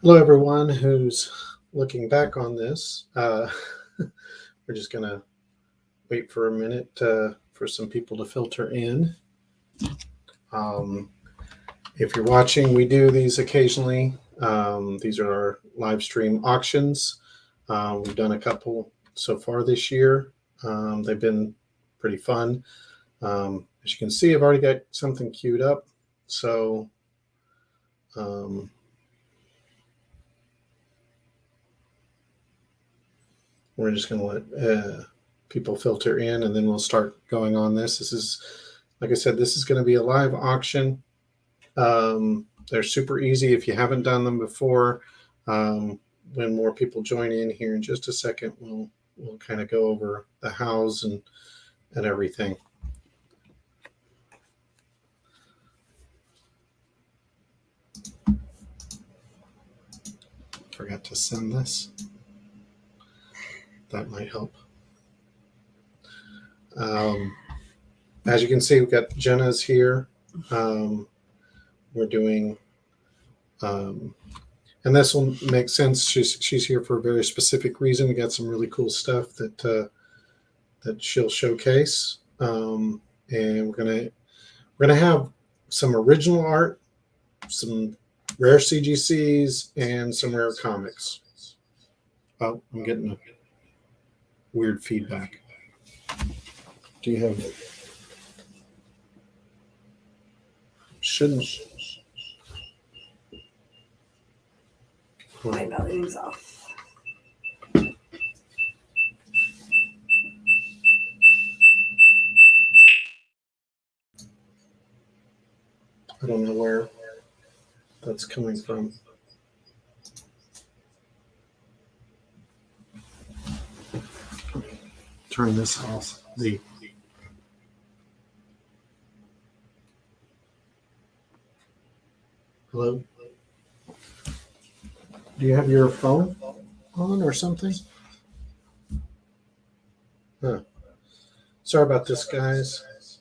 Hello, everyone who's looking back on this. We're just going to wait for a minute for some people to filter in. If you're watching, we do these occasionally. These are our live stream auctions. We've done a couple so far this year. They've been pretty fun. As you can see, I've already got something queued up. So we're just going to let people filter in, and then we'll start going on this. This is, like I said, this is going to be a live auction. They're super easy if you haven't done them before. When more people join in here in just a second, we'll kind of go over the hows and everything. Forgot to send this. That might help. As you can see, we've got Jenna's here. We're doing, and this will make sense. She's here for a very specific reason. We got some really cool stuff that she'll showcase, and we're gonna have some original art, some rare CGCs, and some rare comics. Oh, I'm getting a weird feedback. Do you have? Shouldn't. My volume's off. I don't know where that's coming from. Turn this off. Hello? Do you have your phone on or something? Huh. Sorry about this, guys.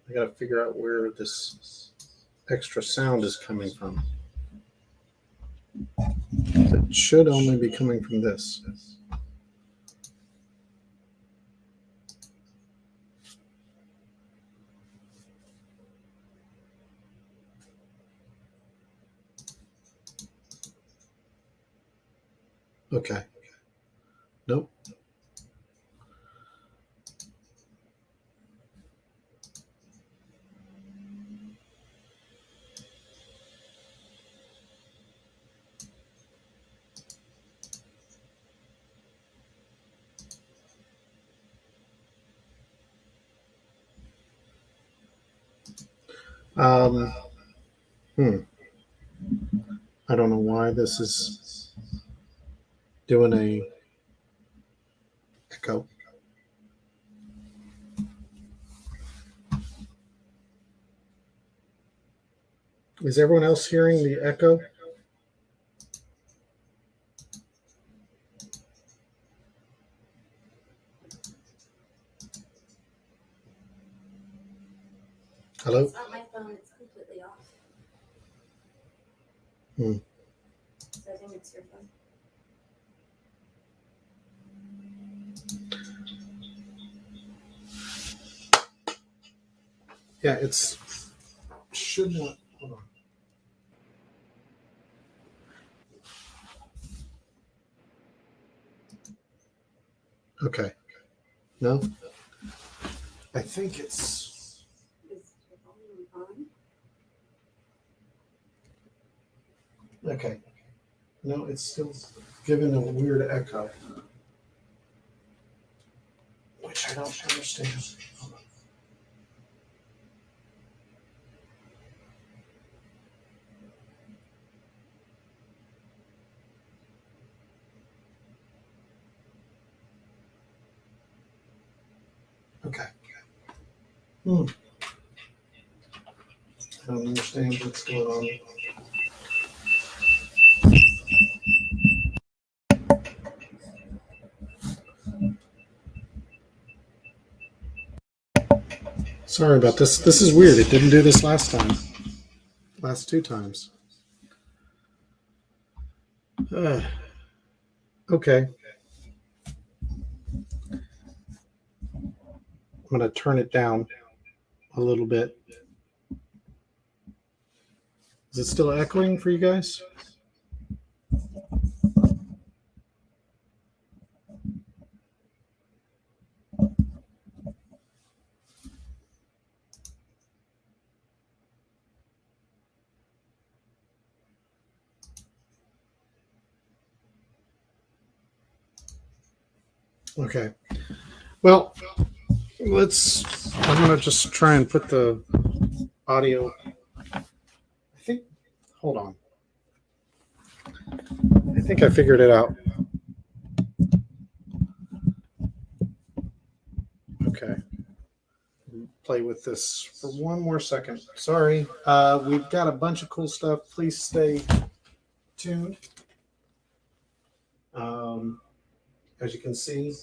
I got to figure out where this extra sound is coming from. It should only be coming from this. Okay. Nope. I don't know why this is doing a echo. Is everyone else hearing the echo? Hello? It's not my phone, it's completely off. So I think it's your phone. Yeah, it's should not. Hold on. Okay. No? I think it's. Is your volume on? Okay. No, it's still giving a weird echo, which I don't understand. Hold on. Okay. I don't understand what's going on. Sorry about this. This is weird. It didn't do this last time. Last two times. Okay. I'm going to turn it down a little bit. Is it still echoing for you guys? Okay. Well, I'm going to just try and put the audio. I think, hold on. I think I figured it out. Okay. Play with this for one more second. Sorry. We've got a bunch of cool stuff. Please stay tuned. As you can see,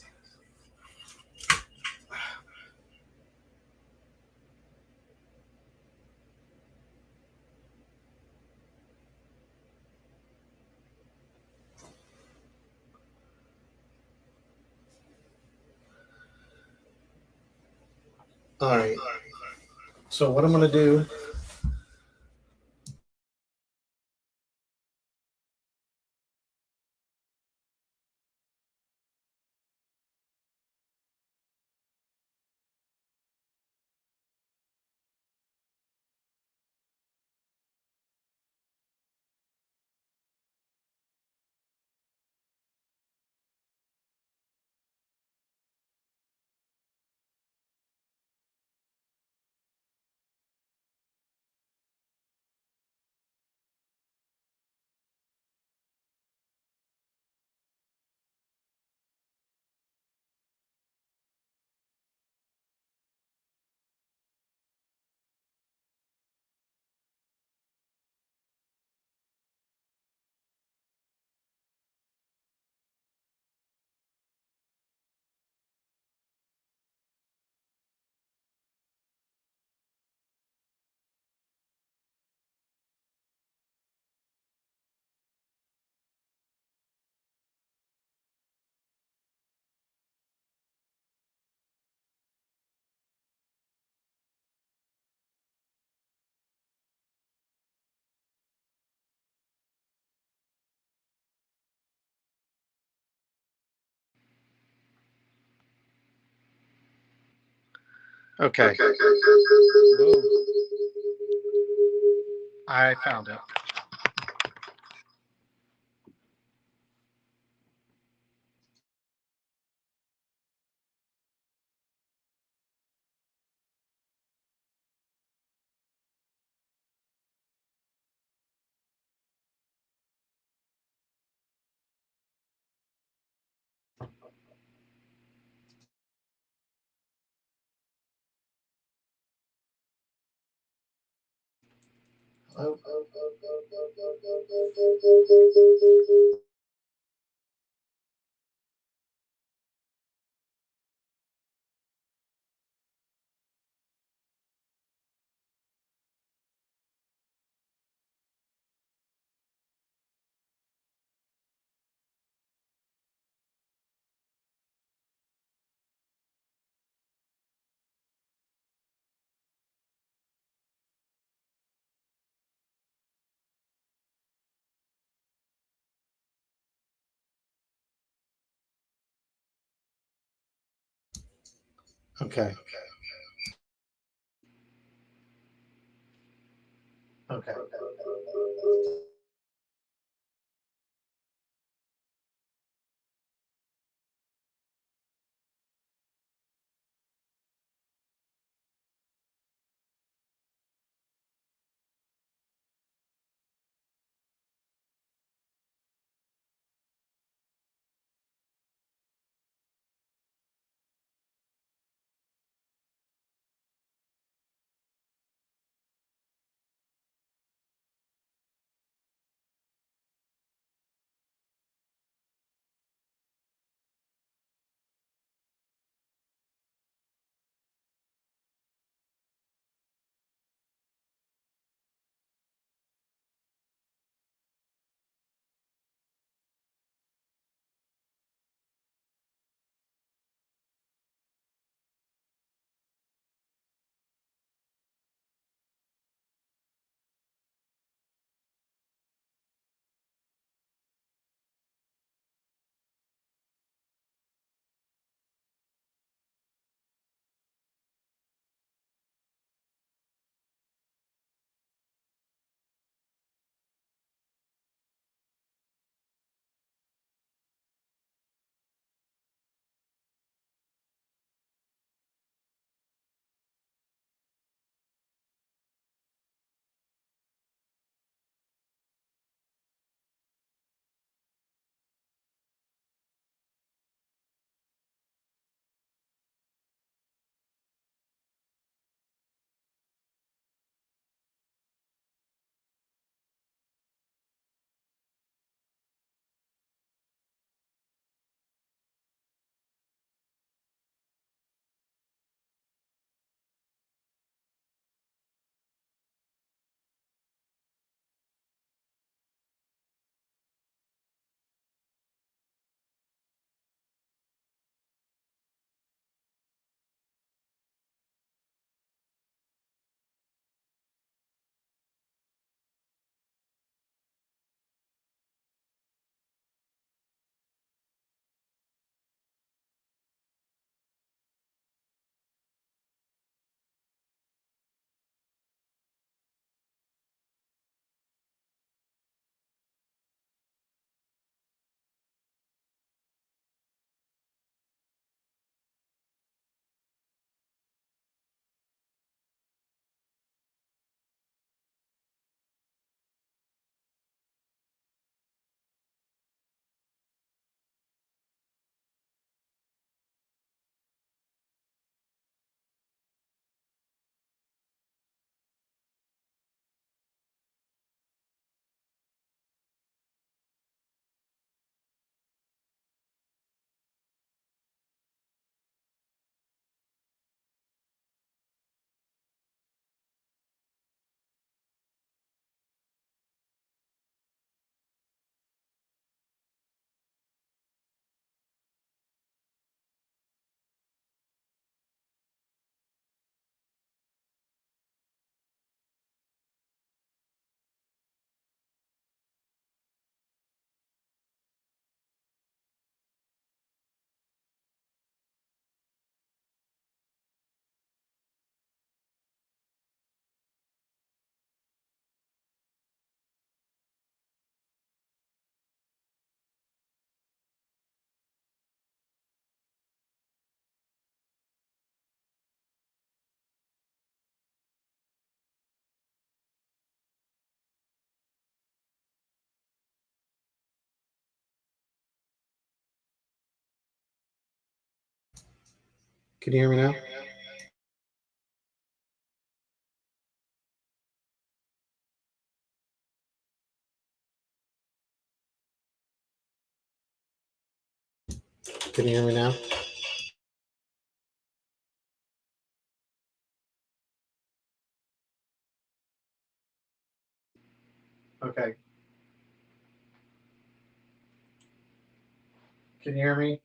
all right. So what I'm going to do, okay. Whoa. I found it. Okay. Okay. Can you hear me now? Can you hear me now? Okay. Can you hear me?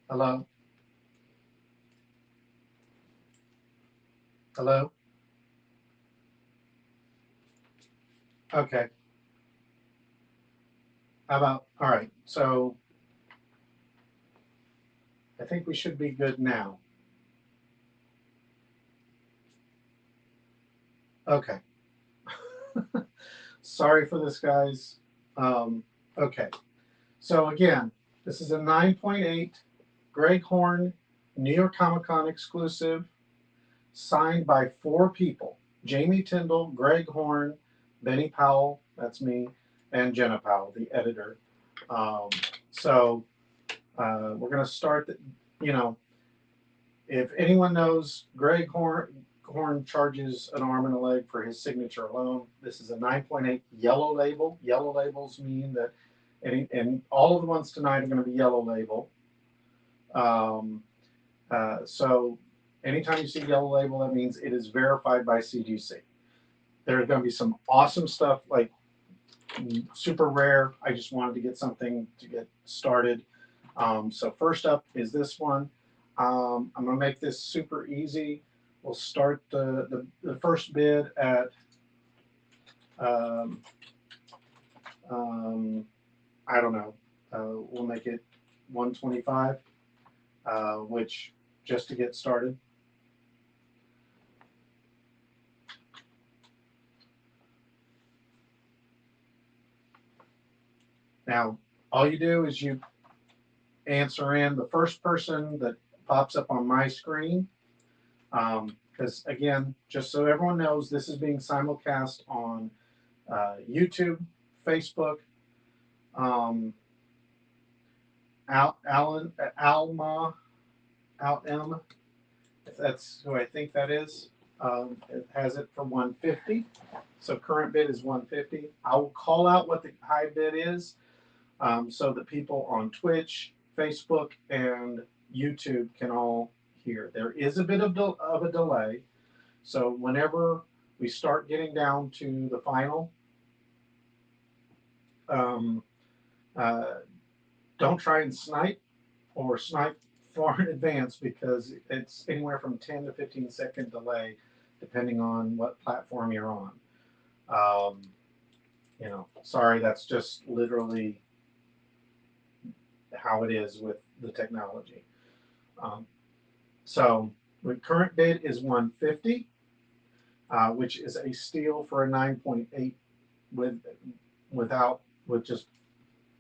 Hello? Hello? Okay. How about, all right. So I think we should be good now. Okay. Sorry for this, guys. Okay. So again, this is a 9.8 Greg Horn New York Comic Con exclusive, signed by 4 people: Jamie Tindall, Greg Horn, Benny Powell, that's me, and Jenna Powell, the editor. Um, so we're going to start, you know, if anyone knows, Greg Horn charges an arm and a leg for his signature alone. This is a 9.8 yellow label. Yellow labels mean that, and all of the ones tonight are going to be yellow label. So anytime you see yellow label, that means it is verified by CGC. There's going to be some awesome stuff, like super rare. I just wanted to get something to get started. So first up is this one. I'm going to make this super easy. We'll start the first bid at I don't know. We'll make it 125, which just to get started. Now, all you do is you answer in the first person that pops up on my screen. Because again, just so everyone knows, this is being simulcast on YouTube, Facebook, Alma, if that's who I think that is. It has it for 150. So current bid is 150. I will call out what the high bid is, so that people on Twitch, Facebook, and YouTube can all hear. There is a bit of a delay. So whenever we start getting down to the final, don't try and snipe far in advance, because it's anywhere from 10 to 15-second delay depending on what platform you're on. Sorry, that's just literally how it is with the technology. So the current bid is 150, which is a steal for a 9.8 with just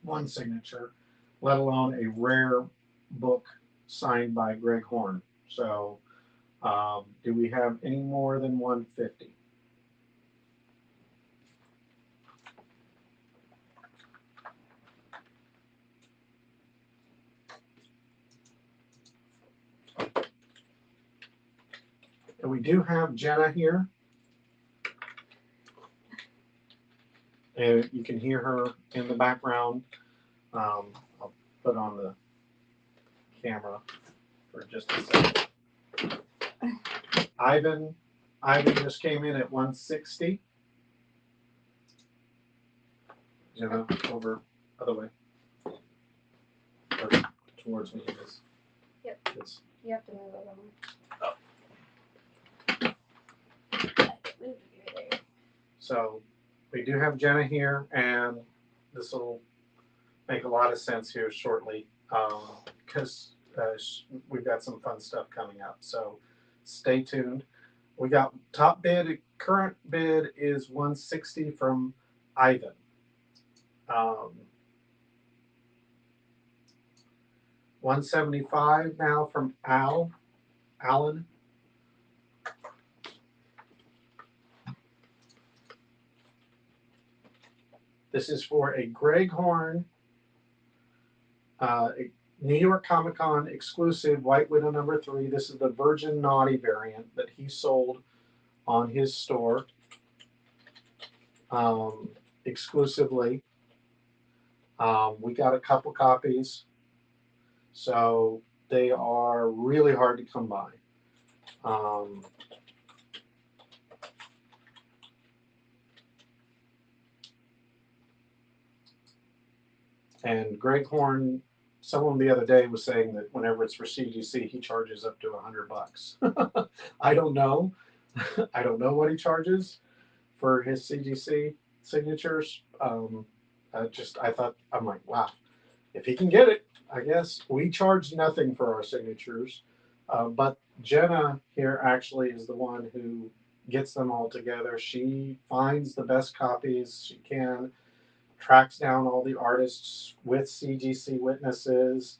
one signature, let alone a rare book signed by Greg Horn. So do we have any more than 150? And we do have Jenna here. And you can hear her in the background. I'll put on the camera for just a second. Ivan just came in at 160. Jenna, over other way. Or towards me. Yep. It's, You have to move a little. So we do have Jenna here, and this will make a lot of sense here shortly, because we've got some fun stuff coming up. So stay tuned. We got top bid. Current bid is 160 from Ivan. 175 now from Alan. This is for a Greg Horn New York Comic Con exclusive White Widow #3. This is the Virgin Naughty variant that he sold on his store exclusively. We got a couple copies, so they are really hard to come by. And Greg Horn, someone the other day was saying that whenever it's for CGC, he charges up to $100. I don't know. I don't know what he charges for his CGC signatures. I thought, I'm like, wow, if he can get it, I guess. We charge nothing for our signatures. But Jenna here actually is the one who gets them all together. She finds the best copies she can, tracks down all the artists with CGC witnesses,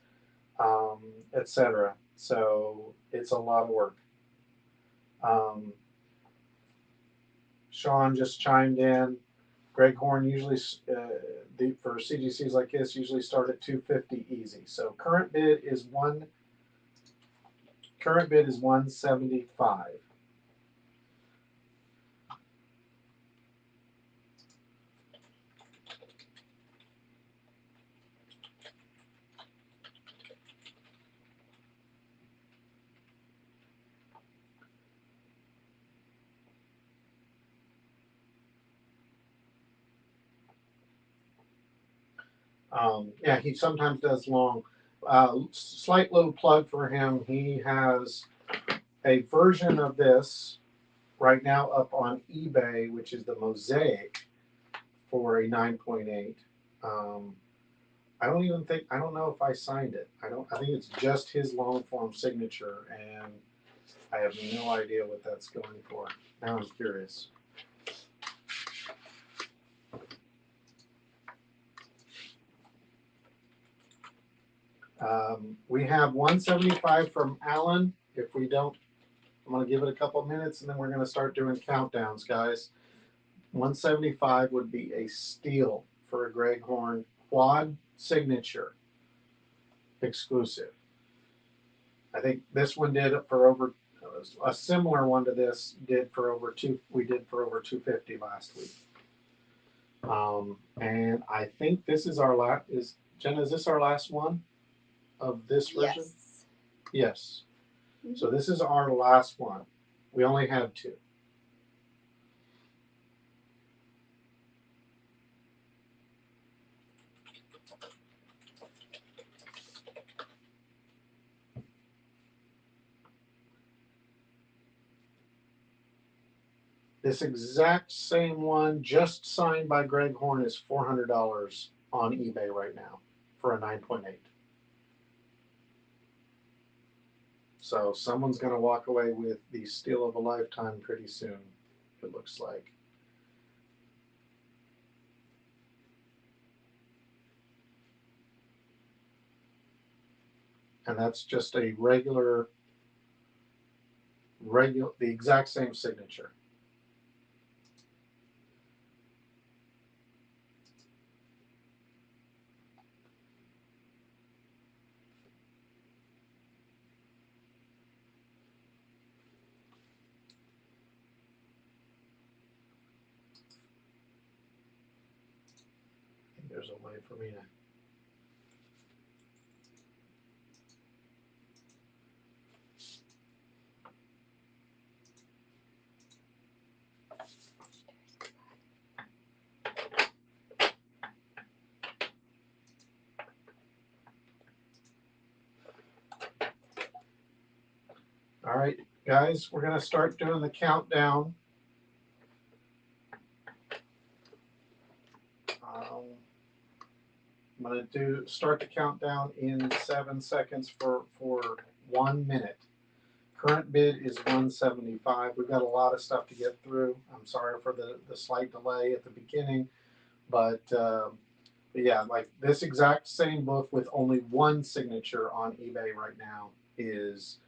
etc. So it's a lot of work. Sean just chimed in. Greg Horn usually for CGCs like this usually start at $250 easy. So current bid is $175. Yeah, he sometimes does long. Slight little plug for him. He has a version of this right now up on eBay, which is the Mosaic for a 9.8. I don't know if I signed it. I think it's just his long form signature, and I have no idea what that's going for. Now I'm curious. We have 175 from Alan. If we don't, I'm going to give it a couple minutes and then we're going to start doing countdowns, guys. 175 would be a steal for a Greg Horn quad signature exclusive. I think this one did for over a similar one to this did for over we did for over 250 last week. And I think this is our last. Jenna, is this our last one of this version? Yes. Yes. So this is our last one. We only have 2. This exact same one, just signed by Greg Horn, is $400 on eBay right now for a 9.8. So someone's going to walk away with the steal of a lifetime pretty soon, it looks like. And that's just a regular, the exact same signature. I think there's a way for me to. All right, guys, we're going to start doing the countdown. I'm going to start the countdown in 7 seconds for 1 minute. Current bid is 175. We've got a lot of stuff to get through. I'm sorry for the slight delay at the beginning, but yeah, like this exact same book with only one signature on eBay right now is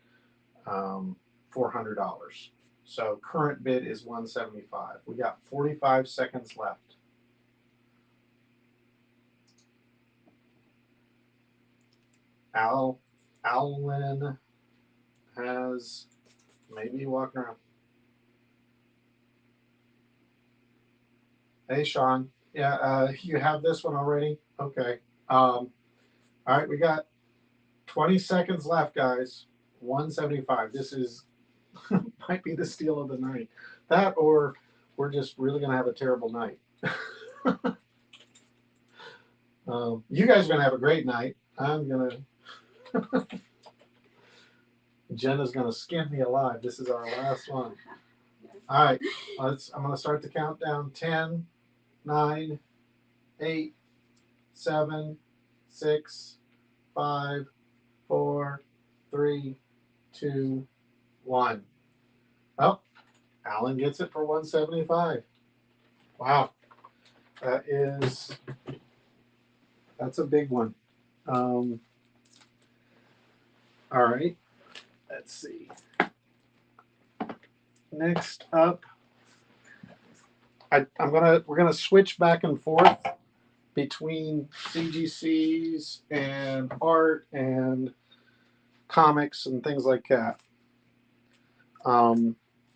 $400. So current bid is 175. We got 45 seconds left. Alan has maybe walking around. Hey, Sean. Yeah, you have this one already? Okay. All right, we got 20 seconds left, guys. 175. This is might be the steal of the night. That or we're just really gonna have a terrible night. You guys are gonna have a great night. Jenna's gonna skin me alive. This is our last one. All right, I'm gonna start the countdown. 10, 9, 8, 7, 6, 5, 4, 3, 2, 1. Oh, Alan gets it for 175. Wow, that's a big one. All right, let's see. Next up, we're gonna switch back and forth between CGCs and art and comics and things like that.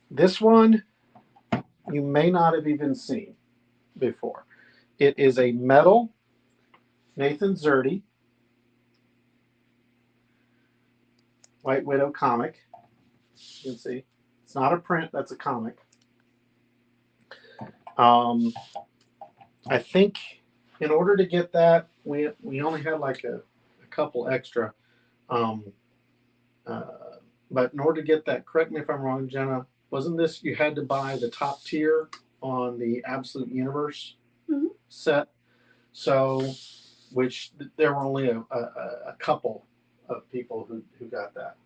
This one you may not have even seen before. It is a metal Nathan Zerdy White Widow comic. You can see it's not a print, that's a comic. I think in order to get that, we only had like a couple extra. Um, but in order to get that, correct me if I'm wrong, Jenna, wasn't this you had to buy the top tier on the Absolute Universe set? So, which there were only a couple of people who got that.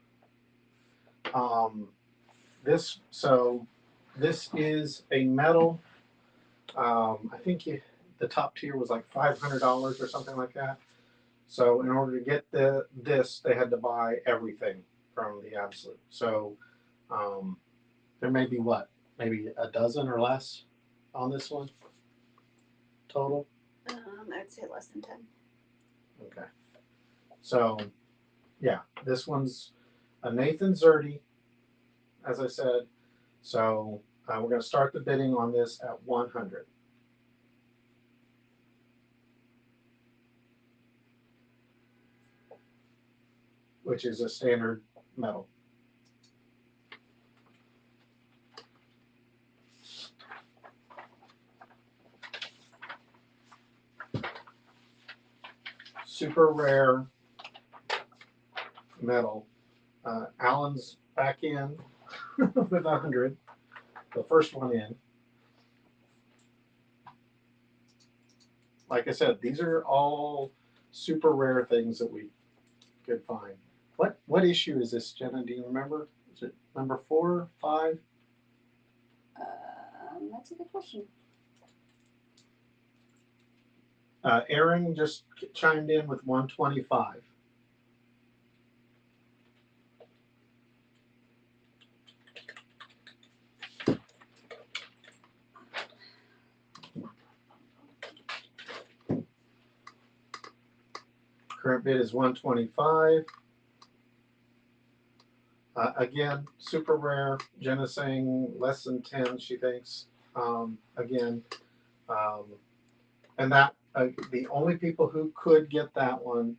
This is a metal. I think the top tier was like $500 or something like that. So in order to get this, they had to buy everything from the Absolute. So there may be maybe a dozen or less on this one total. I'd say less than 10. Okay. So yeah, this one's a Nathan Zerdy, as I said. So we're going to start the bidding on this at 100. Which is a standard metal. Super rare metal. Alan's back in with 100. The first one in. Like I said, these are all super rare things that we could find. What issue is this, Jenna? Do you remember? Is it number 4, 5? That's a good question. Aaron just chimed in with 125. Current bid is 125. Again, super rare. Jenna's saying less than 10, she thinks. Again, and that the only people who could get that one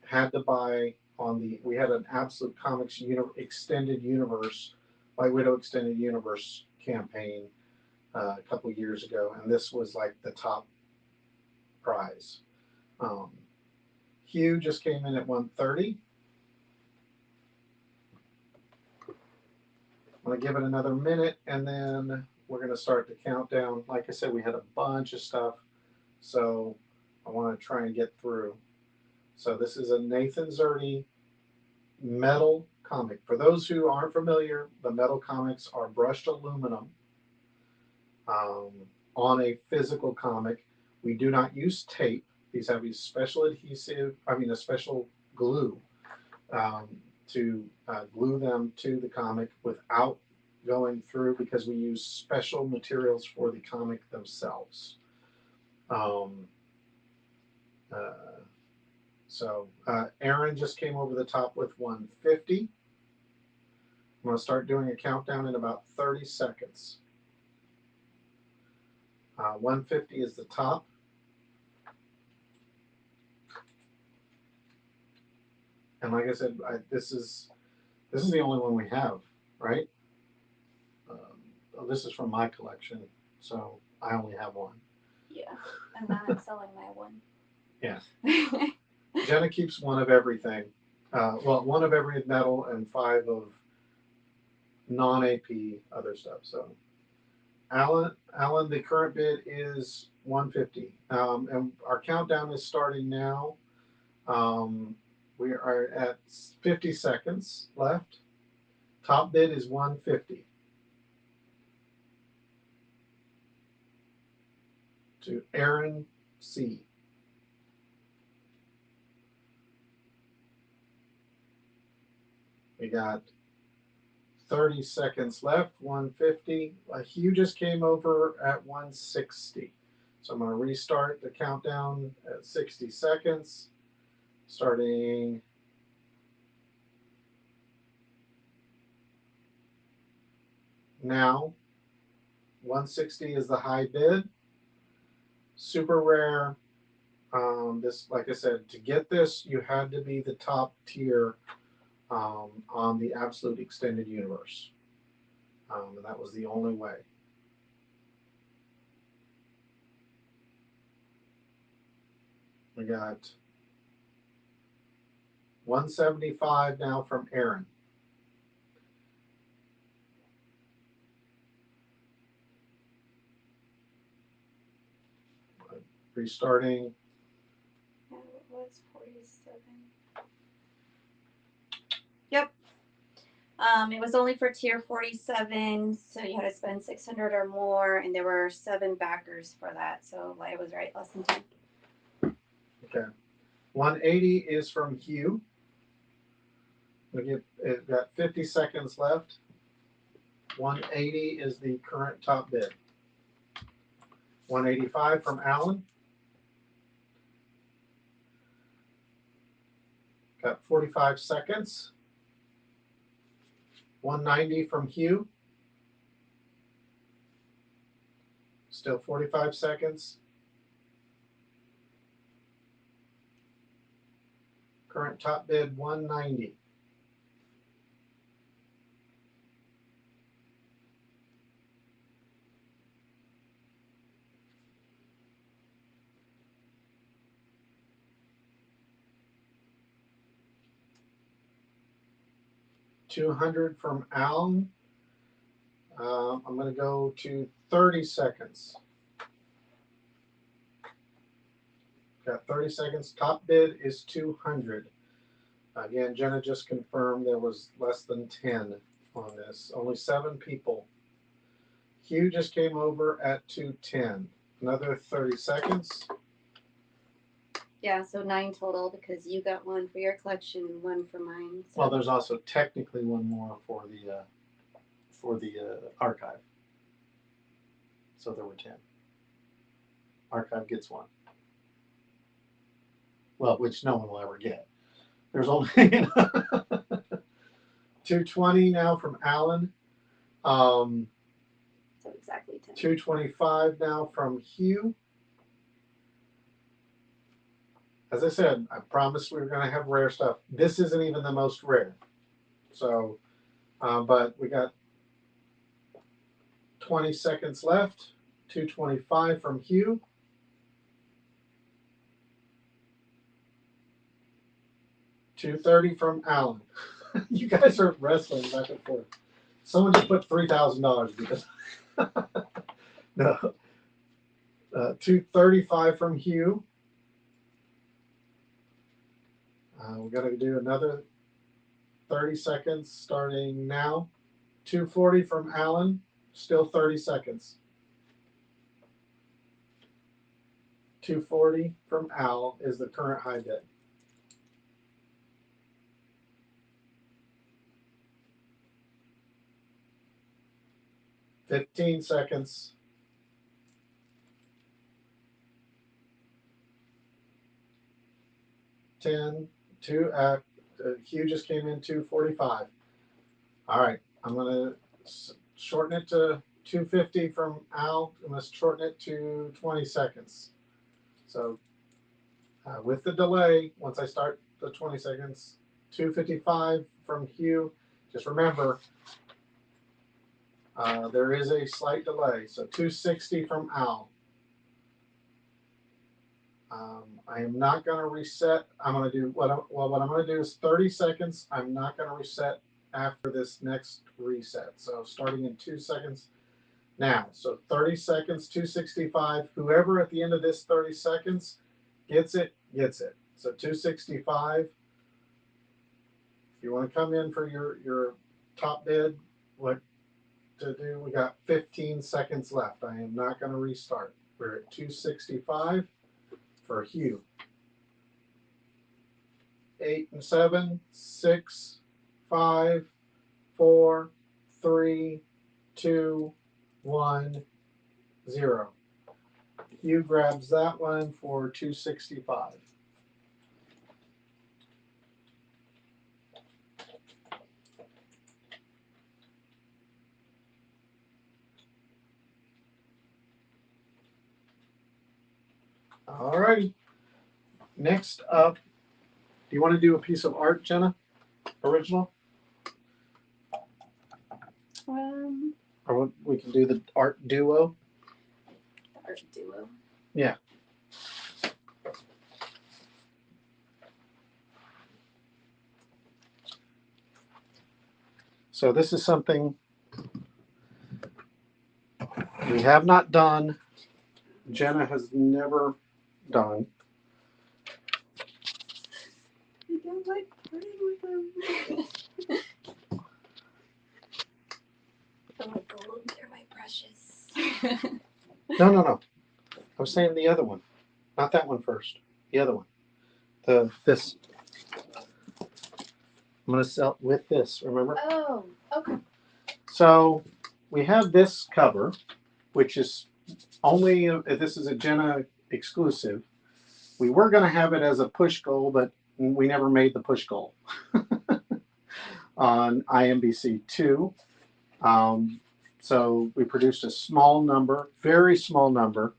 had to buy we had an Absolute Comics Extended Universe, White Widow Extended Universe campaign a couple years ago, and this was like the top prize. Hugh just came in at 130. I'm going to give it another minute, and then we're going to start the countdown. Like I said, we had a bunch of stuff, so I want to try and get through. So this is a Nathan Zerdy metal comic. For those who aren't familiar, the metal comics are brushed aluminum on a physical comic. We do not use tape. These have a special adhesive, a special glue to glue them to the comic without going through, because we use special materials for the comic So Aaron just came over the top with 150. I'm going to start doing a countdown in about 30 seconds. 150 is the top. And like I said, this is the only one we have, right? This is from my collection, so I only have one. Yeah, I'm not selling my one. Yeah. Jenna keeps one of everything. Well, one of every metal and 5 of non-AP other stuff. So, Alan, the current bid is 150, and our countdown is starting now. We are at 50 seconds left. Top bid is 150. To Aaron C. We got 30 seconds left. 150. Hugh just came over at 160. So I'm going to restart the countdown at 60 seconds, starting now. 160 is the high bid. Super rare. This, like I said, to get this, you had to be the top tier on the Absolute Extended Universe. And that was the only way. We got 175 now from Aaron. Restarting. Yeah, it was 47. Yep. It was only for tier 47, so you had to spend 600 or more, and there were 7 backers for that. So I was right, less than 10. Okay. 180 is from Hugh. It got 50 seconds left. 180 is the current top bid. 185 from Alan. Got 45 seconds. 190 from Hugh. Still 45 seconds. Current top bid 190. $200 from Alan. I'm going to go to 30 seconds. Got 30 seconds. Top bid is 200. Again, Jenna just confirmed there was less than 10 on this. Only 7 people. Hugh just came over at 210. Another 30 seconds. Yeah, so 9 total because you got 1 for your collection and 1 for mine. So. Well, there's also technically 1 more for the archive. So there were 10. Archive gets 1. Well, which no one will ever get. There's only 220 now from Alan. So exactly 10. 225 now from Hugh. As I said, I promised we were going to have rare stuff. This isn't even the most rare. So, but we got 20 seconds left. 225 from Hugh. $230 from Alan. You guys are wrestling back and forth. Someone just put $3,000 because no. 235 from Hugh. We're going to do another 30 seconds starting now. 240 from Alan. Still 30 seconds. 240 from Al is the current high bid. $15 seconds. 10, Hugh just came in 245. All right, I'm gonna shorten it to 250 from Al. I'm gonna shorten it to 20 seconds. So with the delay, once I start the 20 seconds, 255 from Hugh. Just remember, there is a slight delay. So 260 from Al. I am not going to reset. I'm going to do what I'm going to do is 30 seconds. I'm not going to reset after this next reset. So starting in 2 seconds now. So 30 seconds, 265. Whoever at the end of this 30 seconds gets it, gets it. So 265. If you want to come in for your top bid, what to do? We got 15 seconds left. I am not going to restart. We're at 265 for Hugh. 8 and 7, 6, 5, 4, 3, 2, 1, 0. Hugh grabs that one for 265. All righty. Next up, do you want to do a piece of art, Jenna? Original? Or we can do the art duo? Art duo. Yeah. So this is something we have not done. Jenna has never done. I don't like playing with them. Oh my gold, they're my precious. No. I was saying the other one. Not that one first. The other one. This. I'm going to sell with this, remember? Oh, okay. So we have this cover, which is only, this is a Jenna exclusive. We were going to have it as a push goal, but we never made the push goal on IMBC 2. So we produced a small number, very small number,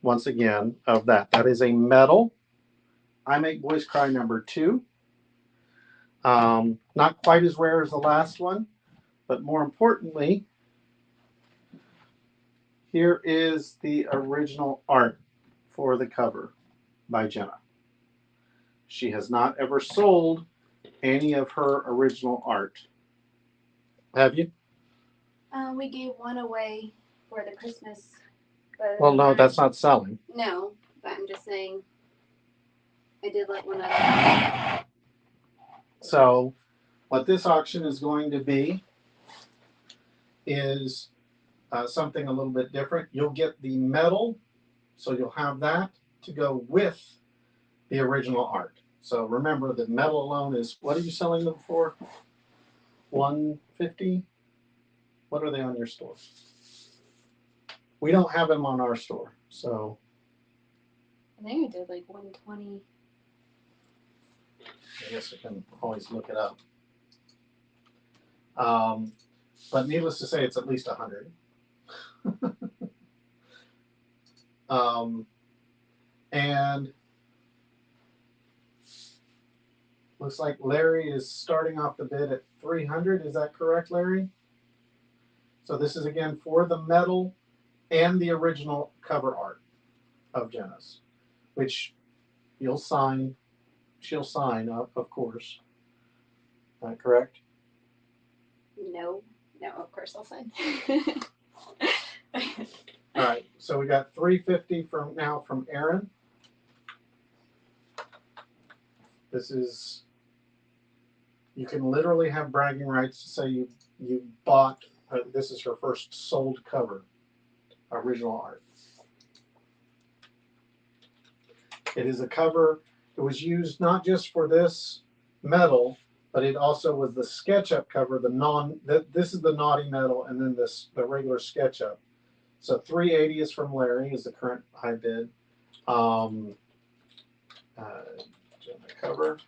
once again, of that. That is a metal I Make Boys Cry number 2. Not quite as rare as the last one, but more importantly, here is the original art for the cover by Jenna. She has not ever sold any of her original art. Have you? We gave one away for the Christmas. But Well, no, that's not selling. No, but I'm just saying I did let one other. So what this auction is going to be is something a little bit different. You'll get the metal, so you'll have that to go with the original art. So remember, the metal alone is, what are you selling them for? $150? What are they on your store? We don't have them on our store, so. I think I did like 120. I guess I can always look it up. But needless to say, it's at least 100. And looks like Larry is starting off the bid at 300. Is that correct, Larry? So this is again for the metal and the original cover art of Jenna's, which you'll sign. She'll sign, of course. Correct? No, of course I'll sign. All right, so we got 350 from Aaron. This is, you can literally have bragging rights to say you bought. This is her first sold cover, original art. It is a cover. It was used not just for this metal, but it also was the SketchUp cover. This is the naughty metal, and then the regular SketchUp. So 380 is from Larry, is the current high bid. the cover.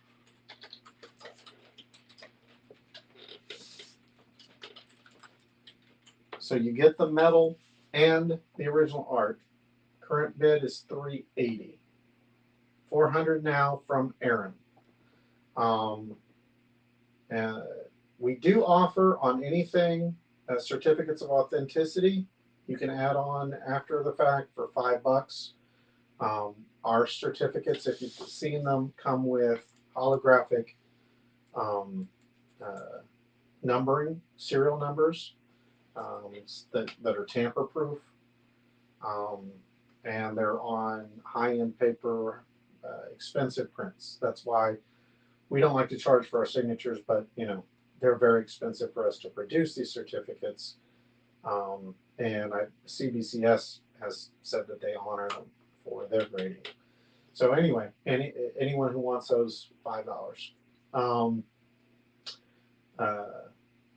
So you get the metal and the original art. Current bid is $380. $400 now from Aaron. And we do offer on anything certificates of authenticity. You can add on after the fact for $5. Our certificates, if you've seen them, come with holographic numbering, serial numbers that are tamper-proof, and they're on high-end paper, expensive prints. That's why we don't like to charge for our signatures, but they're very expensive for us to produce these certificates. And CBCS has said that they honor them for their grading. So anyway, anyone who wants those, $5.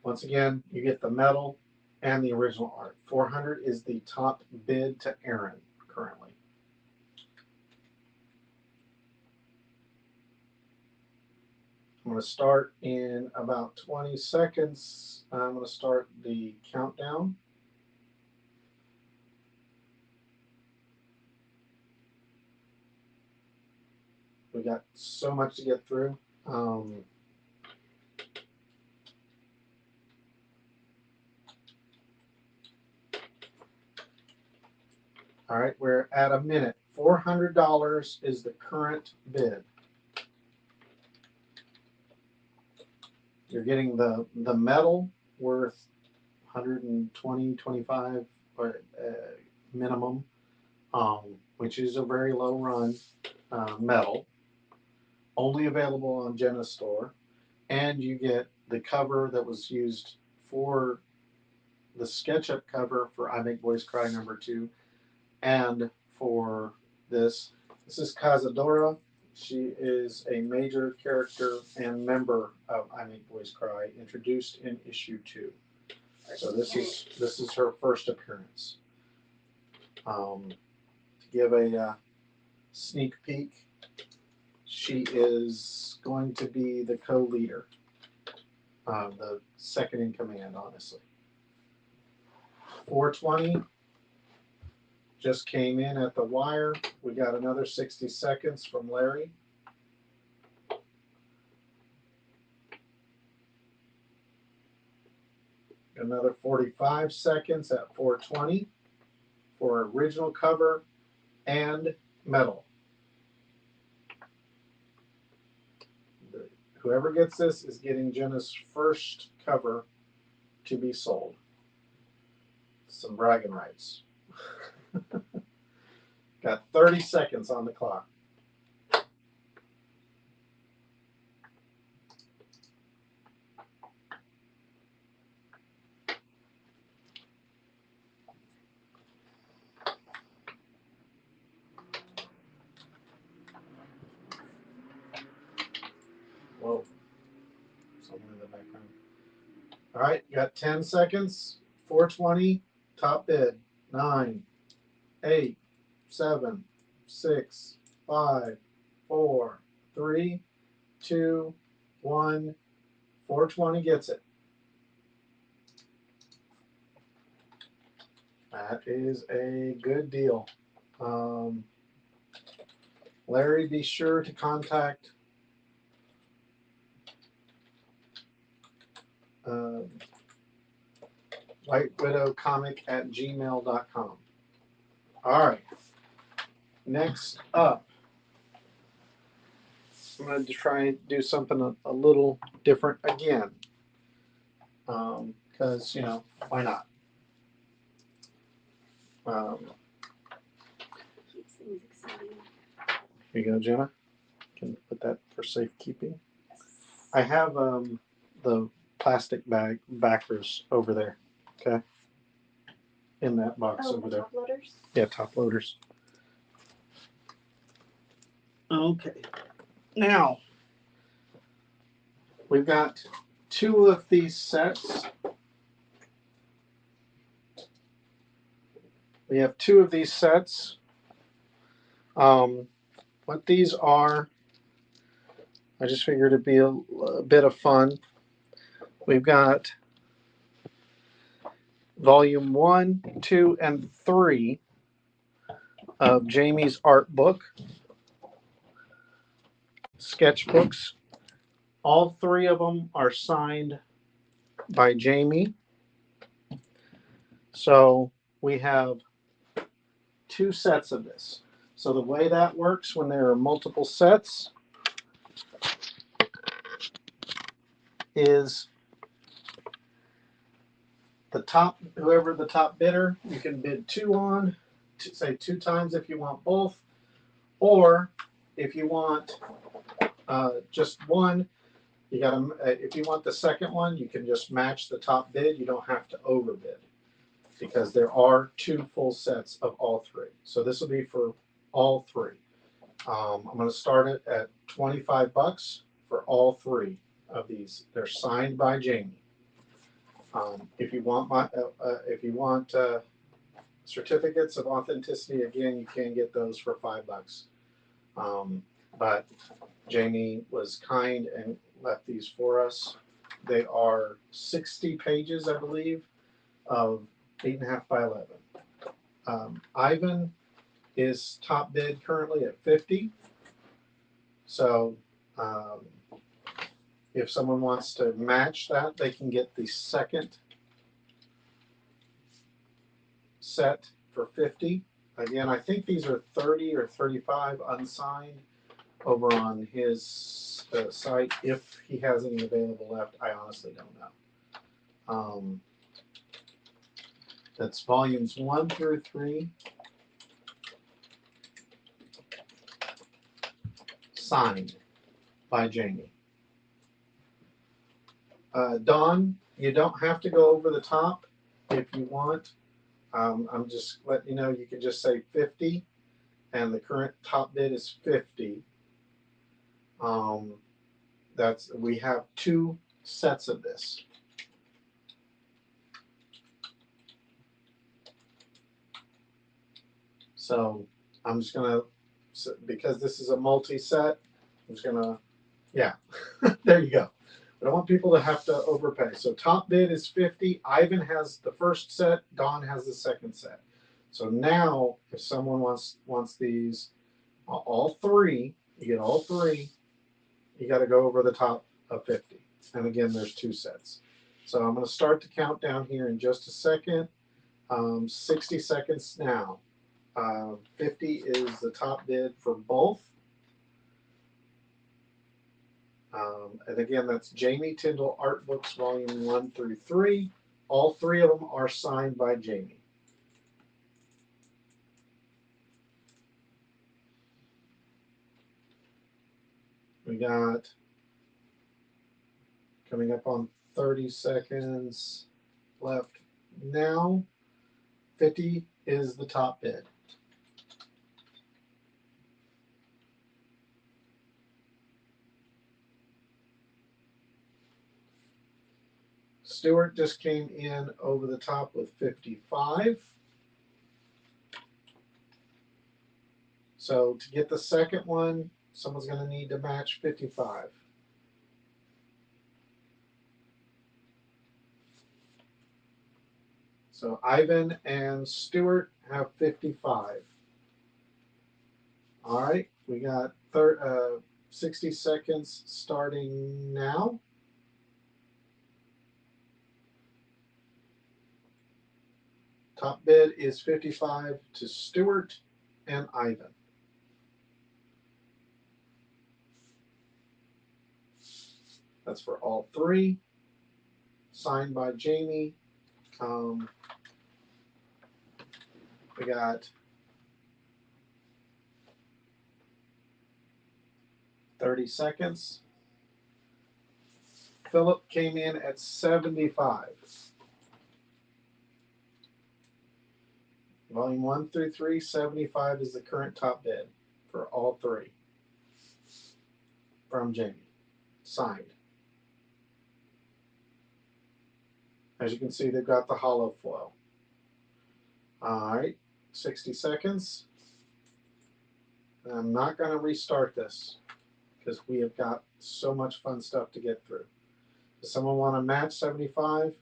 Once again, you get the metal and the original art. $400 is the top bid to Aaron currently. I'm going to start in about 20 seconds. I'm going to start the countdown. We got so much to get through. All right, we're at a minute. $400 is the current bid. You're getting the metal worth 120, 25 minimum, which is a very low run metal. Only available on Jenna's store. And you get the cover that was used for the SketchUp cover for I Make Boys Cry #2. And for this is Cazadora. She is a major character and member of I Make Boys Cry, introduced in issue 2. So this is her first appearance. To give a sneak peek, she is going to be the co-leader, the second in command, honestly. 420 just came in at the wire. We got another 60 seconds from Larry. Another 45 seconds at 420 for original cover and metal. Whoever gets this is getting Jenna's first cover to be sold. Some bragging rights. Got 30 seconds on the clock. Whoa. Someone in the background. All right, you got 10 seconds. 420, top bid. 9, 8, 7, 6, 5, 4, 3, 2, 1. 420 gets it. That is a good deal. Larry, be sure to contact whitewidowcomic@gmail.com. All right. Next up, I'm going to try and do something a little different again. Because, why not? Keeps things exciting. Here you go, Jenna. Can put that for safekeeping. I have the plastic backers over there. Okay. In that box over there. Top loaders? Yeah, top loaders. Okay. Now, we've got 2 of these sets. We have 2 of these sets. What these are I just figured it'd be a bit of fun. We've got volume 1, 2, and 3 of Jamie's art book, sketchbooks. All 3 of them are signed by Jamie. So we have 2 sets of this. So the way that works when there are multiple sets is whoever the top bidder, you can bid 2 on, say 2 times if you want both, or if you want just one, you got to. If you want the second one, you can just match the top bid. You don't have to overbid because there are 2 full sets of all 3. So this will be for all 3. I'm going to start it at $25 for all 3 of these. They're signed by Jamie. If you want certificates of authenticity, again, you can get those for $5. But Jamie was kind and left these for us. They are 60 pages, I believe, of 8.5 by 11. Ivan is top bid currently at 50. So if someone wants to match that, they can get the second set for 50. Again, I think these are 30 or 35 unsigned over on his site. If he has any available left, I honestly don't know. That's volumes 1 through 3, signed by Jamie. Dawn, you don't have to go over the top if you want. I'm just letting you know, you can just say 50, and the current top bid is 50. We have 2 sets of this. So I'm just gonna, because this is a multi-set, I'm just gonna, yeah, there you go. I don't want people to have to overpay. So top bid is 50. Ivan has the first set. Dawn has the second set. So now, if someone wants these, all 3, you get all 3. You got to go over the top of 50. And again, there's 2 sets. So I'm going to start the countdown here in just a second. 60 seconds now. 50 is the top bid for both. And again, that's Jamie Tindall Art Books, Volume 1 through 3. All 3 of them are signed by Jamie. We got coming up on 30 seconds left now. 50 is the top bid. Stuart just came in over the top with 55. So to get the second one, someone's going to need to match 55. So Ivan and Stuart have 55. All right, we got 60 seconds starting now. Top bid is 55 to Stuart and Ivan. That's for all 3. Signed by Jamie. We got 30 seconds. Philip came in at 75. Volume 1 through 3, 75 is the current top bid for all 3 from Jamie. Signed. As you can see, they've got the hollow flow. All right, 60 seconds. I'm not going to restart this because we have got so much fun stuff to get through. Does someone want to match 75?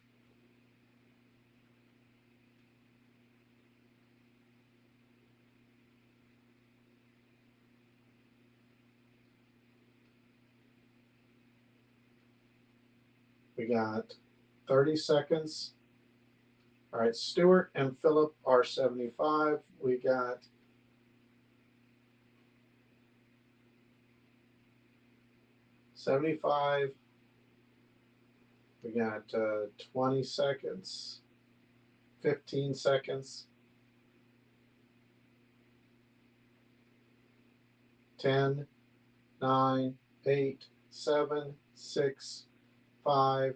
We got 30 seconds. All right, Stuart and Philip are 75. We got 75. We got 20 seconds, 15 seconds, 10, 9, 8, 7, 6, 5,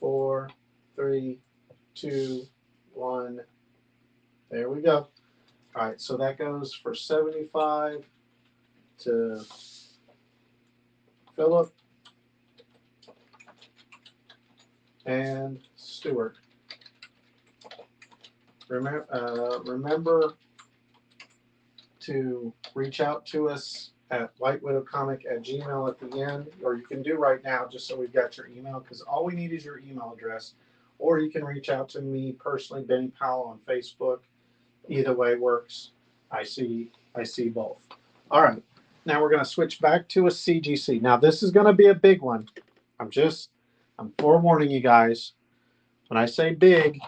4, 3, 2, 1. There we go. All right, so that goes for 75 to Philip and Stuart. Remember to reach out to us at whitewidowcomic@gmail at the end, or you can do right now just so we've got your email, because all we need is your email address, or you can reach out to me personally, Benny Powell, on Facebook. Either way works. I see both. All right, now we're going to switch back to a CGC. Now this is going to be a big one. I'm forewarning you guys. When I say big,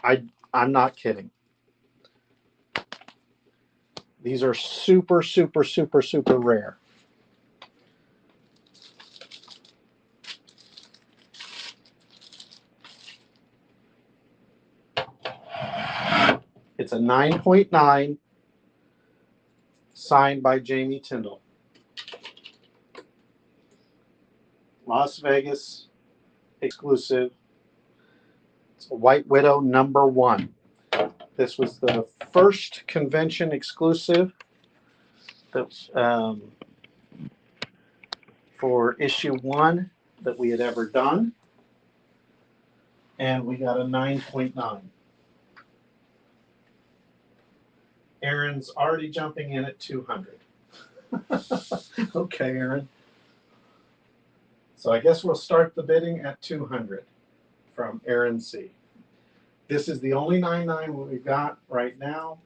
I'm not kidding. These are super, super, super, super rare. It's a 9.9 signed by Jamie Tindall. Las Vegas exclusive. It's a White Widow #1. This was the first convention exclusive that's for issue 1 that we had ever done. And we got a 9.9. Aaron's already jumping in at 200. Okay, Aaron. So I guess we'll start the bidding at 200 from Aaron C. This is the only 9.9 we've got right now.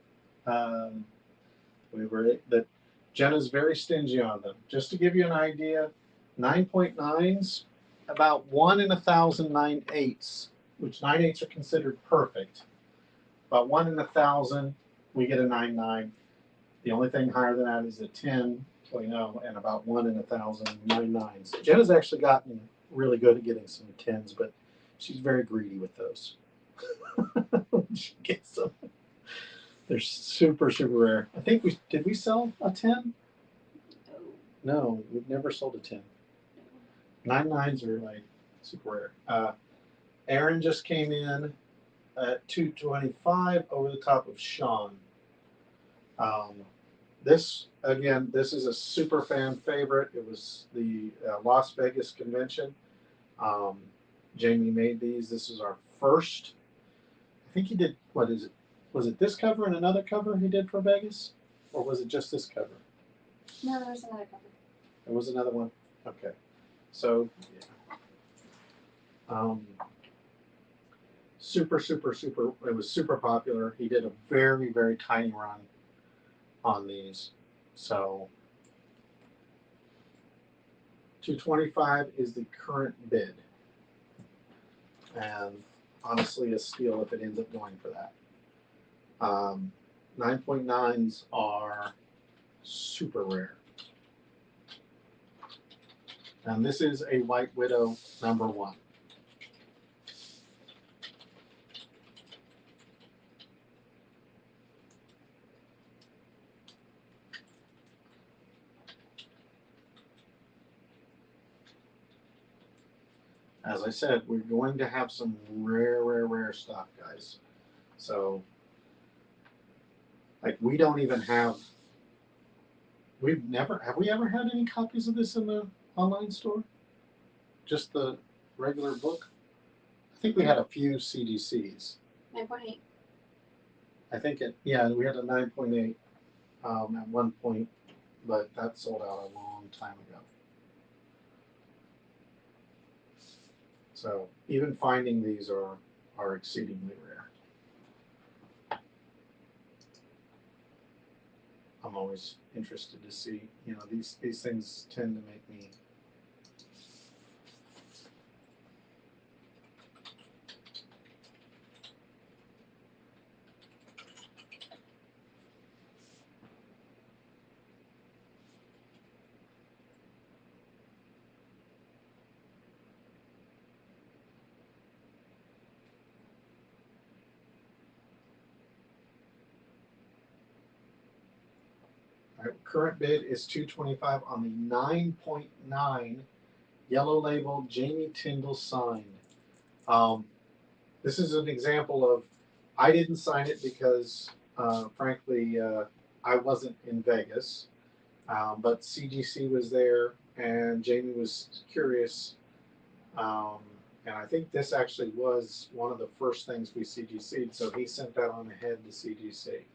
Jenna's very stingy on them. Just to give you an idea, 9.9s, about 1 in 1,000 9.8s, which 9.8s are considered perfect. About 1 in 1,000, we get a 9.9. The only thing higher than that is a 10.0, and about 1 in 1,000 9.9s. Jenna's actually gotten really good at getting some 10s, but she's very greedy with those. She gets them. They're super, super rare. I think did we sell a 10? No, we've never sold a 10. 9.9s are like super rare. Aaron just came in at 225 over the top of Sean. This is a super fan favorite. It was the Las Vegas convention. Jamie made these. This is our first. I think he did. What is it? Was it this cover and another cover he did for Vegas, or was it just this cover? No, there was another cover. There was another one. Okay, so yeah. Super. It was super popular. He did a very, very tiny run on these. So 225 is the current bid, and honestly a steal if it ends up going for that. 9.9s are super rare, and this is a White Widow #1. As I said, we're going to have some rare stuff, guys. So, like, we don't even have. Have we ever had any copies of this in the online store? Just the regular book? I think we had a few CGCs. 9.8. I think we had a 9.8 at one point. but that sold out a long time ago. So even finding these are exceedingly rare. I'm always interested to see, you know, these things tend to make me All right, current bid is $225 on the 9.9 yellow label Jamie Tindall signed. This is an example of I didn't sign it because, frankly, I wasn't in Vegas, but CGC was there and Jamie was curious. And I think this actually was one of the first things we CGC'd, so he sent that on ahead to CGC.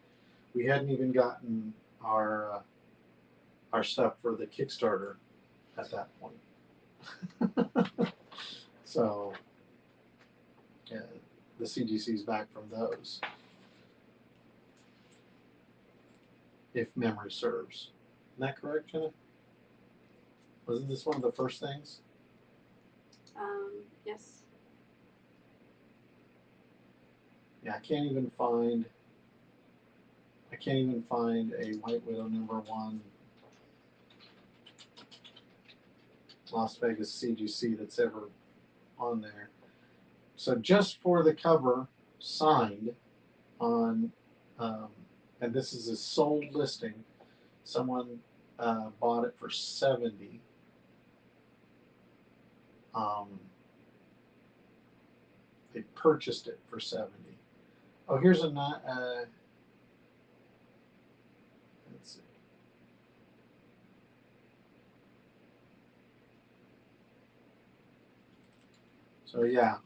We hadn't even gotten our stuff for the Kickstarter at that point. So yeah, the CGC's back from those, if memory serves. Isn't that correct, Jenna? Wasn't this one of the first things? Yes. Yeah, I can't even find a White Widow #1 Las Vegas CGC that's ever on there. So just for the cover signed on, and this is a sold listing, someone bought it for 70. They purchased it for 70. Oh, here's a let's see. So yeah.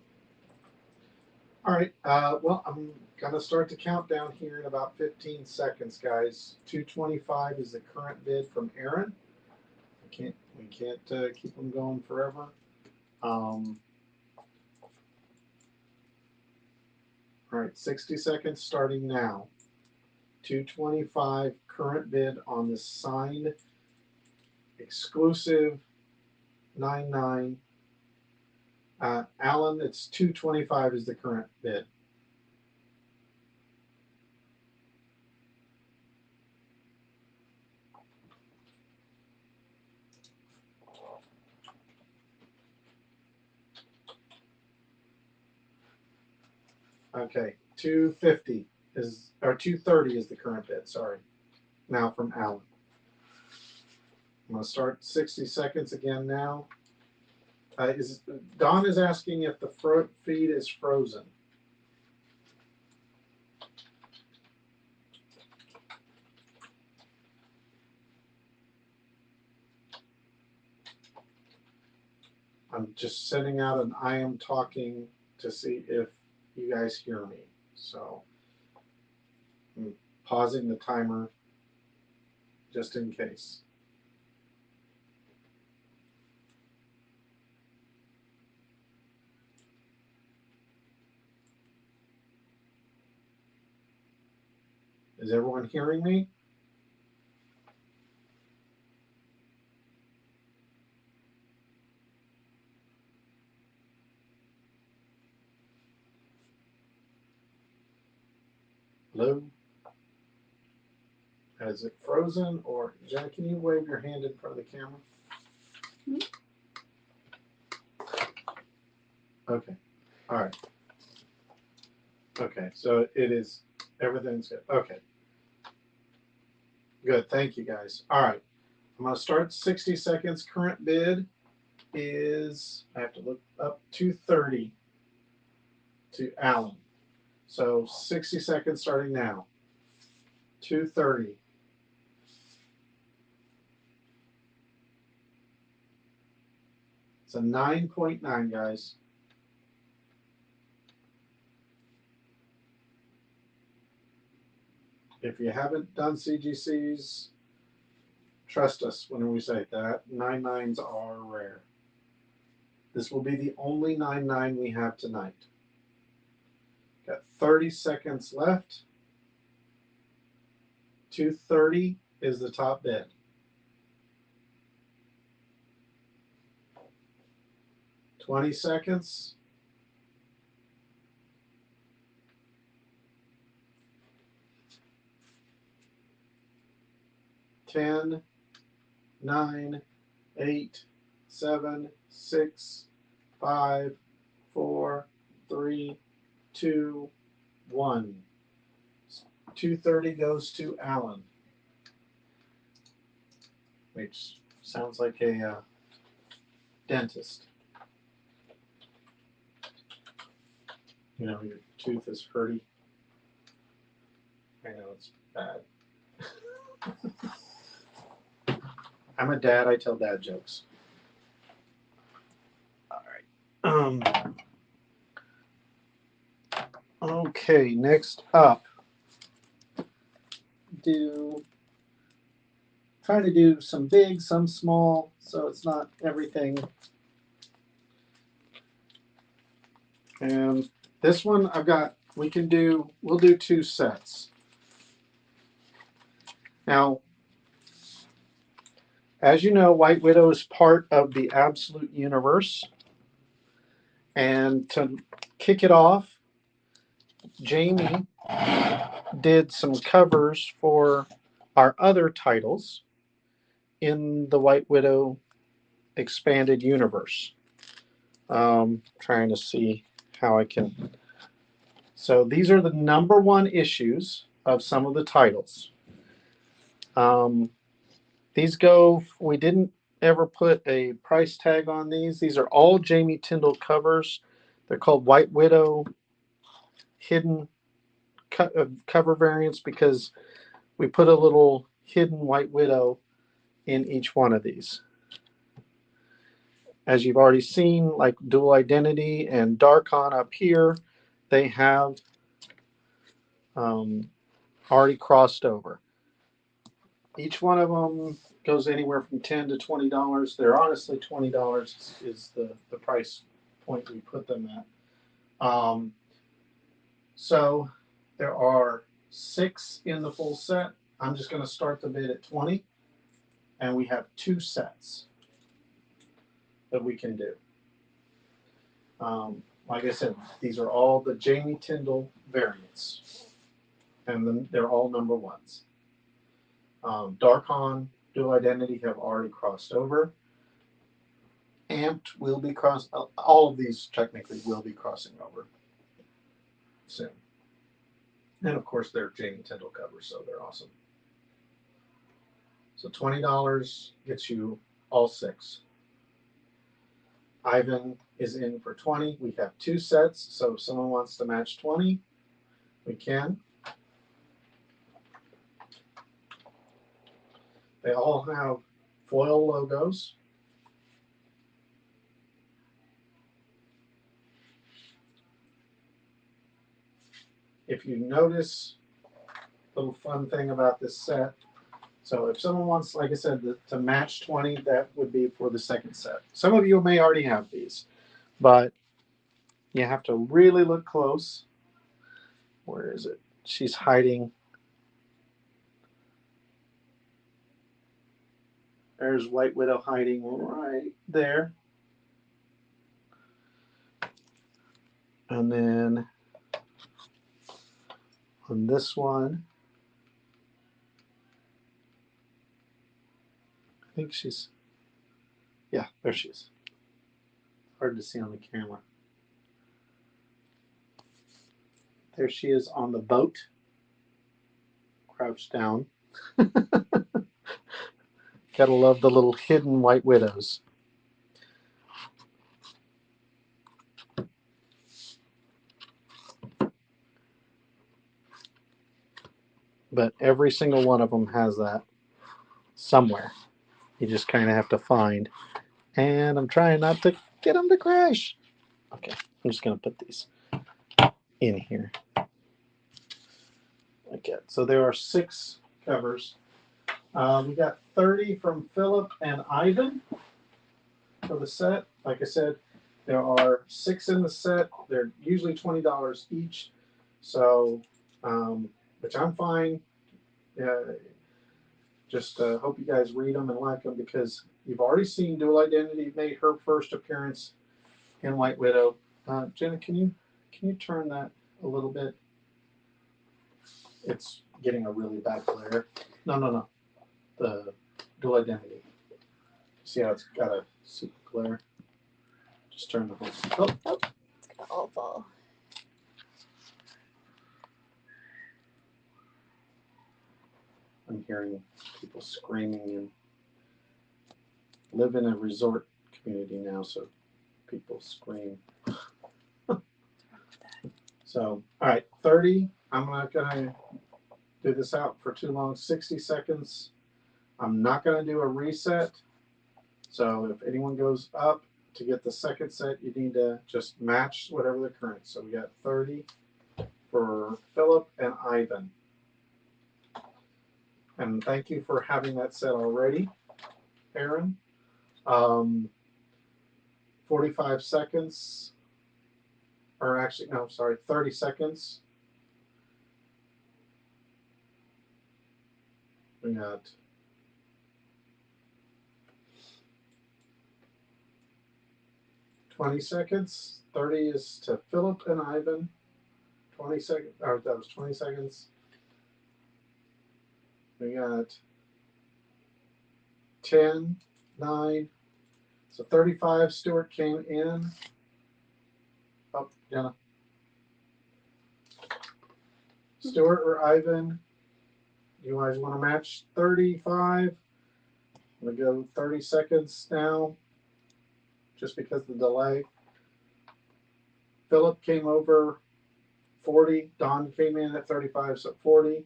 All right. Well, I'm gonna start the countdown here in about 15 seconds, guys. 225 is the current bid from Aaron. We can't keep them going forever. All right, 60 seconds starting now. 225 current bid on the signed exclusive 99. Alan, it's 225 is the current bid. Okay, 250 is, or 230 is the current bid, sorry. Now from Alan. I'm going to start 60 seconds again now. Don is asking if the feed is frozen. I'm just sending out an I am talking to see if you guys hear me. So I'm pausing the timer just in case. Is everyone hearing me? Hello? Is it frozen, or Jenna, can you wave your hand in front of the camera? Mm-hmm. Okay. All right. Okay, so it is, everything's good. Okay. Good, thank you guys. All right, I'm gonna start 60 seconds. Current bid is, I have to look up, 230 to Allen. So 60 seconds starting now. 230. It's a 9.9, guys. If you haven't done CGCs, Trust us when we say that 9/9s are rare. This will be the only 9/9 we have tonight. Got 30 seconds left. 230 is the top bid. $20 seconds. 10, 9, 8, 7, 6, 5, 4, 3, 2, 1. 230 goes to Alan, which sounds like a dentist. You know, your tooth is hurty. I know it's bad. I'm a dad. I tell dad jokes. All right. Okay, next up. Try to do some big, some small, so it's not everything. And this one we'll do 2 sets. Now, as you know, White Widow is part of the Absolute Universe. And to kick it off, Jamie did some covers for our other titles in the White Widow expanded universe. Trying to see how I can. So these are the #1 issues of some of the titles. We didn't ever put a price tag on these. These are all Jamie Tindall covers. They're called White Widow hidden cover variants because we put a little hidden White Widow in each one of these. As you've already seen, like Dual Identity and Darkon up here, they have already crossed over. Each one of them goes anywhere from $10 to $20. They're honestly $20 is the price point we put them at. So there are 6 in the full set. I'm just going to start the bid at 20, and we have 2 sets that we can do. Like I said, these are all the Jamie Tindall variants, and then they're all #1s. Darkon, Dual Identity have already crossed over. Amped will be all of these technically will be crossing over soon. And of course, they're Jamie Tindall covers, so they're awesome. So $20 gets you all 6. Ivan is in for 20. We have 2 sets, so if someone wants to match 20, we can. They all have foil logos. If you notice, a little fun thing about this set. So if someone wants, like I said, to match 20, that would be for the second set. Some of you may already have these, but you have to really look close. Where is it? She's hiding. There's White Widow hiding right there. And then on this one, I think there she is. Hard to see on the camera. There she is on the boat, crouched down. Gotta love the little hidden White Widows. But every single one of them has that somewhere. You just kind of have to find. And I'm trying not to get them to crash. Okay, I'm just going to put these in here. Okay, so there are 6 covers. We got 30 from Philip and Ivan for the set. Like I said, there are 6 in the set. They're usually $20 each. So, which I'm fine. Just hope you guys read them and like them because you've already seen Dual Identity made her first appearance in White Widow. Jenna, can you turn that a little bit? It's getting a really bad glare. No. The Dual Identity. See how it's got a super glare? Just turn the whole. Oh, it's gonna all fall. I'm hearing people screaming and live in a resort community now, so people scream. So, all right, 30. I'm not gonna do this out for too long. 60 seconds. I'm not gonna do a reset. So if anyone goes up to get the second set, you need to just match whatever the current. So we got 30 for Philip and Ivan. And thank you for having that set already, Aaron. 45 seconds, or actually, no, sorry, 30 seconds. We got 20 seconds. 30 is to Philip and Ivan. 20 seconds, or that was 20 seconds. We got 10, 9. So 35, Stuart came in. Oh, Jenna. Stuart or Ivan, you guys want to match 35? I'm going to go 30 seconds now, just because of the delay. Philip came over 40. Don came in at 35, so 40.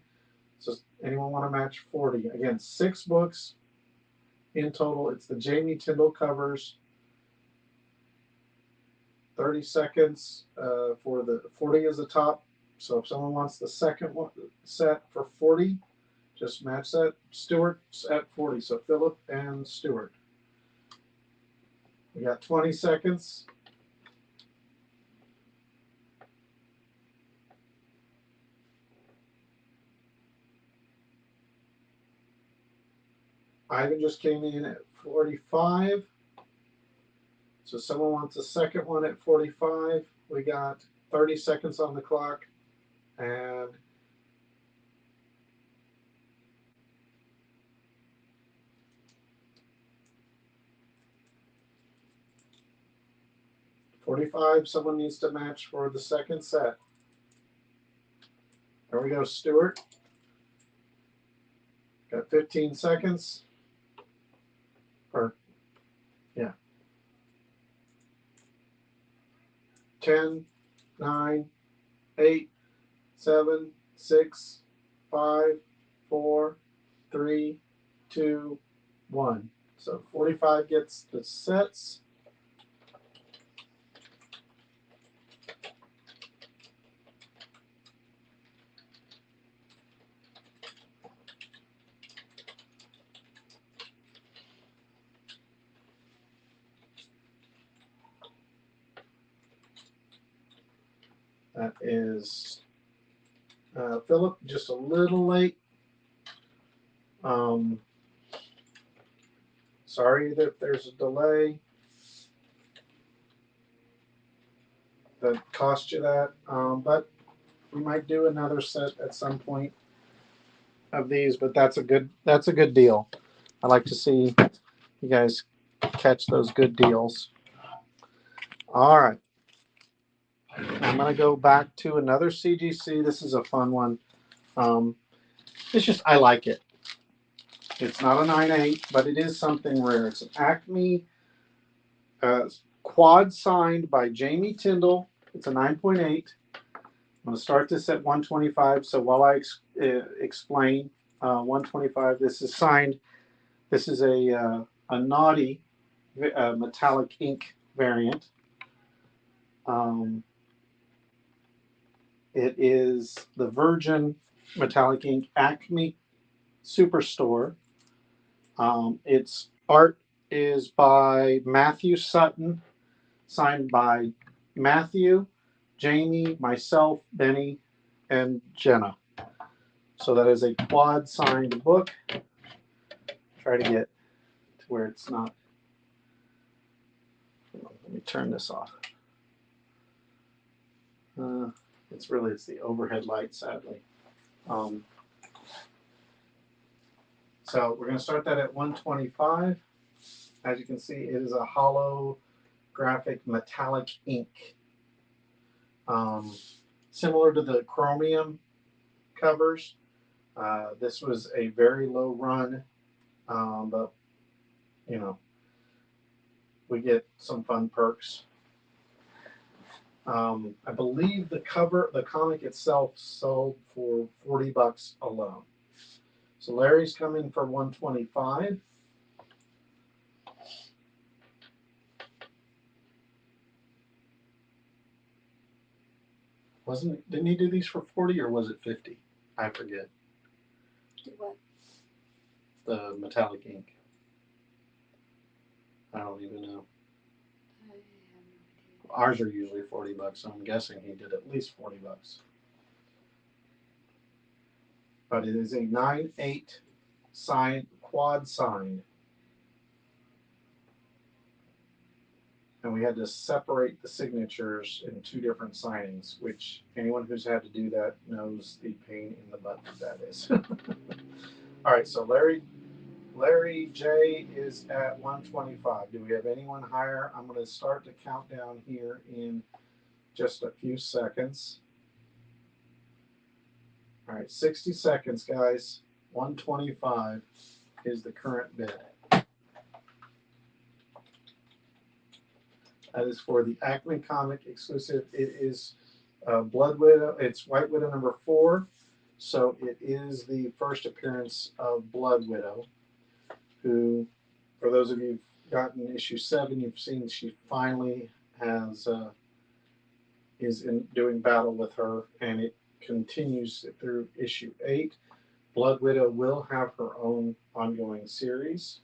So anyone want to match 40? Again, 6 books in total. It's the Jamie Tindall covers. 30 seconds for the 40 is the top. So if someone wants the second one set for 40, just match that. Stuart's at 40. So Philip and Stuart. We got 20 seconds. Ivan just came in at 45. So someone wants a second one at 45. We got 30 seconds on the clock. And $45, someone needs to match for the second set. There we go, Stuart. Got 15 seconds. Or, yeah. 10, 9, 8, 7, 6, 5, 4, 3, 2, 1. So 45 gets the sets. That is Philip, just a little late. Sorry that there's a delay that cost you that, but we might do another set at some point of these. But that's a good deal. I like to see you guys catch those good deals. All right. I'm going to go back to another CGC. This is a fun one. It's just, I like it. It's not a 9.8, but it is something rare. It's an Acme quad signed by Jamie Tindall. It's a 9.8. I'm going to start this at 125. So while I explain 125, this is signed. This is a naughty metallic ink variant. It is the Virgin Metallic Ink Acme Superstore. Its art is by Matthew Sutton, signed by Matthew, Jamie, myself, Benny, and Jenna. So that is a quad signed book. Try to get to where it's not. Let me turn this off. It's the overhead light, sadly. So we're going to start that at 125. As you can see, it is a holographic metallic ink. Similar to the chromium covers. This was a very low run, but you know, we get some fun perks. I believe the comic itself sold for $40 alone. So Larry's coming for 125. Didn't he do these for 40 or was it 50? I forget. Do what? The metallic ink. I don't even know. I have no idea. Ours are usually $40, so I'm guessing he did at least $40. But it is a 9/8 sign, quad sign. And we had to separate the signatures in 2 different signings, which anyone who's had to do that knows the pain in the butt that is. All right, so Larry J is at 125. Do we have anyone higher? I'm going to start the countdown here in just a few seconds. All right, 60 seconds, guys. 125 is the current bid. That is for the Acme Comic exclusive. It is Blood Widow. It's White Widow number 4. So it is the first appearance of Blood Widow, who, for those of you who've gotten issue 7, you've seen she finally is doing battle with her, and it continues through issue 8. Blood Widow will have her own ongoing series,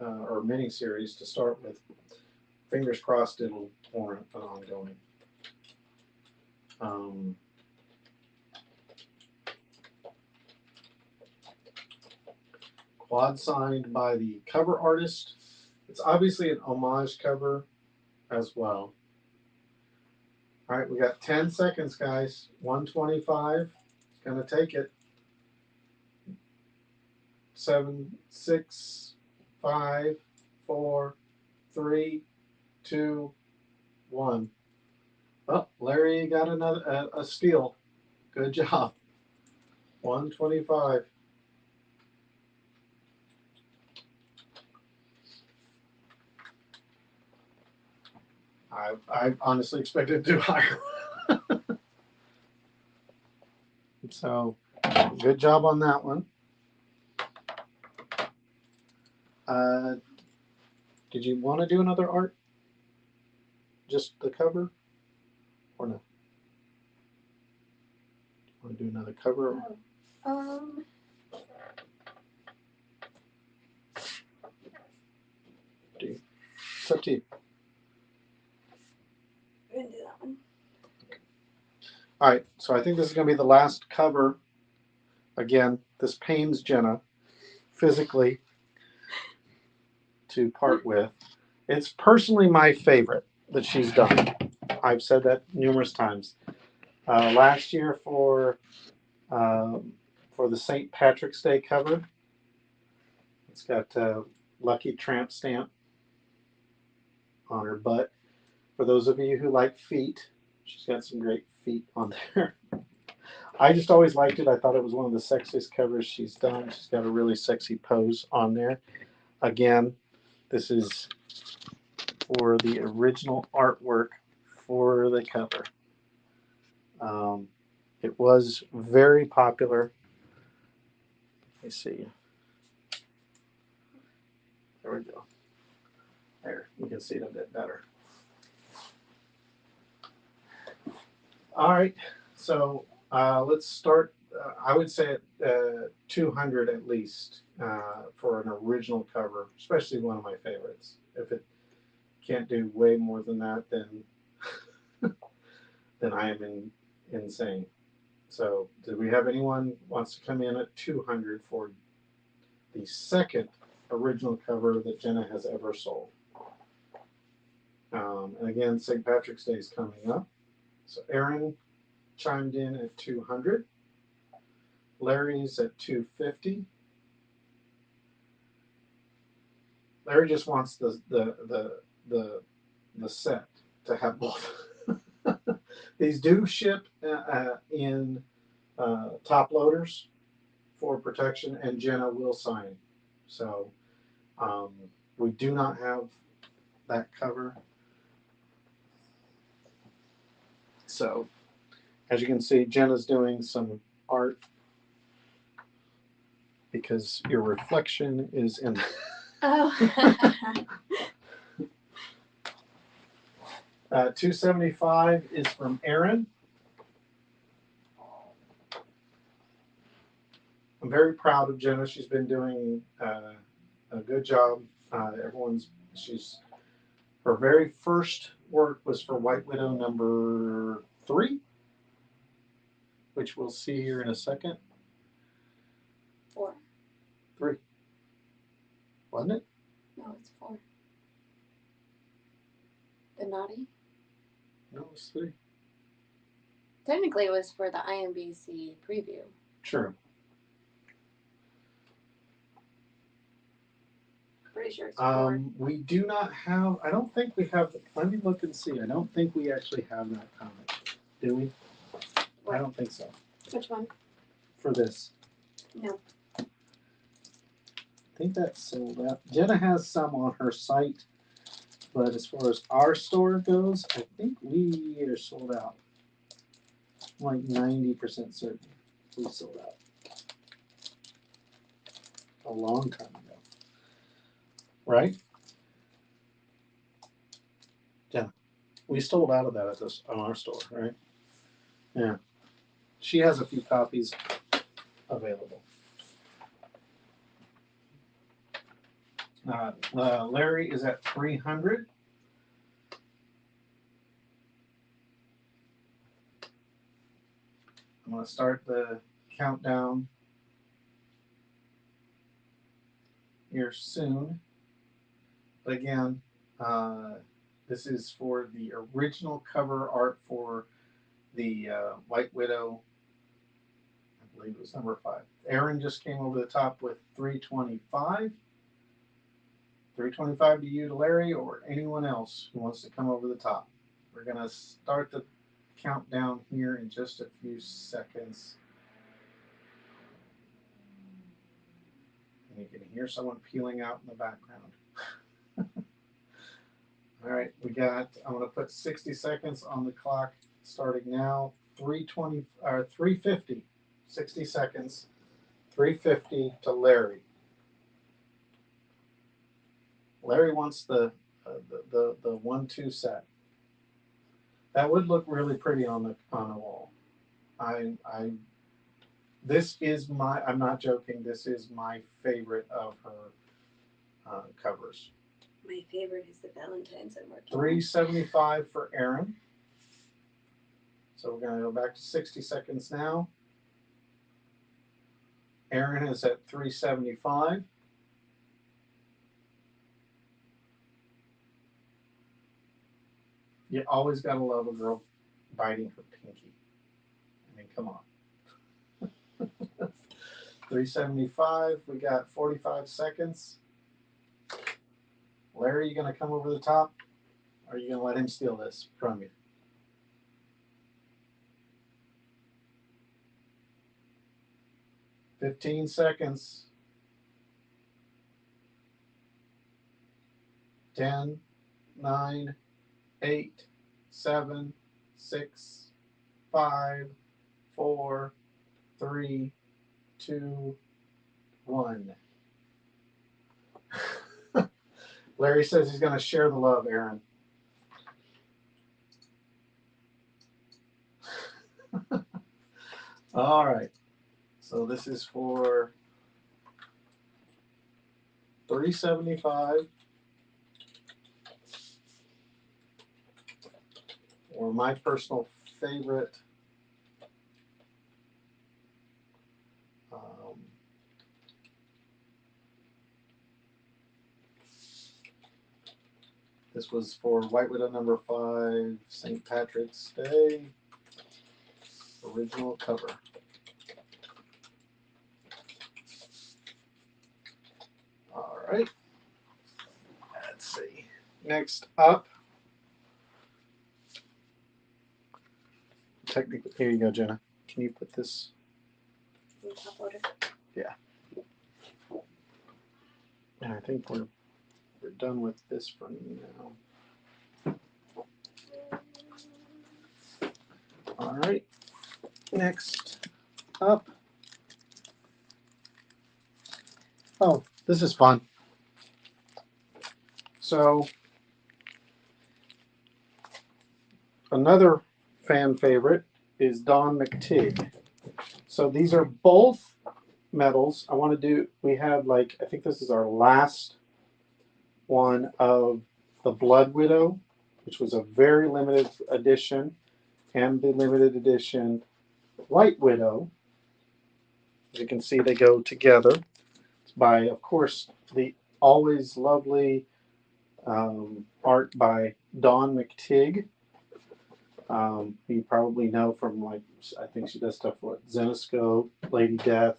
or mini series to start with. Fingers crossed it'll warrant an ongoing. Quad signed by the cover artist. It's obviously an homage cover as well. All right, we got 10 seconds, guys. 125. It's going to take it. 7, 6, 5, 4, 3, 2, 1. Oh, Larry got another a steal. Good job. 125. I honestly expected to do higher. So, good job on that one. Did you want to do another art? Just the cover? Or no? Want to do another cover? It's up to you. We're gonna do that one. All right, so I think this is going to be the last cover. Again, this pains Jenna physically to part with. It's personally my favorite that she's done. I've said that numerous times. Last year for the St. Patrick's Day cover, it's got Lucky Tramp stamp on her butt. For those of you who like feet, she's got some great feet on there. I just always liked it. I thought it was one of the sexiest covers she's done. She's got a really sexy pose on there. Again, this is for the original artwork for the cover. It was very popular. Let me see. There we go. There, you can see it a bit better. All right, so let's start I would say 200 at least for an original cover, especially one of my favorites. If it can't do way more than that, then then I am insane. So, do we have anyone wants to come in at 200 for the second original cover that Jenna has ever sold? And again, St. Patrick's Day is coming up. So Aaron chimed in at 200. Larry's at 250. Larry just wants the set to have both. These do ship in top loaders for protection, and Jenna will sign. So we do not have that cover. So as you can see, Jenna's doing some art because your reflection is in. Oh. 275 is from Aaron. I'm very proud of Jenna. She's been doing a good job. Her very first work was for White Widow number 3, which we'll see here in a second. 4. 3. Wasn't it? No, it's 4. The naughty? No, it's 3. Technically, it was for the IMBC preview. True. Pretty sure it's 4. We do not have, I don't think we have, let me look and see. I don't think we actually have that comic. Do we? What? I don't think so. Which one? For this. No. I think that's sold out. Jenna has some on her site, but as far as our store goes, I think we are sold out. I'm like 90% certain we sold out. A long time ago. Right? Yeah. We sold out of that at this on our store, right? Yeah. She has a few copies available. Larry is at 300. I'm going to start the countdown here soon. But again, this is for the original cover art for the White Widow. I believe it was number 5. Aaron just came over the top with 325. 325 to you, to Larry, or anyone else who wants to come over the top. We're going to start the countdown here in just a few seconds. And you can hear someone peeling out in the background. All right, I'm going to put 60 seconds on the clock starting now. 350, 60 seconds, 350 to Larry. Larry wants the 1-2 set. That would look really pretty on the wall. This is I'm not joking. This is my favorite of her covers. My favorite is the Valentine's I'm working 375 for Aaron. So we're going to go back to 60 seconds now. Aaron is at 375. You always got to love a girl biting her pinky. I mean, come on. 375. We got 45 seconds. Larry, you going to come over the top? Or are you going to let him steal this from you? $15 seconds. 10, 9, 8, 7, 6, 5, 4, 3, 2, 1. Larry says he's going to share the love, Aaron. All right. So this is for $375, or my personal favorite, this was for White Widow number 5, St. Patrick's Day, original cover. All right. Let's see. Next up, technically, here you go, Jenna. Can you put this? Yeah. And I think we're done with this for now. All right. Next up. Oh, this is fun. So another fan favorite is Don McTigg. So these are both medals. I want to do, we have like, I think this is our last one of the Blood Widow, which was a very limited edition, and the limited edition White Widow. As you can see, they go together. It's by, of course, the always lovely art by Don McTigg. You probably know from, like, I think she does stuff for Zenoscope, Lady Death,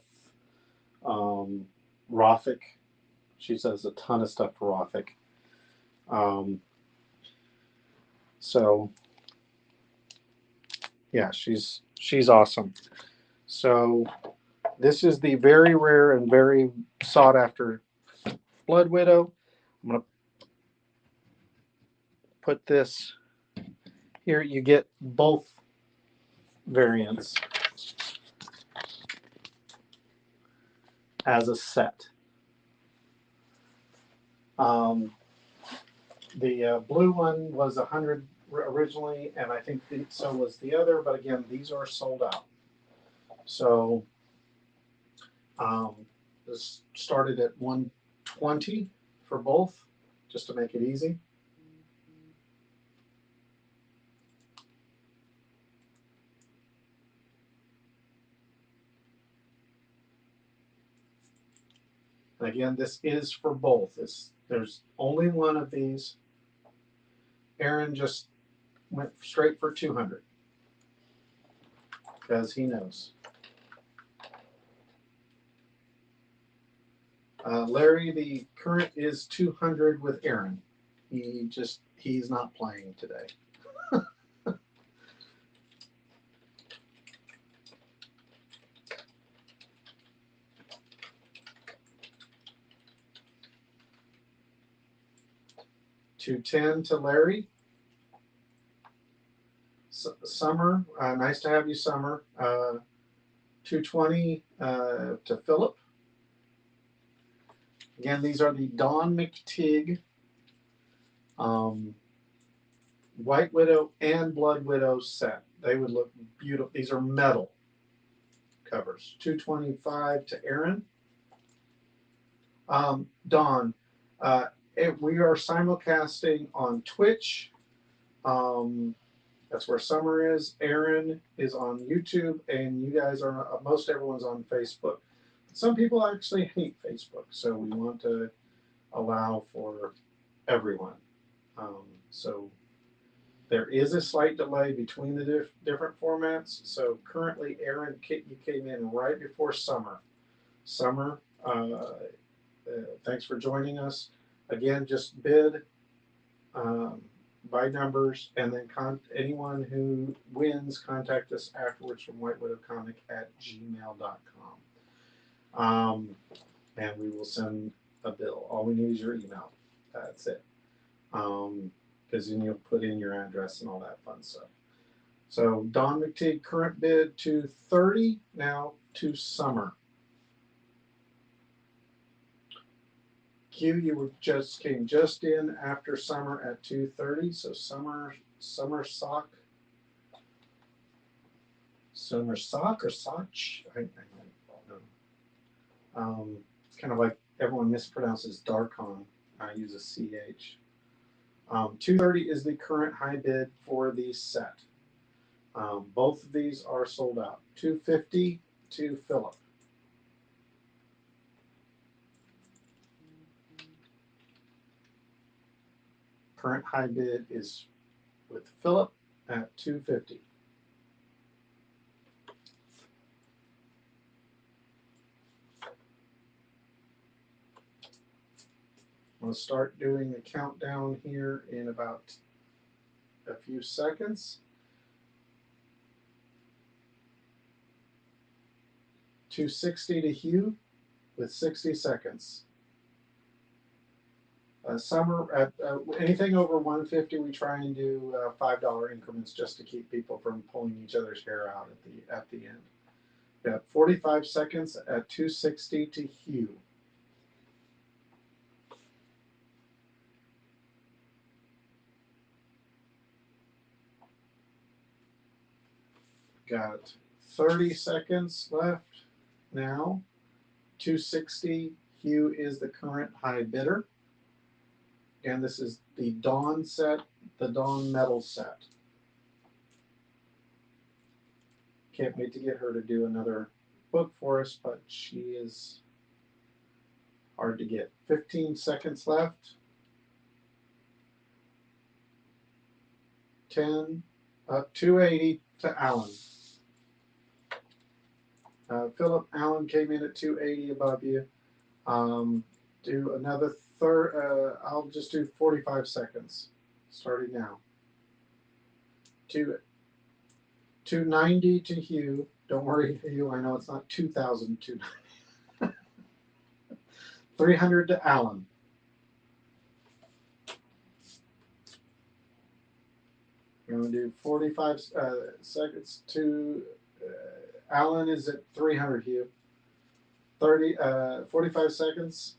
Rothic. She does a ton of stuff for Rothic. So yeah, she's awesome. So this is the very rare and very sought after Blood Widow. I'm gonna put this here. You get both variants as a set. The blue one was 100 originally, and I think so was the other. But again, these are sold out. So this started at 120 for both, just to make it easy. And again, this is for both. There's only one of these. Aaron just went straight for 200 because he knows. Larry, the current is 200 with Aaron. He's not playing today. $210 to Larry. Summer, nice to have you, Summer. $220 to Philip. Again, these are the Don McTigg White Widow and Blood Widow set. They would look beautiful. These are metal covers. $225 to Aaron. Don, we are simulcasting on Twitch. That's where Summer is. Aaron is on YouTube, and you guys are, most everyone's on Facebook. Some people actually hate Facebook, so we want to allow for everyone. So there is a slight delay between the different formats. So currently, Aaron, you came in right before Summer. Summer, thanks for joining us. Again, just bid by numbers, and then anyone who wins, contact us afterwards from whitewidowcomic@gmail.com. And we will send a bill. All we need is your email. That's it. Because then you'll put in your address and all that fun stuff. So Don McTigg, current bid $230, now to Summer. Q, you came just in after Summer at $230. So Summer sock. Summer sock or sock? I don't know It's kind of like everyone mispronounces Darkon. I use a CH. 230 is the current high bid for the set. Both of these are sold out. 250 to Philip. Current high bid is with Philip at 250. I'm going to start doing a countdown here in about a few seconds. 260 to Hugh with 60 seconds. Summer at anything over 150, we try and do $5 increments just to keep people from pulling each other's hair out at the end. We got 45 seconds at 260 to Hugh. Got 30 seconds left now. 260, Hugh is the current high bidder. And this is the Dawn set, the Dawn metal set. Can't wait to get her to do another book for us, but she is hard to get. 15 seconds left. 10, 280 to Alan. Philip, Allen came in at 280 above you. Do another I'll just do 45 seconds, starting now. 290 to Hugh. Don't worry, Hugh. I know it's not 2,000. 300 to Allen. We're going to do 45 seconds to Allen is at 300, Hugh. 45 seconds.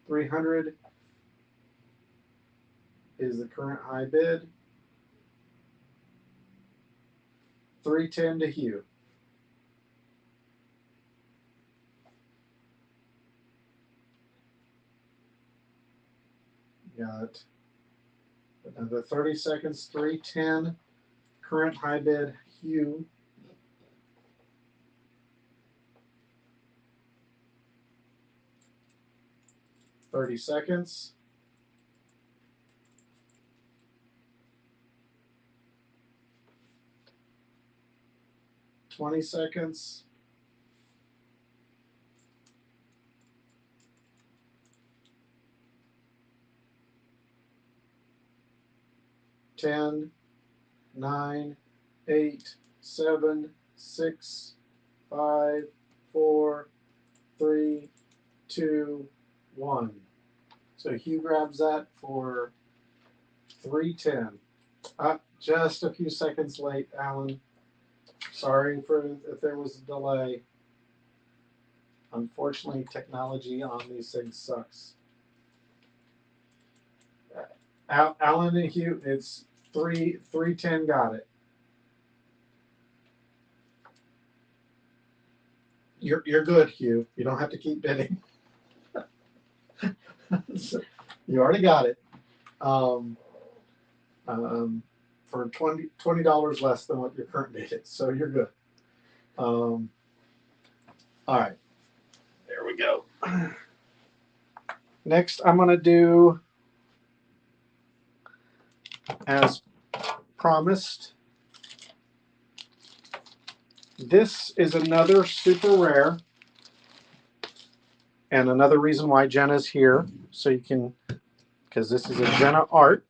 300 is the current high bid. 310 to Hugh. Got another 30 seconds. 310. Current high bid, Hugh. $30 seconds. $20 seconds. $10, 9, 8, 7, 6, 5, 4, 3, 2, 1. So Hugh grabs that for 310. Just a few seconds late, Alan. Sorry if there was a delay. Unfortunately, technology on these things sucks. Alan and Hugh, it's 310 got it. You're good, Hugh. You don't have to keep bidding. You already got it. For $20 less than what your current bid is, so you're good. All right, there we go. Next, I'm going to do, as promised, this is another super rare, and another reason why Jenna's here, so you can, because this is a Jenna art.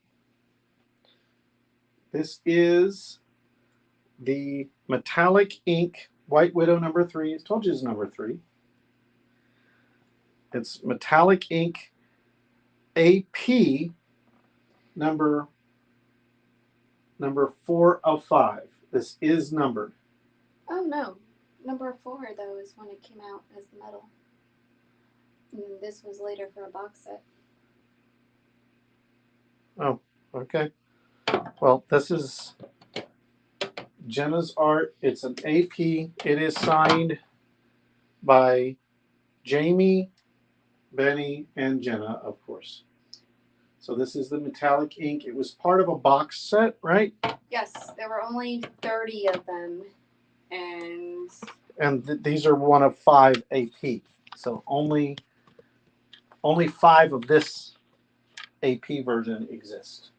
This is the Metallic Ink White Widow number 3. I told you it's number 3. It's Metallic Ink AP number 4 of 5. This is numbered. Oh no, number 4 though is when it came out as the metal. And this was later for a box set. Oh, okay. Well, this is Jenna's art. It's an AP. It is signed by Jamie, Benny, and Jenna, of course. So this is the metallic ink. It was part of a box set, right? Yes, there were only 30 of them, and These are one of 5 AP. So only 5 of this AP version exist.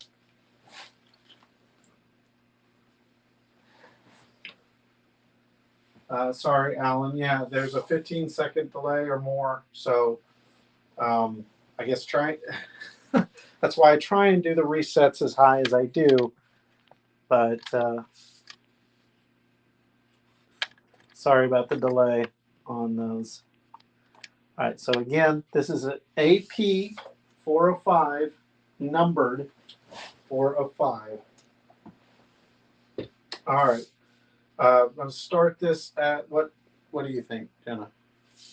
Sorry, Alan. Yeah, there's a 15-second delay or more. So I guess try. That's why I try and do the resets as high as I do. But sorry about the delay on those. All right, so again, this is an AP 405, numbered 405. All right, I'm going to start this at what do you think, Jenna?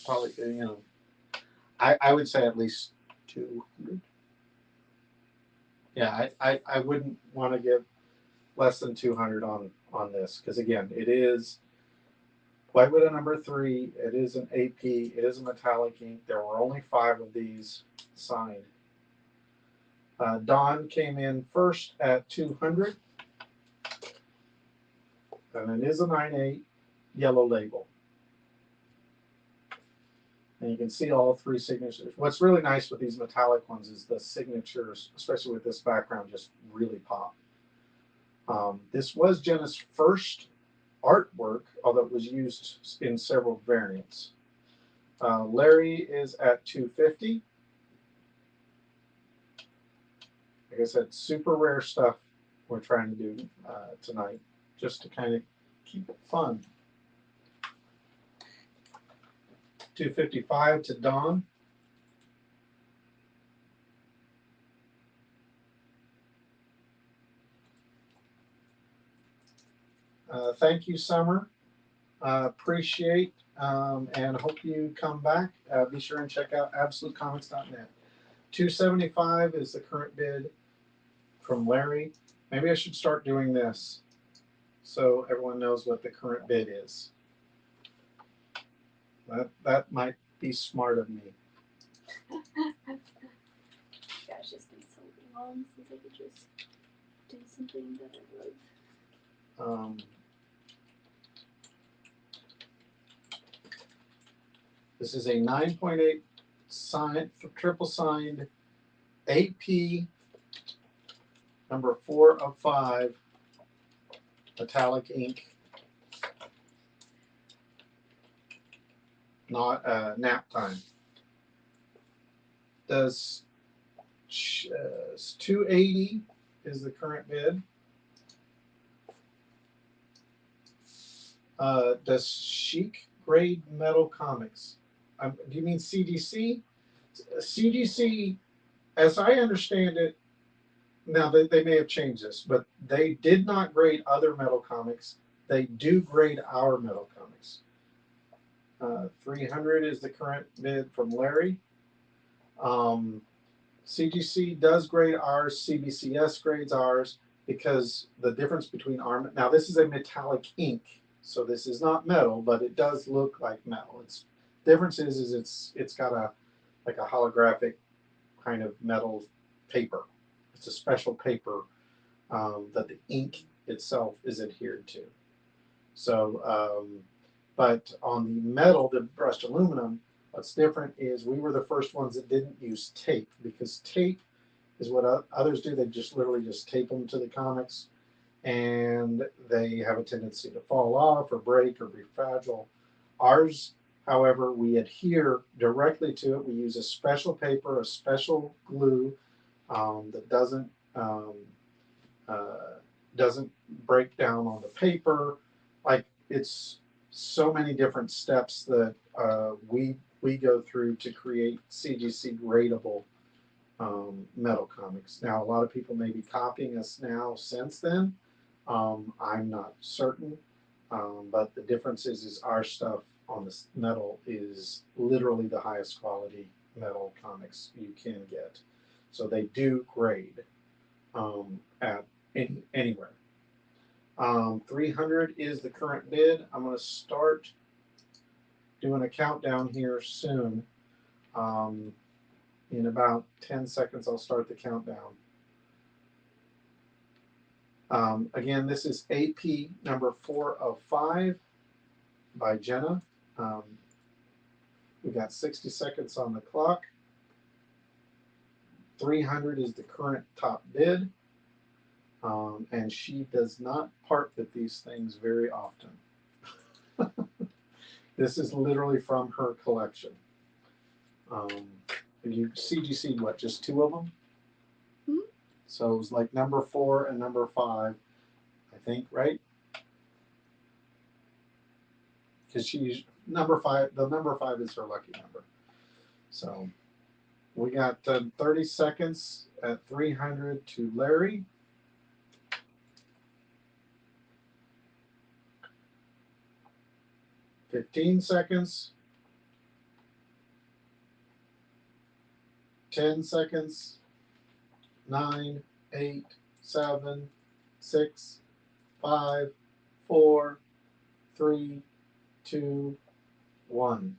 Probably, I would say at least 200. Yeah, I wouldn't want to give less than 200 on this, because again, it is Whitewood number 3. It is an AP. It is a metallic ink. There were only 5 of these signed. Dawn came in first at 200, and it is a 9.8 yellow label. And you can see all 3 signatures. What's really nice with these metallic ones is the signatures, especially with this background, just really pop. This was Jenna's first artwork, although it was used in several variants. Larry is at 250. Like I said, super rare stuff we're trying to do tonight, just to kind of keep it fun. 255 to Dawn. Thank you, Summer. Appreciate and hope you come back. Be sure and check out absolutecomics.net. 275 is the current bid from Larry. Maybe I should start doing this so everyone knows what the current bid is. That might be smart of me. gosh, it's been so long since I could just do something that I love. This is a 9.8 signed, triple signed AP number 4 of 5 metallic ink. Not nap time. Does 280 is the current bid. Does Chic grade metal comics? Do you mean CGC? CGC, as I understand it, now they may have changed this, but they did not grade other metal comics. They do grade our metal comics. 300 is the current bid from Larry. CGC does grade ours. CBCS grades ours, because the difference between our, now this is a metallic ink, so this is not metal, but it does look like metal. Its difference is it's got a like a holographic kind of metal paper. It's a special paper that the ink itself is adhered to. So, but on the metal, the brushed aluminum, what's different is we were the first ones that didn't use tape, because tape is what others do. They just literally just tape them to the comics, and they have a tendency to fall off or break or be fragile. Ours, however, we adhere directly to it. We use a special paper, a special glue that doesn't break down on the paper. Like, it's so many different steps that we go through to create CGC gradable metal comics. Now, a lot of people may be copying us now since then. I'm not certain, but the difference is our stuff on this metal is literally the highest quality metal comics you can get. So they do grade at anywhere. 300 is the current bid. I'm going to start doing a countdown here soon. In about 10 seconds, I'll start the countdown. Again, this is AP number 4 of 5 by Jenna. We got 60 seconds on the clock. 300 is the current top bid. And she does not part with these things very often. This is literally from her collection. You CGC'd what, just 2 of them? Mm-hmm. So it was like number 4 and number 5, I think, right? Because she's number 5, the number 5 is her lucky number. So we got 30 seconds at 300 to Larry. $15 seconds. 10 seconds. 9, 8, 7, 6, 5, 4, 3, 2, 1.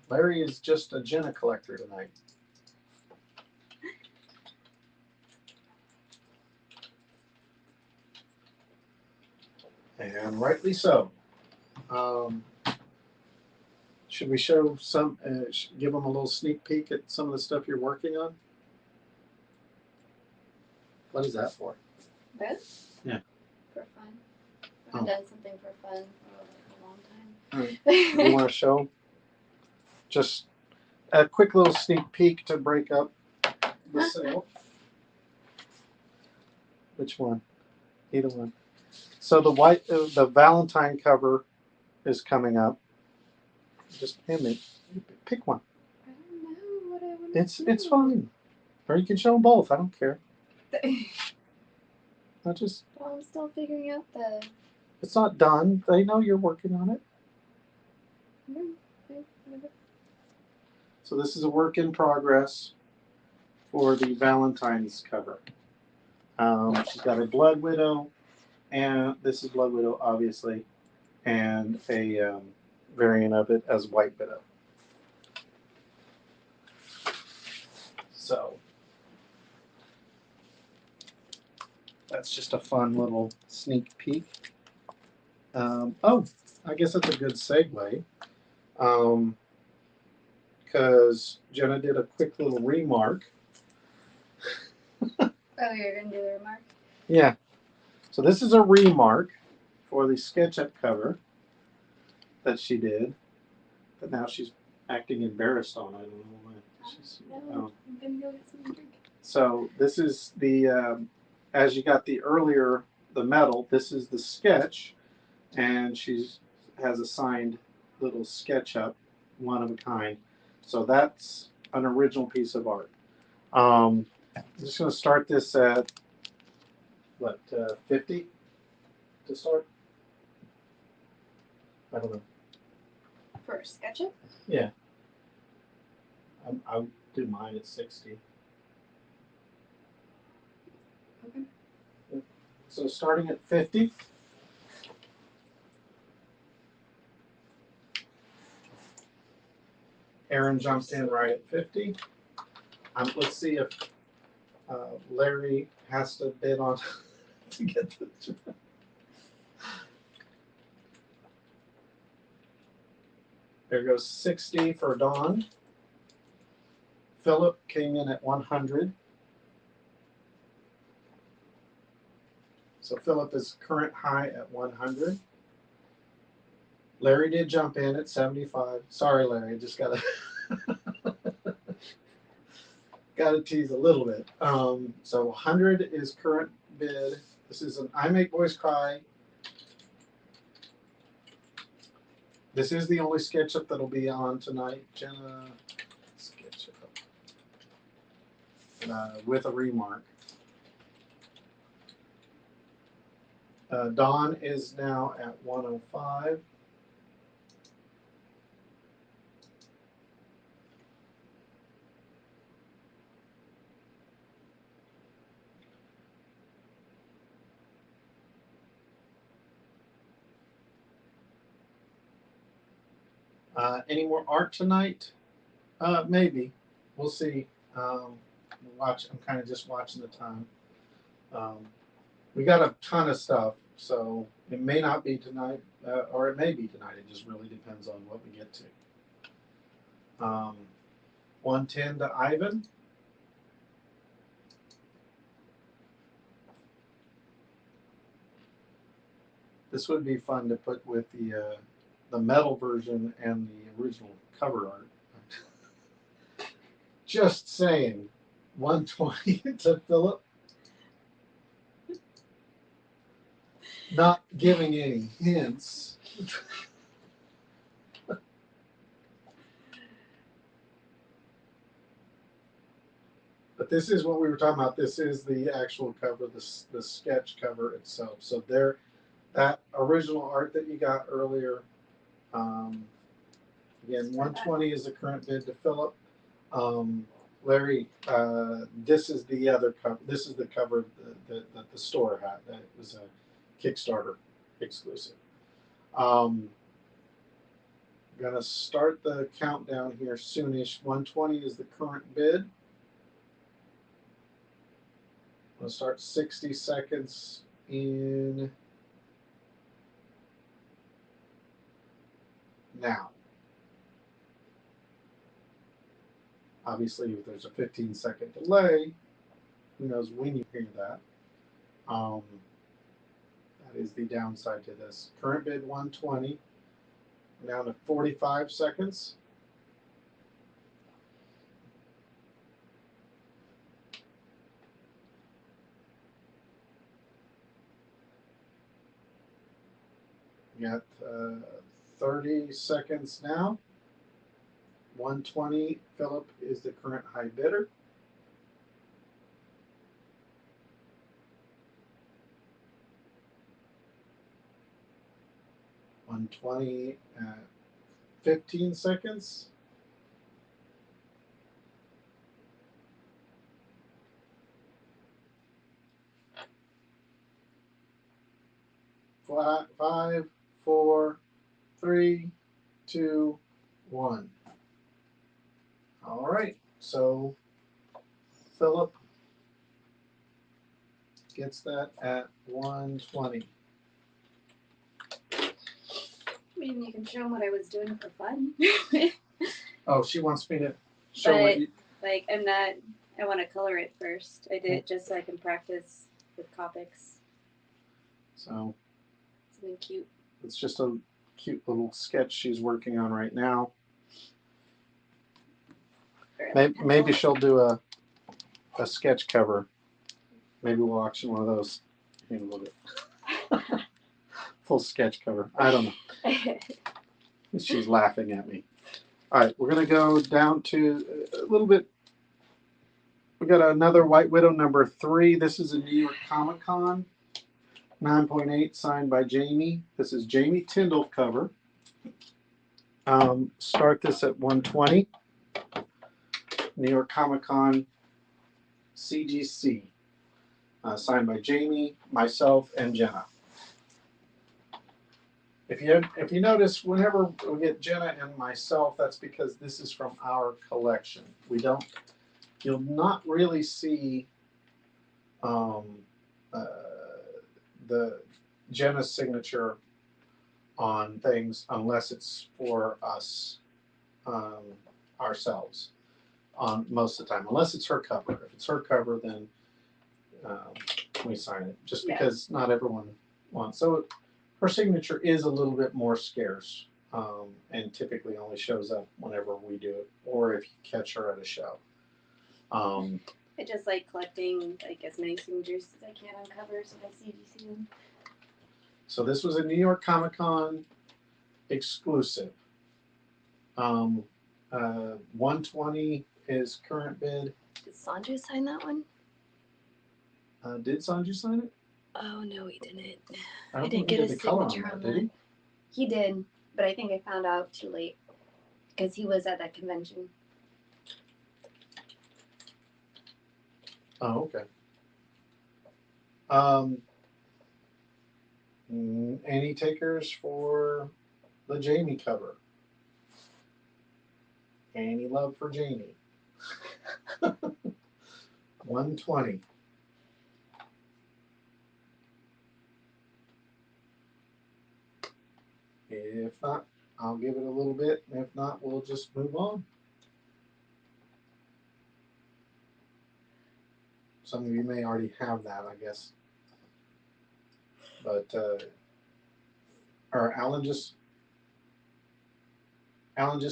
Larry is just a Jenna collector tonight. And rightly so. Should we show some, give them a little sneak peek at some of the stuff you're working on? What is that for? This? Yeah. For fun. I haven't done something for fun for a long time. All right. You want to show just a quick little sneak peek to break up the sale? Which one? Either one. So the Valentine cover is coming up. Just hand me, pick one. I don't know what I want to do. It's fine, or you can show them both. I don't care. I just. Well, I'm still figuring out the. It's not done. They know you're working on it. So this is a work in progress for the Valentine's cover. She's got a Blood Widow, and this is Blood Widow, obviously, and a variant of it as White Widow. So that's just a fun little sneak peek. Oh, I guess that's a good segue. Because Jenna did a quick little remark. Oh, you're going to do the remark? Yeah. So this is a remark for the SketchUp cover that she did. But now she's acting embarrassed on it. I don't know why. I'm going to go get some drink. So this is the, as you got the earlier, the metal, this is the sketch. And she has a signed little SketchUp, one of a kind. So that's an original piece of art. I'm just going to start this at, what, 50 to start? I don't know. For SketchUp? Yeah. I'll do mine at 60. Okay. So starting at 50. Aaron jumped in right at 50. Let's see if Larry has to bid on to get the. There goes 60 for Dawn. Philip came in at 100. So Philip is current high at 100. Larry did jump in at 75. Sorry, Larry, just gotta tease a little bit. So 100 is current bid. This is an I Make Boys Cry. This is the only SketchUp that'll be on tonight. Jenna SketchUp with a remark. Dawn is now at 105. Any more art tonight? Maybe. We'll see. Watch. I'm kind of just watching the time. Um, we got a ton of stuff, so it may not be tonight, or it may be tonight. It just really depends on what we get to. 110 to Ivan. This would be fun to put with the metal version and the original cover art. Just saying. 120 to Philip. Not giving any hints. But this is what we were talking about. This is the actual cover, the sketch cover itself. So there, that original art that you got earlier. Again, 120 is the current bid to Philip. Larry, this is the other cover. This is the cover that the store had. That was a Kickstarter exclusive. Gonna start the countdown here soonish. 120 is the current bid. I'll start 60 seconds in now. Obviously, if there's a 15-second delay, who knows when you hear that. That is the downside to this. Current bid 120. Down to 45 seconds. We got 30 seconds now. 120. Philip is the current high bidder. $120 at 15 seconds. Five, 4, 3, 2, 1. All right, so Philip gets that at 120. I mean, you can show them what I was doing for fun. Oh, she wants me to show but, what you... Like, I want to color it first. I did it just so I can practice with Copics. So, something cute. It's just a cute little sketch she's working on right now. Maybe she'll do a sketch cover. Maybe we'll auction one of those in a little bit. Full sketch cover. I don't know. She's laughing at me. All right, we're going to go down to a little bit. We got another White Widow number 3. This is a New York Comic Con 9.8 signed by Jamie. This is Jamie Tindall cover. Start this at 120. New York Comic Con CGC. Signed by Jamie, myself, and Jenna. If you notice, whenever we get Jenna and myself, that's because this is from our collection. You'll not really see the Jenna's signature on things unless it's for us ourselves. Most of the time, unless it's her cover. If it's her cover, then we sign it. Just because not everyone wants. So her signature is a little bit more scarce, and typically only shows up whenever we do it, or if you catch her at a show. I just like collecting like as many signatures as I can on covers when I see them. So this was a New York Comic Con exclusive. 120 is current bid. Did Sanju sign that one? Did Sanju sign it? Oh no, he didn't. I didn't get his signature on that, that. He did, but I think I found out too late because he was at that convention. Oh, okay. Any takers for the Jamie cover? Any love for Jamie. 120. If not, I'll give it a little bit. If not, we'll just move on. Some of you may already have that, I guess. But or Alan just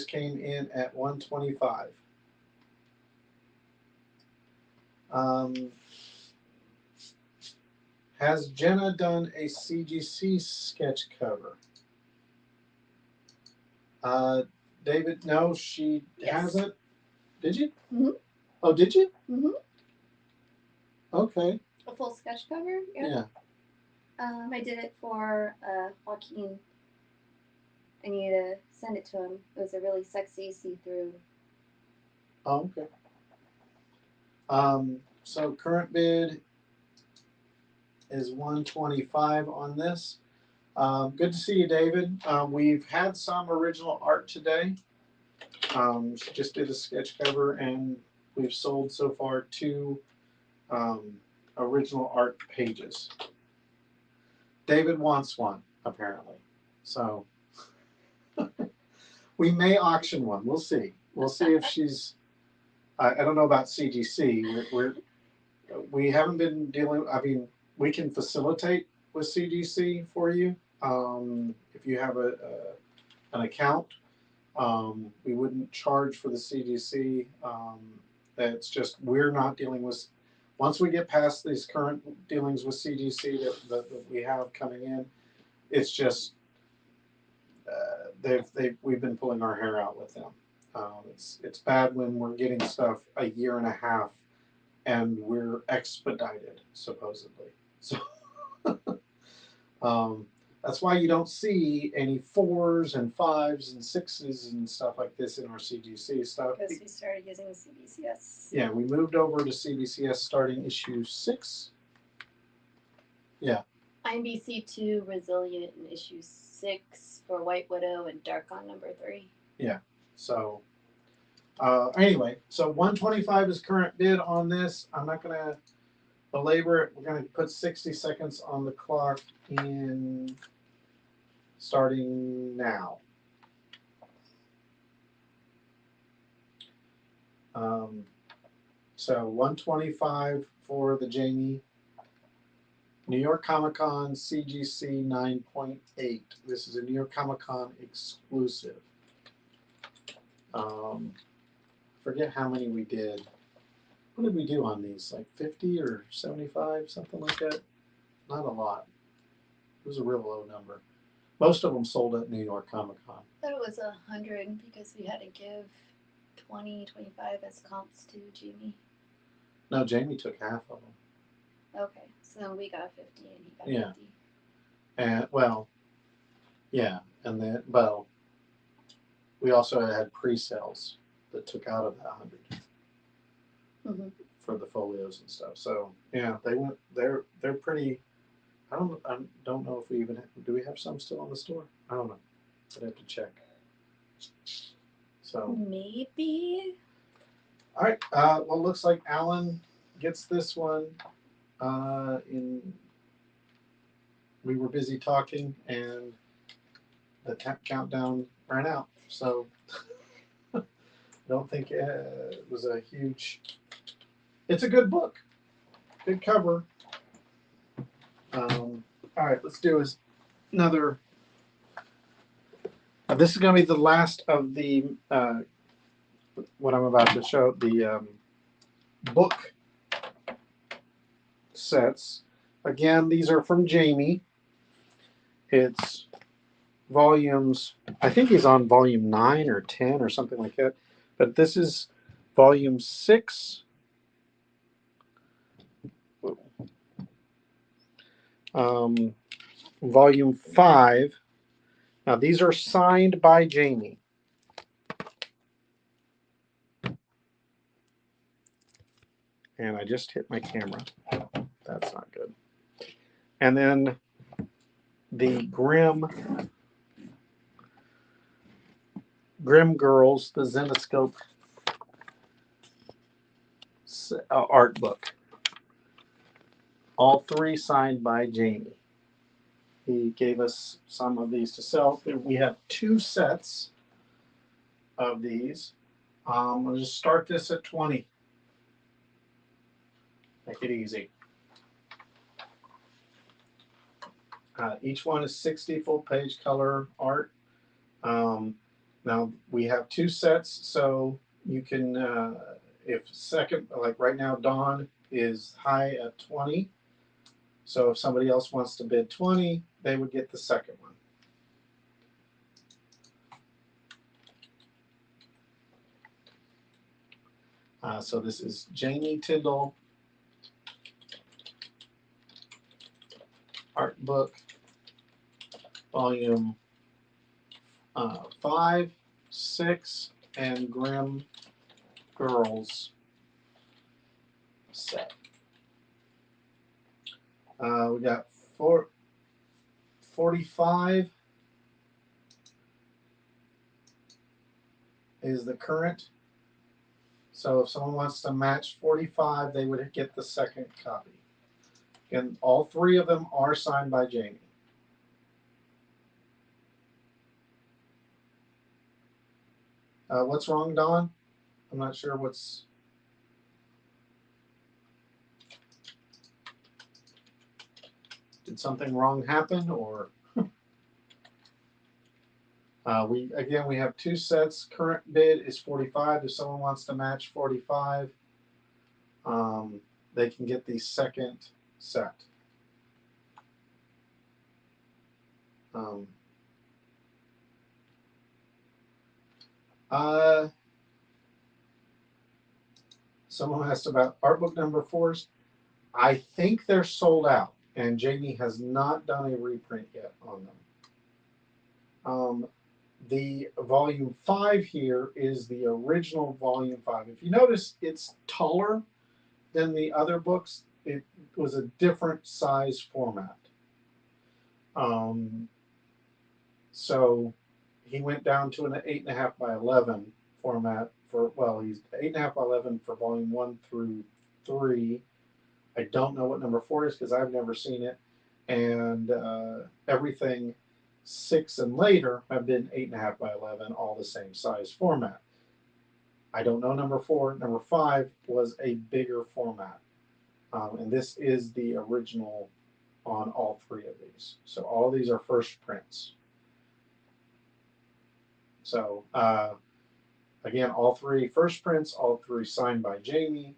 came in at 125. Has Jenna done a CGC sketch cover? David, no, she hasn't. Did you? Mm-hmm. Oh, did you? Mm-hmm. Okay. A full sketch cover? Yeah. I did it for Joaquin. I needed to send it to him. It was a really sexy see-through. Oh, okay. So current bid is 125 on this. Good to see you, David. We've had some original art today. She just did a sketch cover, and we've sold so far 2 original art pages. David wants one, apparently. So we may auction one. We'll see. We'll see if she's. I don't know about CGC. We haven't been dealing. I mean, we can facilitate with CGC for you if you have an account. We wouldn't charge for the CGC. That's just we're not dealing with. Once we get past these current dealings with CGC that we have coming in, it's just we've been pulling our hair out with them. It's bad when we're getting stuff a year and a half and we're expedited supposedly. So that's why you don't see any 4s and 5s and 6s and stuff like this in our CGC stuff. Because we started using CBCS. Yeah, we moved over to CBCS starting issue 6. Yeah. IMBC2 Resilient in issue 6 for White Widow and Dark on number 3. Yeah. So anyway, so 125 is current bid on this. I'm not going to belabor it. We're going to put 60 seconds on the clock in starting now. So 125 for the Jamie. New York Comic Con CGC 9.8. This is a New York Comic Con exclusive. Forget how many we did. What did we do on these? Like 50 or 75, something like that? Not a lot. It was a real low number. Most of them sold at New York Comic Con. I thought it was 100 because we had to give 20, 25 as comps to Jamie. No, Jamie took half of them. Okay, so then we got 50 and he got 50. And well, yeah, and then we also had pre-sales that took out of that 100 for the folios and stuff. So yeah, they went. They're pretty. I don't know if we even do we have some still on the store. I don't know. I'd have to check. So maybe. All right. Well, looks like Alan gets this one. We were busy talking, and the countdown ran out. So I don't think it was a huge. It's a good book. Good cover. All right. Let's do another. This is going to be the last of the what I'm about to show, the book sets. Again, these are from Jamie. It's volumes, I think he's on volume 9 or 10 or something like that. But this is volume 6. Volume 5. Now, these are signed by Jamie. And I just hit my camera. That's not good. And then the Grimm Grimm Girls, the Zenoscope art book. All three signed by Jamie. He gave us some of these to sell. We have 2 sets of these. We'll just start this at 20. Make it easy. Each one is 60 full page color art. Now we have 2 sets, so you can, if second, like right now, Dawn is high at 20. So if somebody else wants to bid 20, they would get the second one. So this is Jamie Tindall art book, volume 5, 6, and Grimm Girls set. We got 45 is the current. So if someone wants to match 45, they would get the second copy. And all 3 of them are signed by Jamie. What's wrong, Don? I'm not sure what's. Did something wrong happen, or? We have 2 sets. Current bid is 45. If someone wants to match 45, they can get the second set. Someone asked about art book number 4s. I think they're sold out, and Jamie has not done a reprint yet on them. The volume 5 here is the original volume 5. If you notice, it's taller than the other books. It was a different size format. So he went down to an 8.5 by 11 format for, well, he's 8.5 by 11 for volume 1 through 3. I don't know what number 4 is because I've never seen it. And everything 6 and later have been 8.5 by 11, all the same size format. I don't know number 4. Number 5 was a bigger format. And this is the original on all 3 of these. So all these are first prints. So again, all 3 first prints, all 3 signed by Jamie.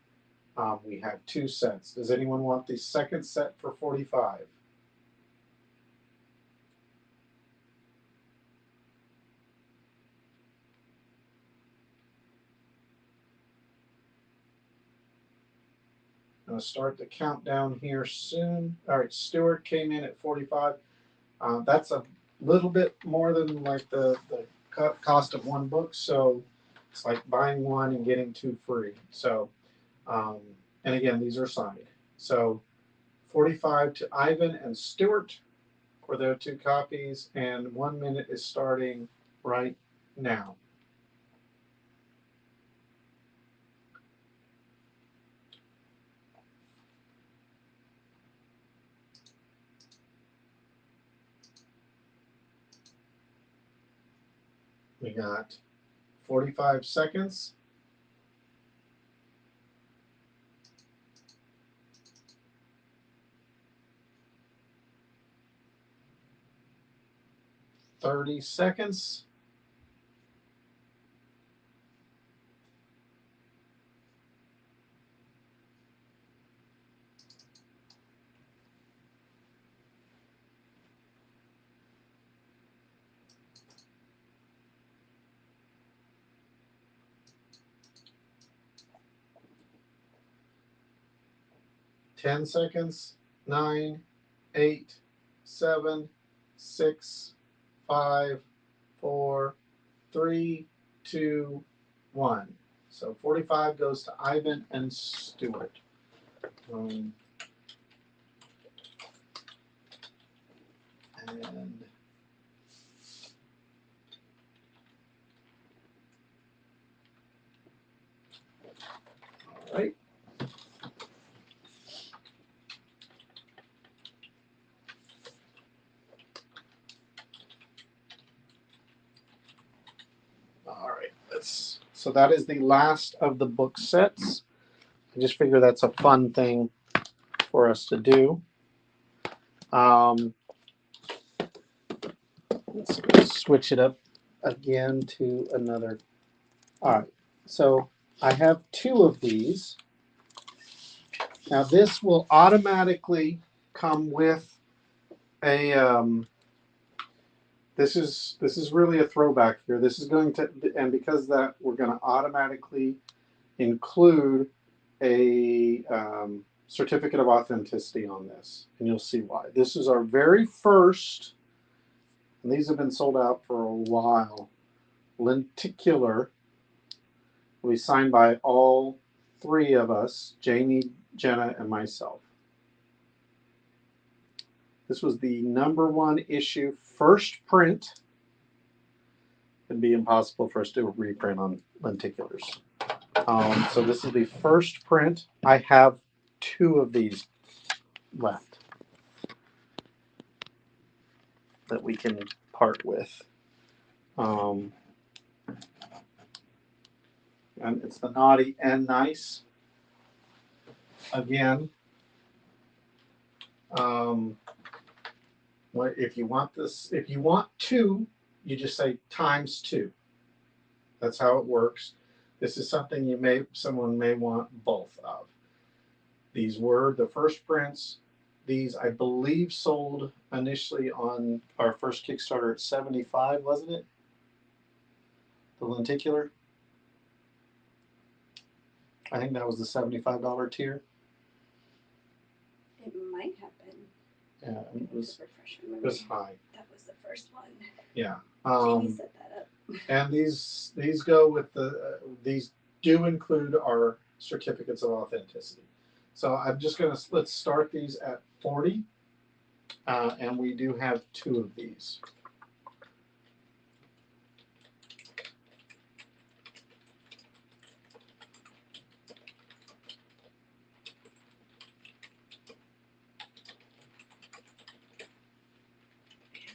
We have 2 sets. Does anyone want the second set for 45? I'm going to start the countdown here soon. All right, Stuart came in at 45. That's a little bit more than like the cost of one book, so it's like buying one and getting 2 free. So, and again, these are signed. So 45 to Ivan and Stuart for their 2 copies, and 1 minute is starting right now. We got 45 seconds. $30 seconds. 10 seconds. 9, 8, 7, 6, 5, 4, 3, 2, 1. So 45 goes to Ivan and Stuart. And right. All right, so that is the last of the book sets. I just figure that's a fun thing for us to do. Let's switch it up again to another. All right, so I have 2 of these. Now this will automatically come with a. This is really a throwback here. This is going to, and because that we're going to automatically include a certificate of authenticity on this, and you'll see why. This is our very first, and these have been sold out for a while, lenticular. We signed by all 3 of us, Jamie, Jenna, and myself. This was the #1 issue, first print. It'd be impossible for us to reprint on lenticulars. So this is the first print. I have 2 of these left that we can part with. And it's the Naughty and Nice. Again, if you want this, if you want 2, you just say ×2. That's how it works. This is something someone may want both of. These were the first prints. These, I believe, sold initially on our first Kickstarter at $75, wasn't it? The lenticular. I think that was the $75 tier. It might have been. Yeah, it was high. That was the first one. Yeah. Jamie set that up. And these go with these do include our certificates of authenticity. So I'm just gonna, let's start these at 40, and we do have 2 of these.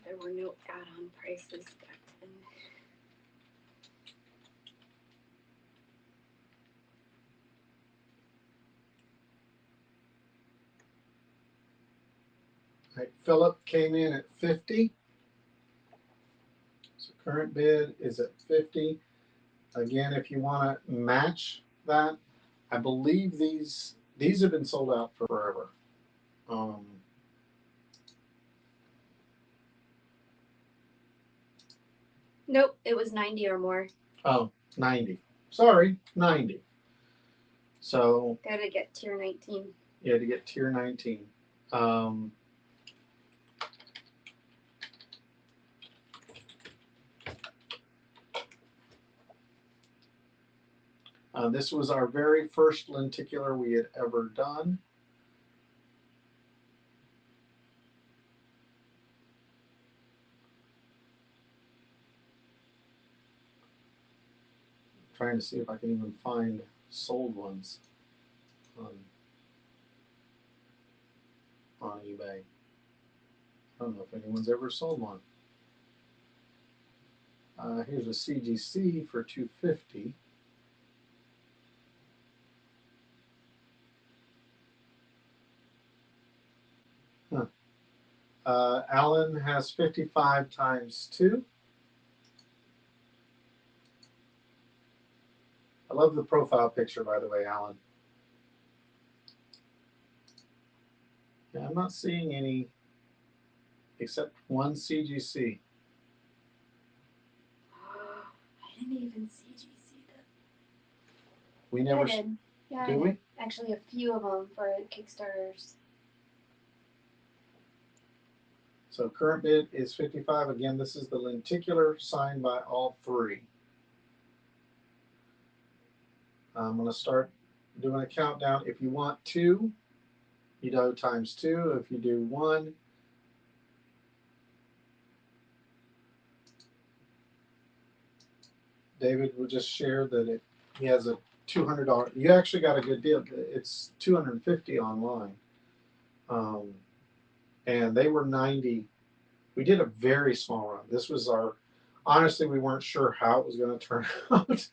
There were no add-on prices back then. Right, Philip came in at 50. So current bid is at 50. Again, if you want to match that, I believe these have been sold out for forever. Nope, it was 90 or more. Oh, 90. Sorry, 90. So Gotta get tier 19. yeah, to get tier 19. This was our very first lenticular we had ever done. Trying to see if I can even find sold ones on eBay. I don't know if anyone's ever sold one. Here's a CGC for $250. Huh. Alan has 55 ×2. I love the profile picture, by the way, Alan. Yeah, I'm not seeing any except one CGC. I didn't even CGC that. We never. I did. Yeah, Do we? Actually, a few of them for Kickstarters. So current bid is 55. Again, this is the lenticular signed by all 3. I'm going to start doing a countdown. If you want 2, you do ×2. If you do 1, David will just share that he has a $200. You actually got a good deal. It's $250 online, and they were 90. We did a very small run. This was our. Honestly, we weren't sure how it was going to turn out.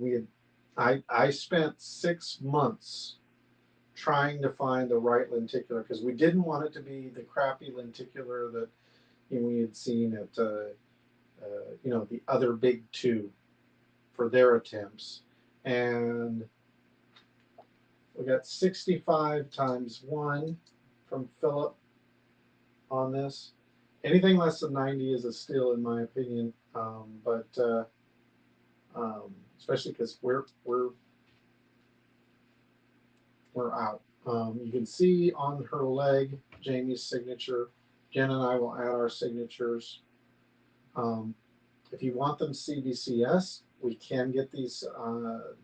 We had. I spent 6 months trying to find the right lenticular because we didn't want it to be the crappy lenticular that we had seen at the other big two for their attempts, and we got 65 times 1 from Philip on this. Anything less than 90 is a steal in my opinion, but especially because we're out. You can see on her leg Jamie's signature. Jen and I will add our signatures. If you want them CBCS, we can get these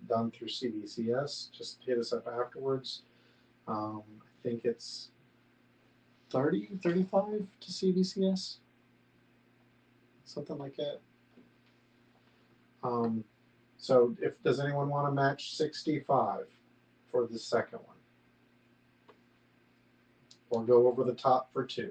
done through CBCS. Just hit us up afterwards. I think it's 35 to CBCS, something like that. So does anyone want to match 65 for the second one? Or go over the top for 2?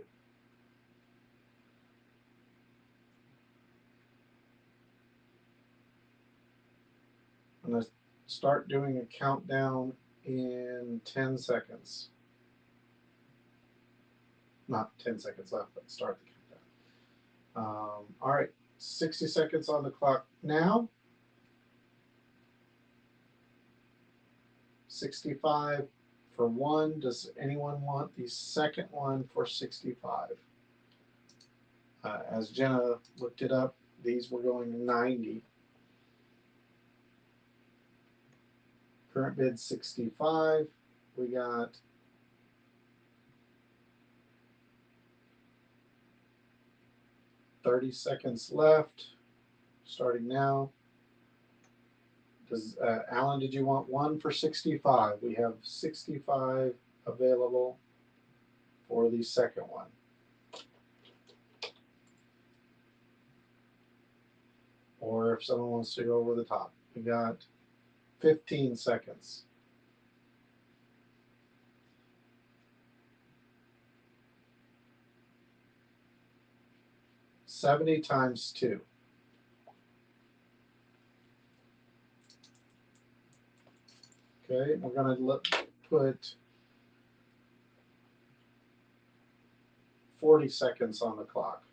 I'm going to start doing a countdown in 10 seconds. Not 10 seconds left, but start the countdown. All right, 60 seconds on the clock now. 65 for 1. Does anyone want the second one for 65? As Jenna looked it up, these were going 90. Current bid 65. We got 30 seconds left, starting now. Does Alan, did you want 1 for 65? We have 65 available for the second one. Or if someone wants to go over the top, we got 15 seconds. $70 times 2. Okay, we're going to put 40 seconds on the clock.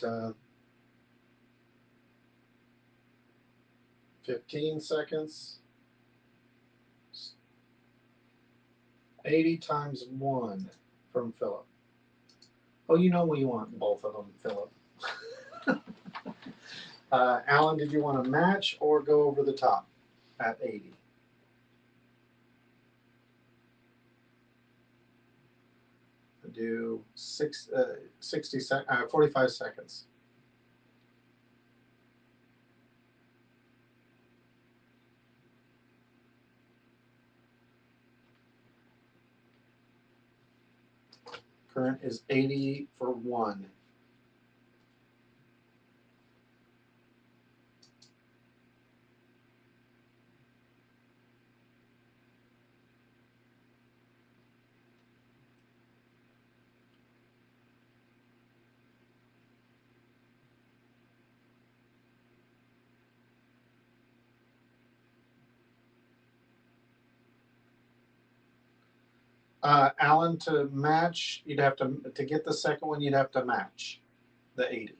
Got 15 seconds. 80 times 1 from Philip. Oh, you know we want both of them, Philip. Alan, did you want to match or go over the top at 80? Do 45 seconds. Current is 80 for 1. Alan, to match, you'd have to get the second one, you'd have to match the 80.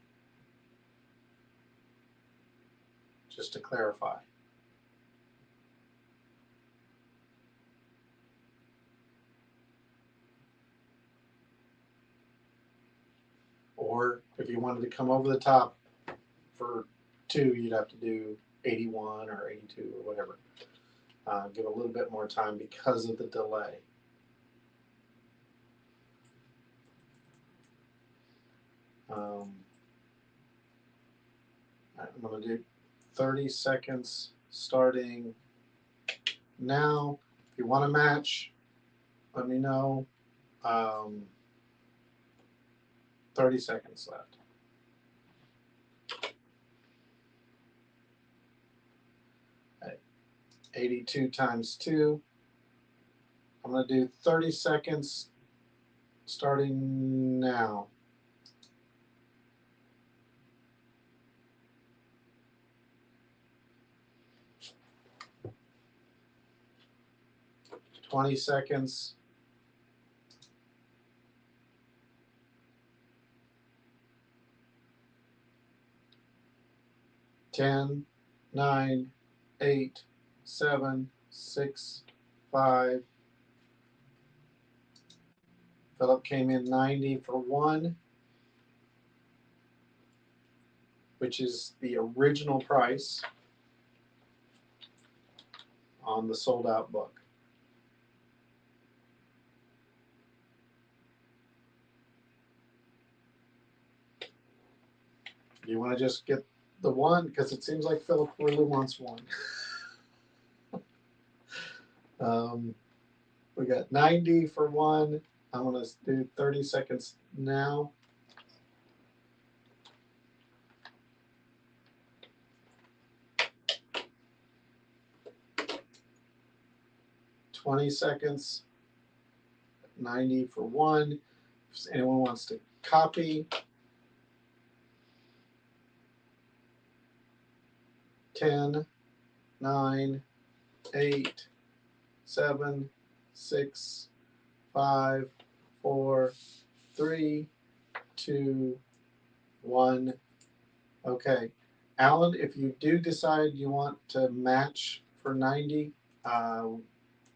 Just to clarify. Or if you wanted to come over the top for 2, you'd have to do 81 or 82 or whatever. Give a little bit more time because of the delay. I'm going to do 30 seconds starting now. If you want to match, let me know. 30 seconds left. Okay. 82 times 2. I'm going to do 30 seconds starting now. 20 seconds. 10, 9, 8, 7, 6, 5. Philip came in 90 for 1, which is the original price on the sold out book. You want to just get the 1 because it seems like Philip really wants 1. We got 90 for 1. I'm going to do 30 seconds now. $20 seconds. 90 for 1. If anyone wants to copy. 10, 9, 8, 7, 6, 5, 4, 3, 2, 1. Okay. Alan, if you do decide you want to match for 90,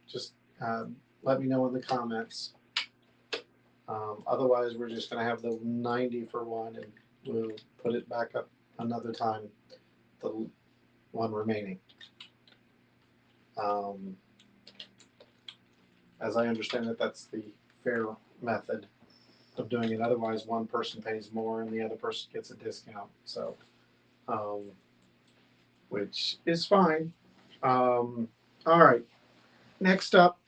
just let me know in the comments. Otherwise, we're just going to have the 90 for 1, and we'll put it back up another time, the 1 remaining. As I understand it, that's the fair method of doing it. Otherwise, one person pays more and the other person gets a discount. So, which is fine. All right. Next up,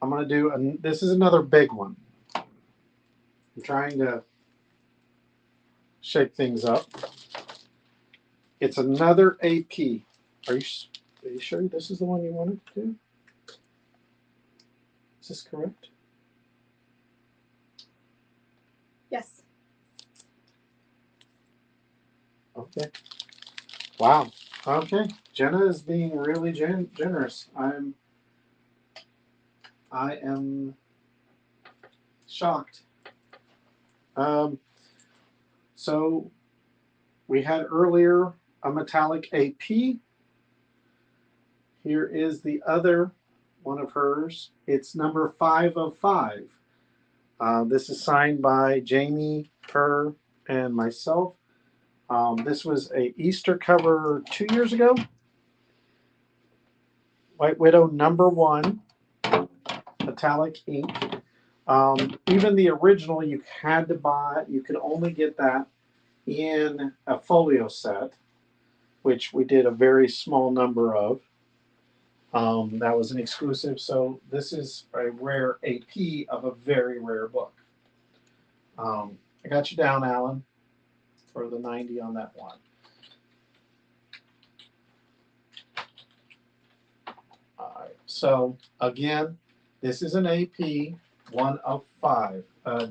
I'm going to do, this is another big one. I'm trying to shake things up. It's another AP. Are you sure this is the one you wanted to do? Is this correct? Yes. Okay. Wow. Okay. Jenna is being really generous. I am shocked. So we had earlier a metallic AP. Here is the other one of hers. It's number 5 of 5. This is signed by Jamie, her, and myself. This was a Easter cover 2 years ago. White Widow number 1, metallic ink. Even the original you had to buy, you could only get that in a folio set, which we did a very small number of. That was an exclusive, so this is a rare AP of a very rare book. I got you down, Alan, for the 90 on that one. All right, so again, this is an AP, 1 of 5.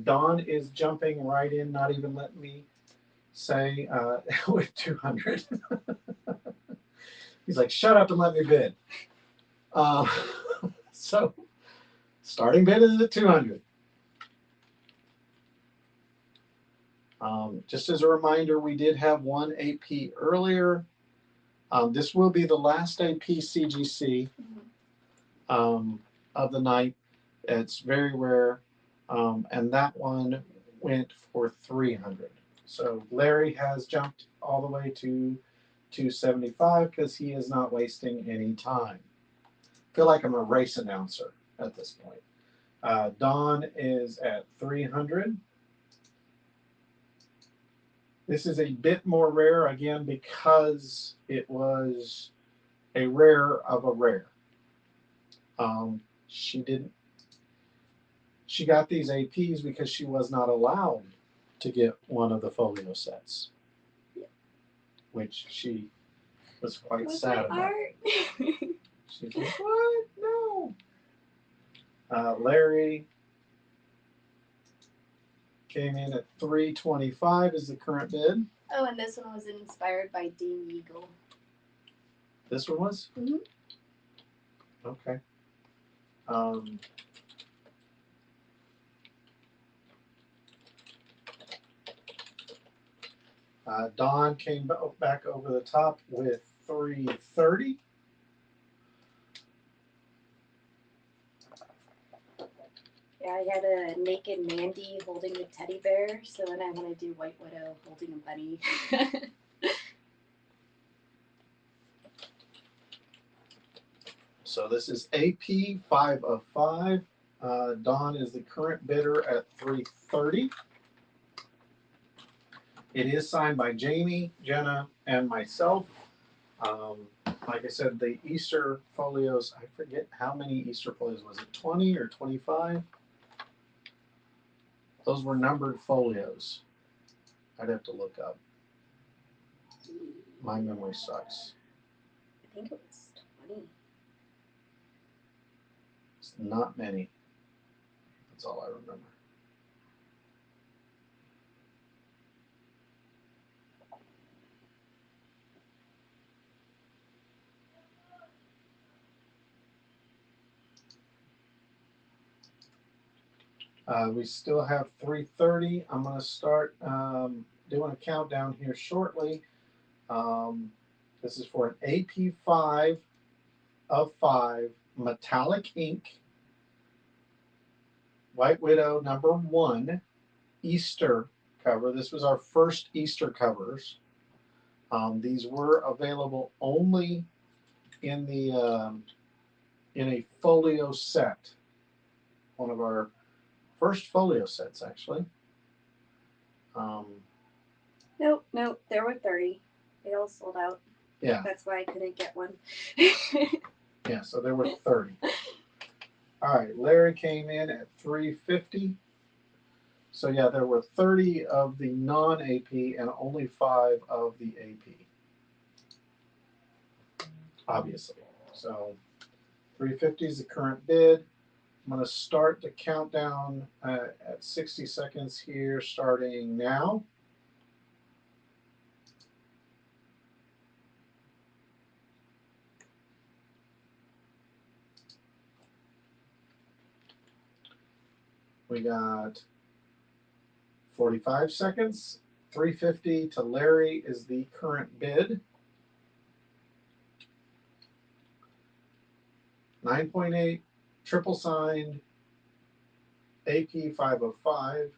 Don is jumping right in, not even letting me say with 200. He's like, shut up and let me bid. So starting bid is at 200. Just as a reminder, we did have one AP earlier. This will be the last AP CGC of the night. It's very rare, and that one went for 300. So Larry has jumped all the way to 275 because he is not wasting any time. I feel like I'm a race announcer at this point. Dawn is at 300. This is a bit more rare, again, because it was a rare of a rare. She got these APs because she was not allowed to get one of the folio sets, which she was quite sad about. She's like, what? No. Larry came in at $325 is the current bid. Oh, and this one was inspired by Dean Eagle. This one was? Mm-hmm. Okay. Don came back over the top with $330. Yeah, I had a naked Mandy holding a teddy bear, so then I want to do White Widow holding a bunny. So this is AP 5 of 5. Don is the current bidder at $330. It is signed by Jamie, Jenna, and myself. Like I said, the Easter folios, I forget how many Easter folios, was it 20 or 25? Those were numbered folios. I'd have to look up. My memory sucks. I think it was 20. It's not many. That's all I remember. We still have $330. I'm going to start doing a countdown here shortly. This is for an AP 5 of 5 metallic ink White Widow #1 Easter cover. This was our first Easter covers. These were available only in the in a folio set. One of our first folio sets, actually. Nope, there were 30. They all sold out. Yeah. That's why I couldn't get one. Yeah, so there were 30. All right, Larry came in at $350. So yeah, there were 30 of the non-AP and only 5 of the AP. Obviously. So $350 is the current bid. I'm going to start the countdown at 60 seconds here, starting now. We got 45 seconds. $350 to Larry is the current bid. 9.8 triple signed AP 505.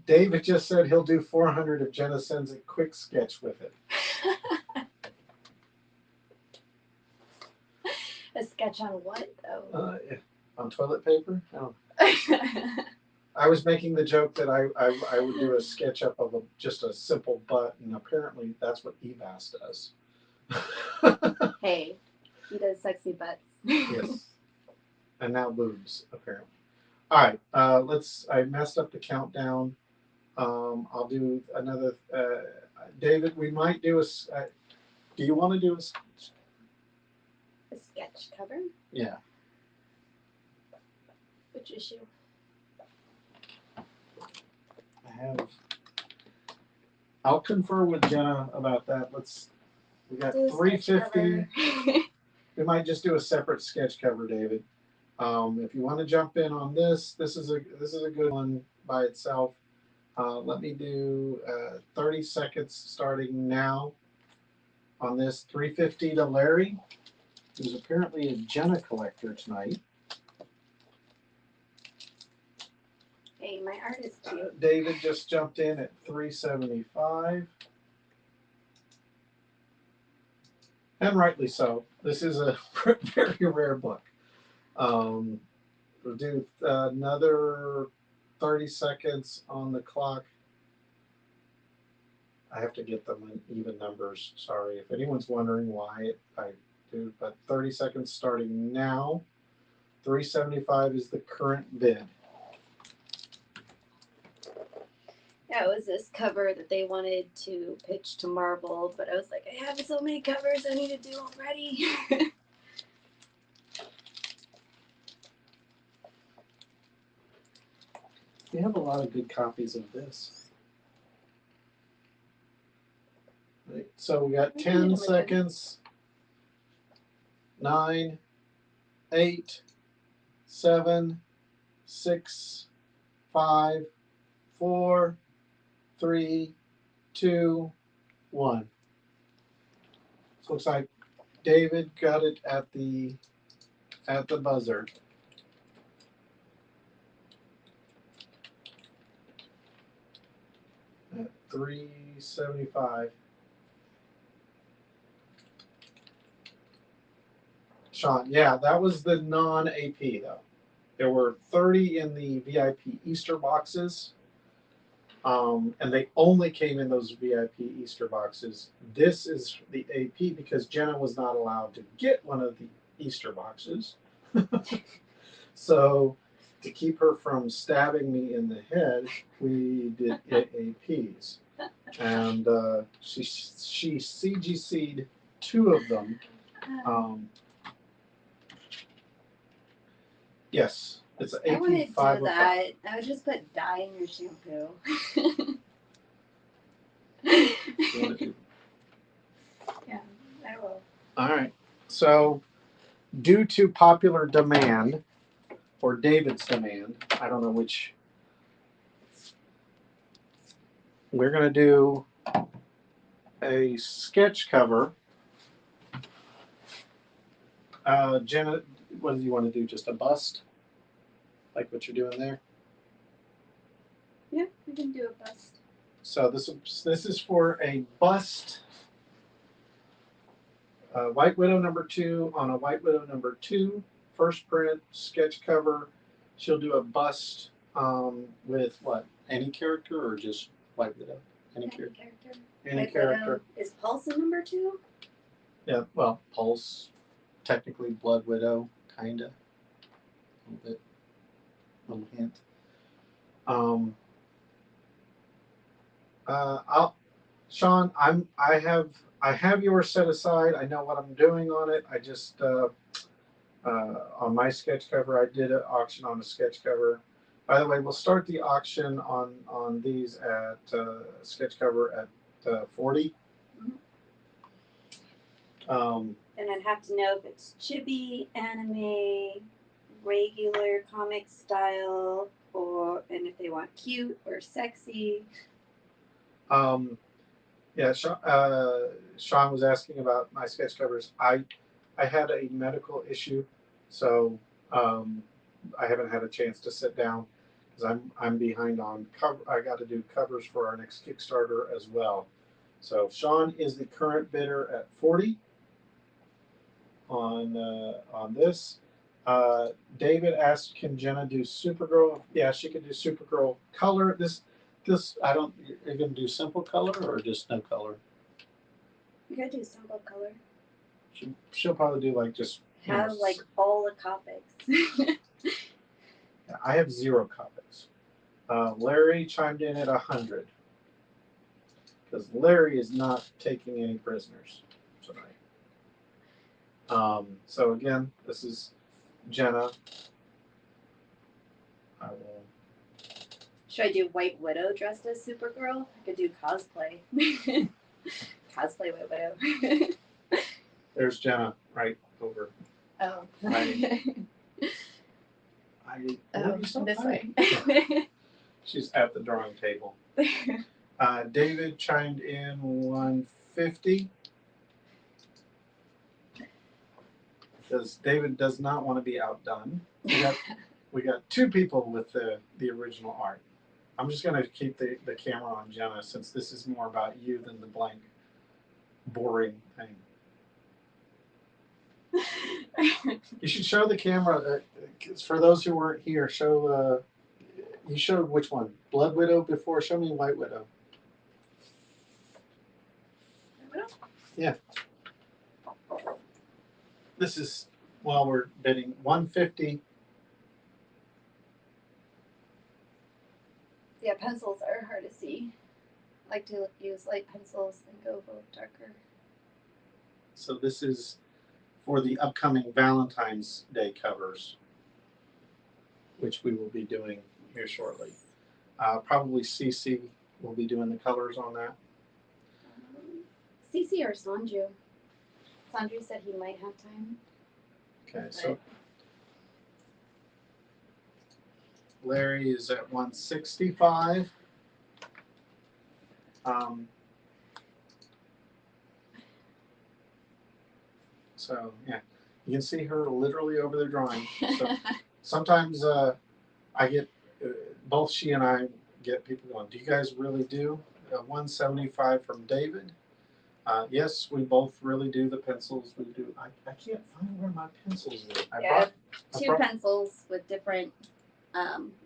David just said he'll do 400 if Jenna sends a quick sketch with it. A sketch on what, though? On toilet paper? Oh. I was making the joke that I would do a sketch up of just a simple butt, and apparently that's what Ebas does. Hey, he does sexy butts. Yes. And now boobs, apparently. All right, I messed up the countdown. I'll do another. David, we might do do you want to do a sketch cover? Yeah. Which issue? I'll confer with Jenna about that. We got $350. We might just do a separate sketch cover, David. If you want to jump in on this is a good one by itself. Let me do 30 seconds starting now on this. $350 to Larry, who's apparently a Jenna collector tonight. Hey, my art is cute. David just jumped in at $375. And rightly so. This is a very rare book. We'll do another 30 seconds on the clock. I have to get them in even numbers. Sorry if anyone's wondering why I do, but 30 seconds starting now. 375 is the current bid. Yeah, it was this cover that they wanted to pitch to Marvel, but I was like, I have so many covers I need to do already. We have a lot of good copies of this. Right, so we got 10 seconds. 9, 8, 7, 6, 5, 4, 3, 2, 1. So looks like David got it at the buzzer. At 375. Sean, yeah, that was the non-AP though. There were 30 in the VIP Easter boxes, and they only came in those VIP Easter boxes. This is the AP because Jenna was not allowed to get one of the Easter boxes. So to keep her from stabbing me in the head, we did APs. And she CGC'd 2 of them. Yes, it's an I AP wouldn't do 505. that. I would just put dye in your shampoo. Yeah, I will. All right. So, due to popular demand, or David's demand, I don't know which, we're going to do a sketch cover. Jenna, what do you want to do? Just a bust? Like what you're doing there? Yeah, we can do a bust. So this is for a bust. White Widow #2 on a White Widow #2. First print, sketch cover. She'll do a bust with what? Any character or just White Widow? Any character. Any White character. Widow. Is Pulse in #2? Yeah, well, Pulse, technically Blood Widow, kinda. A little bit. Little hint. Sean, I have yours set aside. I know what I'm doing on it. I just on my sketch cover, I did an auction on a sketch cover. By the way, we'll start the auction on these at sketch cover at 40. And I'd have to know if it's chibi, anime, regular comic style, and if they want cute or sexy. Yeah, Sean was asking about my sketch covers. I had a medical issue, so I haven't had a chance to sit down because I'm behind on cover. I got to do covers for our next Kickstarter as well. So Sean is the current bidder at 40 on this. David asked, "Can Jenna do Supergirl?" Yeah, she can do Supergirl color. This I don't. You're gonna do simple color or just no color? You gotta do simple color. She'll probably do like just Have like all the copics. I have 0 copics. Larry chimed in at 100 because Larry is not taking any prisoners tonight. So again, this is Jenna. I will. Should I do White Widow dressed as Supergirl? I could do cosplay. Cosplay White Widow. There's Jenna right over. Oh. This way. She's at the drawing table. David chimed in 150 because David does not want to be outdone. We got 2 people with the original art. I'm just going to keep the camera on Jenna since this is more about you than the blank, boring thing. You should show the camera For those who weren't here, show. You showed which one? Blood Widow before. Show me White Widow. Yeah. This is while we're bidding 150. Yeah, pencils are hard to see. I like to use light pencils and go with darker. So this is for the upcoming Valentine's Day covers, which we will be doing here shortly. Probably CC will be doing the colors on that. Cece or Sanju? Sanju said he might have time. Okay, so Larry is at 165. So yeah, you can see her literally over there drawing. So sometimes I get both she and I get people going, do you guys really do 175 from David? Yes, we both really do the pencils. We do. I can't find where my pencils are. I have two pencils with different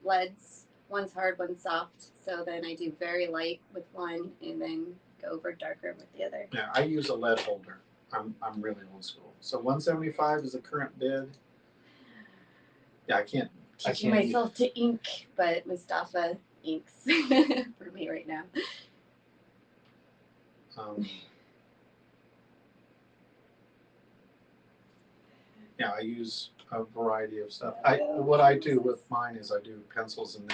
leads. One's hard, one's soft. So then I do very light with one and then go over darker with the other. Yeah, I use a lead holder. I'm really old school. So 175 is the current bid. Yeah, I can't myself to ink, but Mustafa inks for me right now. Yeah, I use a variety of stuff. What I do with mine is I do pencils and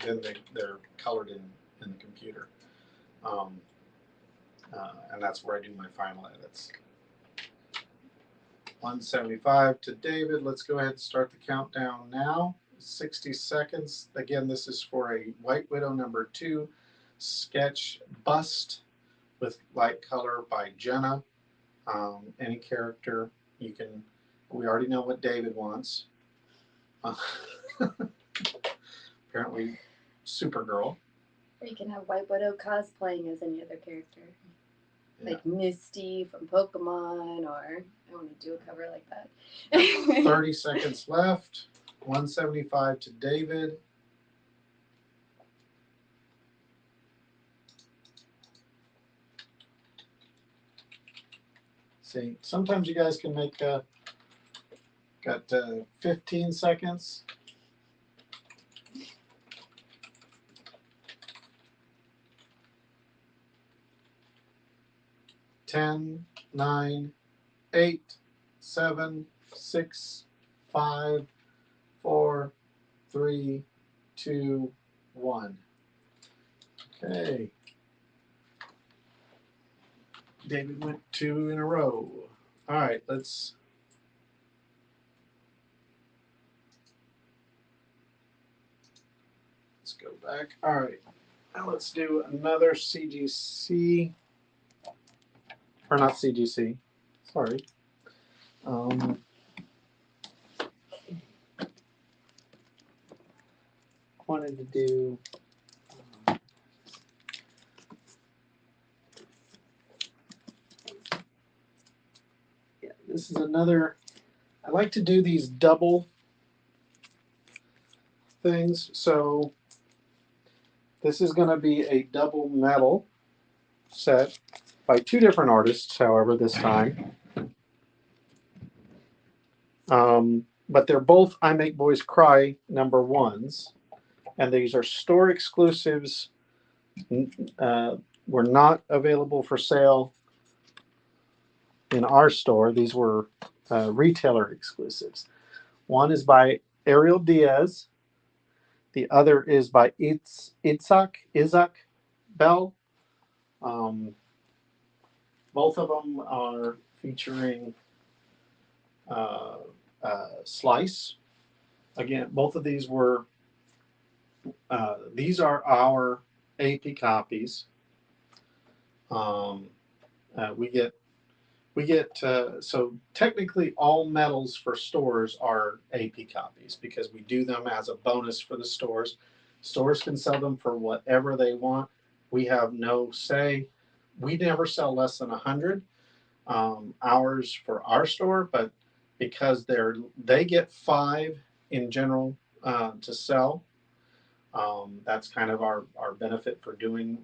then they're colored in the computer, and that's where I do my final edits. 175 to David. Let's go ahead and start the countdown now. 60 seconds. Again, this is for a White Widow #2 sketch bust with light color by Jenna. Any character you can. We already know what David wants. Apparently, Supergirl. Or you can have White Widow cosplaying as any other character. Yeah. Like Misty from Pokemon, or I want to do a cover like that. 30 seconds left. 175 to David. See, sometimes you guys can make got 15 seconds. Ten, 9, 8, 7, 6, 5, 4, 3, 2, 1. Okay. David went 2 in a row. All right, let's go back. All right, now let's do another CGC, or not CGC. Sorry. Wanted to do. Yeah, this is another. I like to do these double things. So this is going to be a double metal set by 2 different artists, however, this time. But they're both I Make Boys Cry #1s. And these are store exclusives. Were not available for sale in our store. These were retailer exclusives. One is by Ariel Diaz. The other is by Itzhak Bell. Both of them are featuring Slice. Again, both of these were. These are our AP copies. We get so technically all metals for stores are AP copies because we do them as a bonus for the stores. Stores can sell them for whatever they want. We have no say. We never sell less than 100 hours for our store, but because they get 5 in general to sell. That's kind of our benefit for doing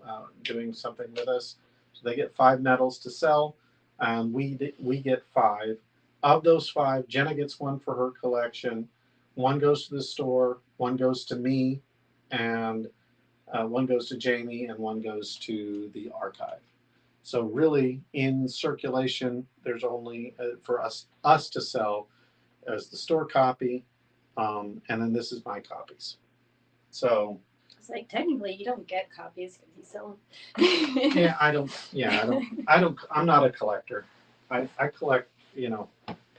something with us. So they get 5 medals to sell, and we get 5. Of those 5, Jenna gets 1 for her collection. 1 goes to the store, 1 goes to me, and 1 goes to Jamie, and 1 goes to the archive. So really, in circulation, there's only for us to sell as the store copy, and then this is my copies. So it's like technically you don't get copies because you sell them. yeah, I don't. I'm not a collector. I collect,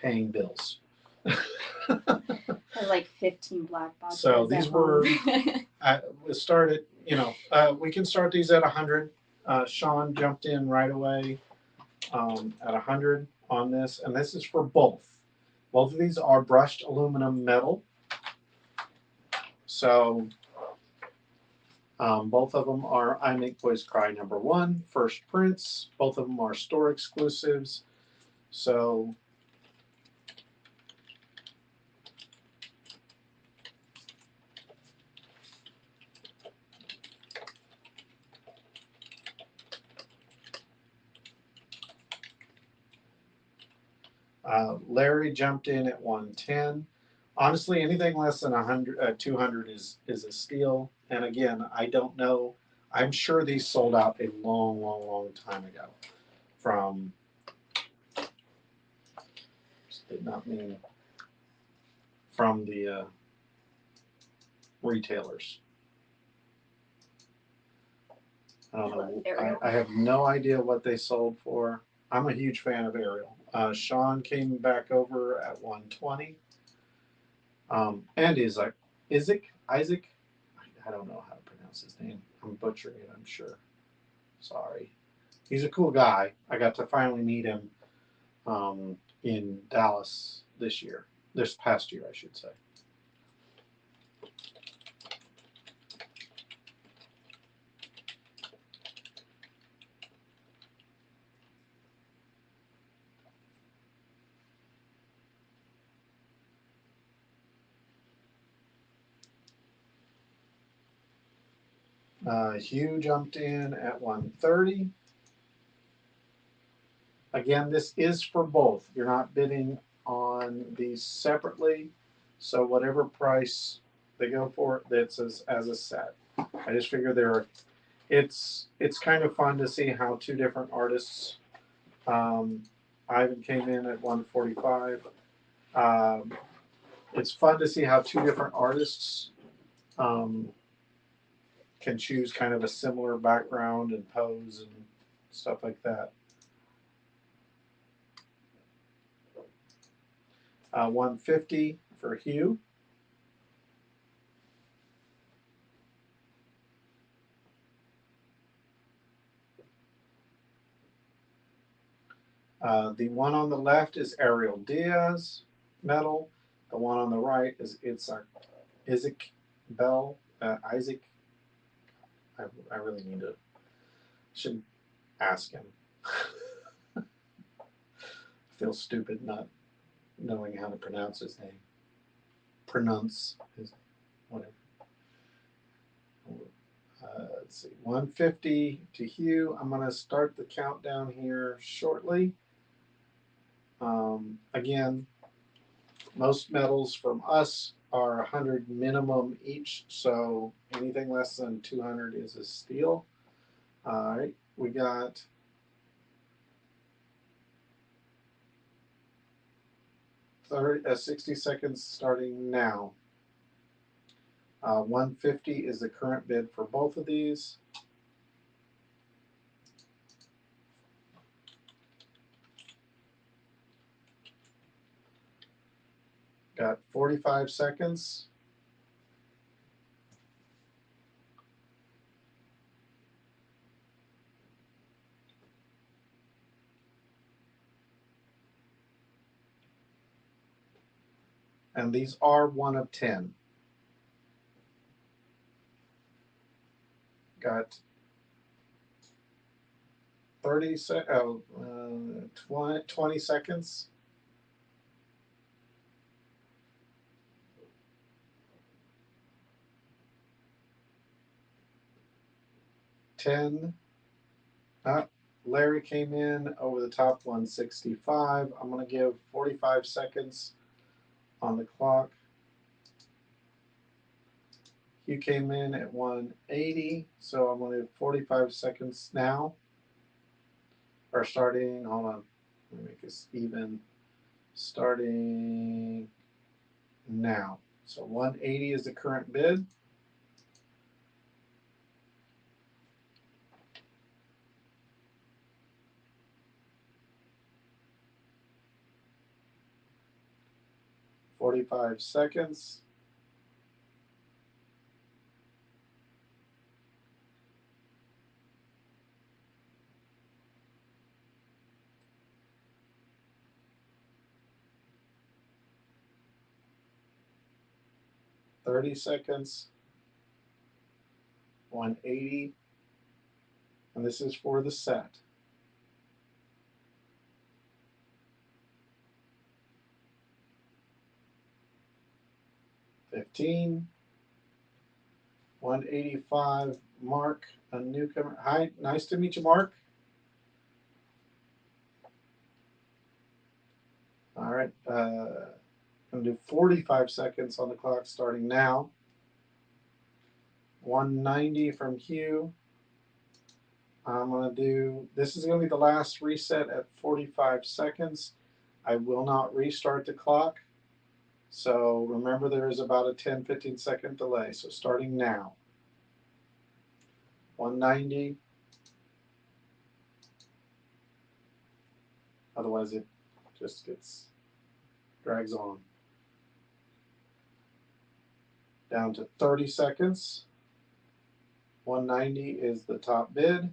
paying bills. I like 15 black boxes. So these were. We started. We can start these at 100. Sean jumped in right away at 100 on this, and this is for both. Both of these are brushed aluminum metal. So both of them are I Make Boys Cry #1, first prints. Both of them are store exclusives. So Larry jumped in at 110. Honestly, anything less than 200 is a steal. And again, I don't know. I'm sure these sold out a long, long, long time ago. From did not mean from the retailers. I don't know. I have no idea what they sold for. I'm a huge fan of Ariel. Sean came back over at 120. And Isaac, I don't know how to pronounce his name. I'm butchering it, I'm sure. Sorry. He's a cool guy. I got to finally meet him in Dallas this past year, I should say. Hugh jumped in at 130. Again, this is for both. You're not bidding on these separately. So whatever price they go for, that's as a set. I just figure it's kind of fun to see how 2 different artists. Ivan came in at 145. It's fun to see how 2 different artists can choose kind of a similar background and pose and stuff like that. 150 for Hugh. The one on the left is Ariel Diaz metal. The one on the right is Isaac Bell. Isaac. I really should ask him. I feel stupid not knowing how to pronounce his name. Whatever. Let's see, 150 to Hugh. I'm going to start the countdown here shortly. Again, most medals from us are 100 minimum each, so anything less than 200 is a steal. All right, we got 60 seconds starting now. 150 is the current bid for both of these. Got 45 seconds. And these are 1 of 10. Got 20 seconds. 10. Larry came in over the top 165. I'm going to give 45 seconds on the clock. Hugh came in at 180, so I'm going to do 45 seconds now. Or starting, hold on, let me make this even. Starting now. So 180 is the current bid. "45 seconds. "30 seconds. 180. And this is for the set. "15. 185. Mark, a newcomer. Hi, nice to meet you, Mark. All right. I'm going to do 45 seconds on the clock starting now. 190 from Hugh. I'm going to do, this is going to be the last reset at 45 seconds. I will not restart the clock. So remember, there is about a 10-15 second delay. So starting now. 190. Otherwise, it just drags on. Down to 30 seconds. 190 is the top bid.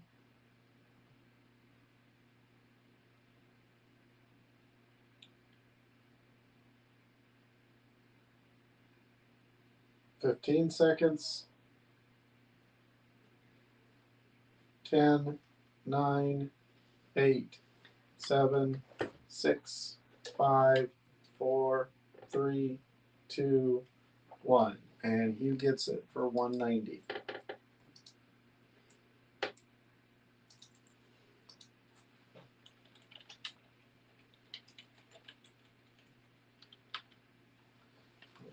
"15 seconds. 10, 9, 8, 7, 6, 5, 4, 3, 2, 1. And Hugh gets it for 190.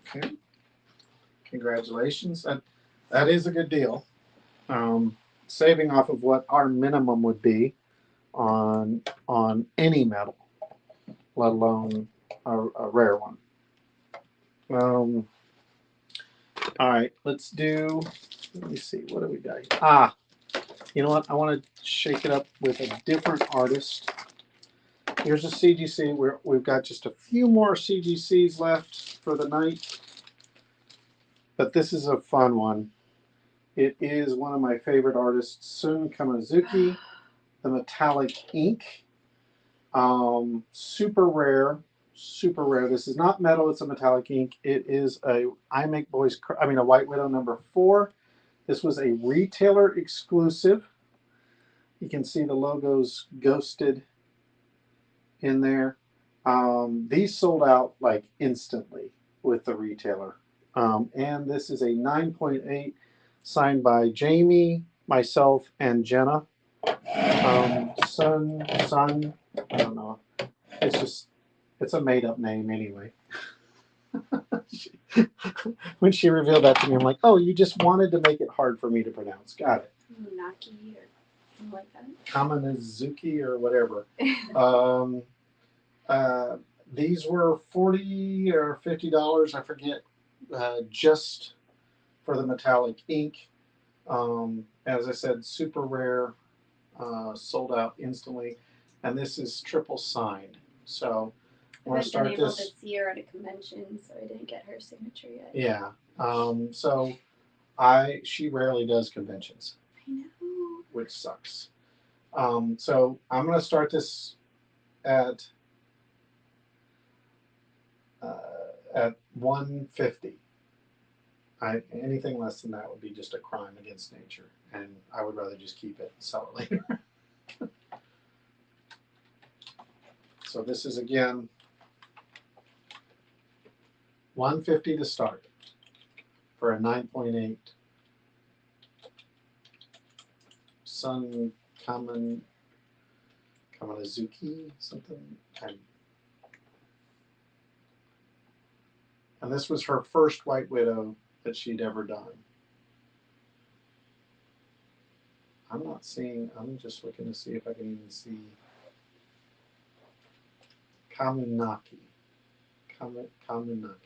Okay. Congratulations. That is a good deal. Saving off of what our minimum would be on any metal, let alone a rare one. All right, let's do, let me see, what do we got here? You know what? I want to shake it up with a different artist. Here's a CGC. We've got just a few more CGCs left for the night, but this is a fun one. It is one of my favorite artists, Sun Kamazuki, the metallic ink. Super rare, super rare. This is not metal, it's a metallic ink. It is a White Widow #4. This was a retailer exclusive. You can see the logos ghosted in there. These sold out like instantly with the retailer. And this is a 9.8 signed by Jamie, myself, and Jenna. Sun, I don't know. It's a made up name anyway. When she revealed that to me, I'm like, oh, you just wanted to make it hard for me to pronounce. Got it. Naki or something like that. Kamanazuki or whatever. These were $40 or $50, I forget, just for the metallic ink. As I said, super rare, sold out instantly, and this is triple signed. So I want to start I've been able this. to see her at a convention, so I didn't get her signature yet. Yeah. So she rarely does conventions. I know. Which sucks. So I'm going to start this at 150. Anything less than that would be just a crime against nature, and I would rather just keep it and sell it later. So this is again 150 to start for a 9.8 Sun Kamanazuki, something. And this was her first White Widow that she'd ever done. I'm not seeing, I'm just looking to see if I can even see Kamunaki. Kamunaki.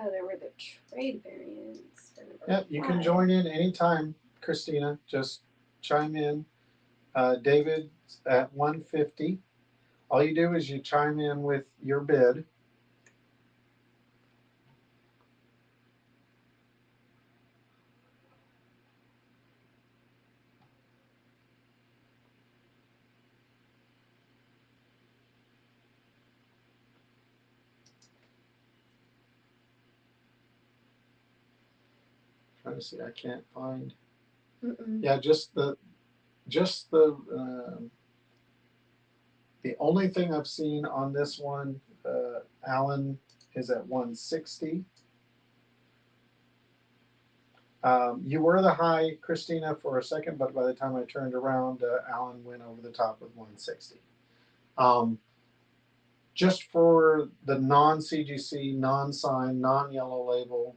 Oh, there were the trade variants. For number Yeah, you can 5. join in anytime, Christina. Just chime in. David at 150. All you do is you chime in with your bid. Trying to see, I can't find. Yeah, just the only thing I've seen on this one, Alan is at 160. You were the high, Christina, for a second, but by the time I turned around, Alan went over the top with 160. Just for the non-CGC, non-signed, non-yellow label,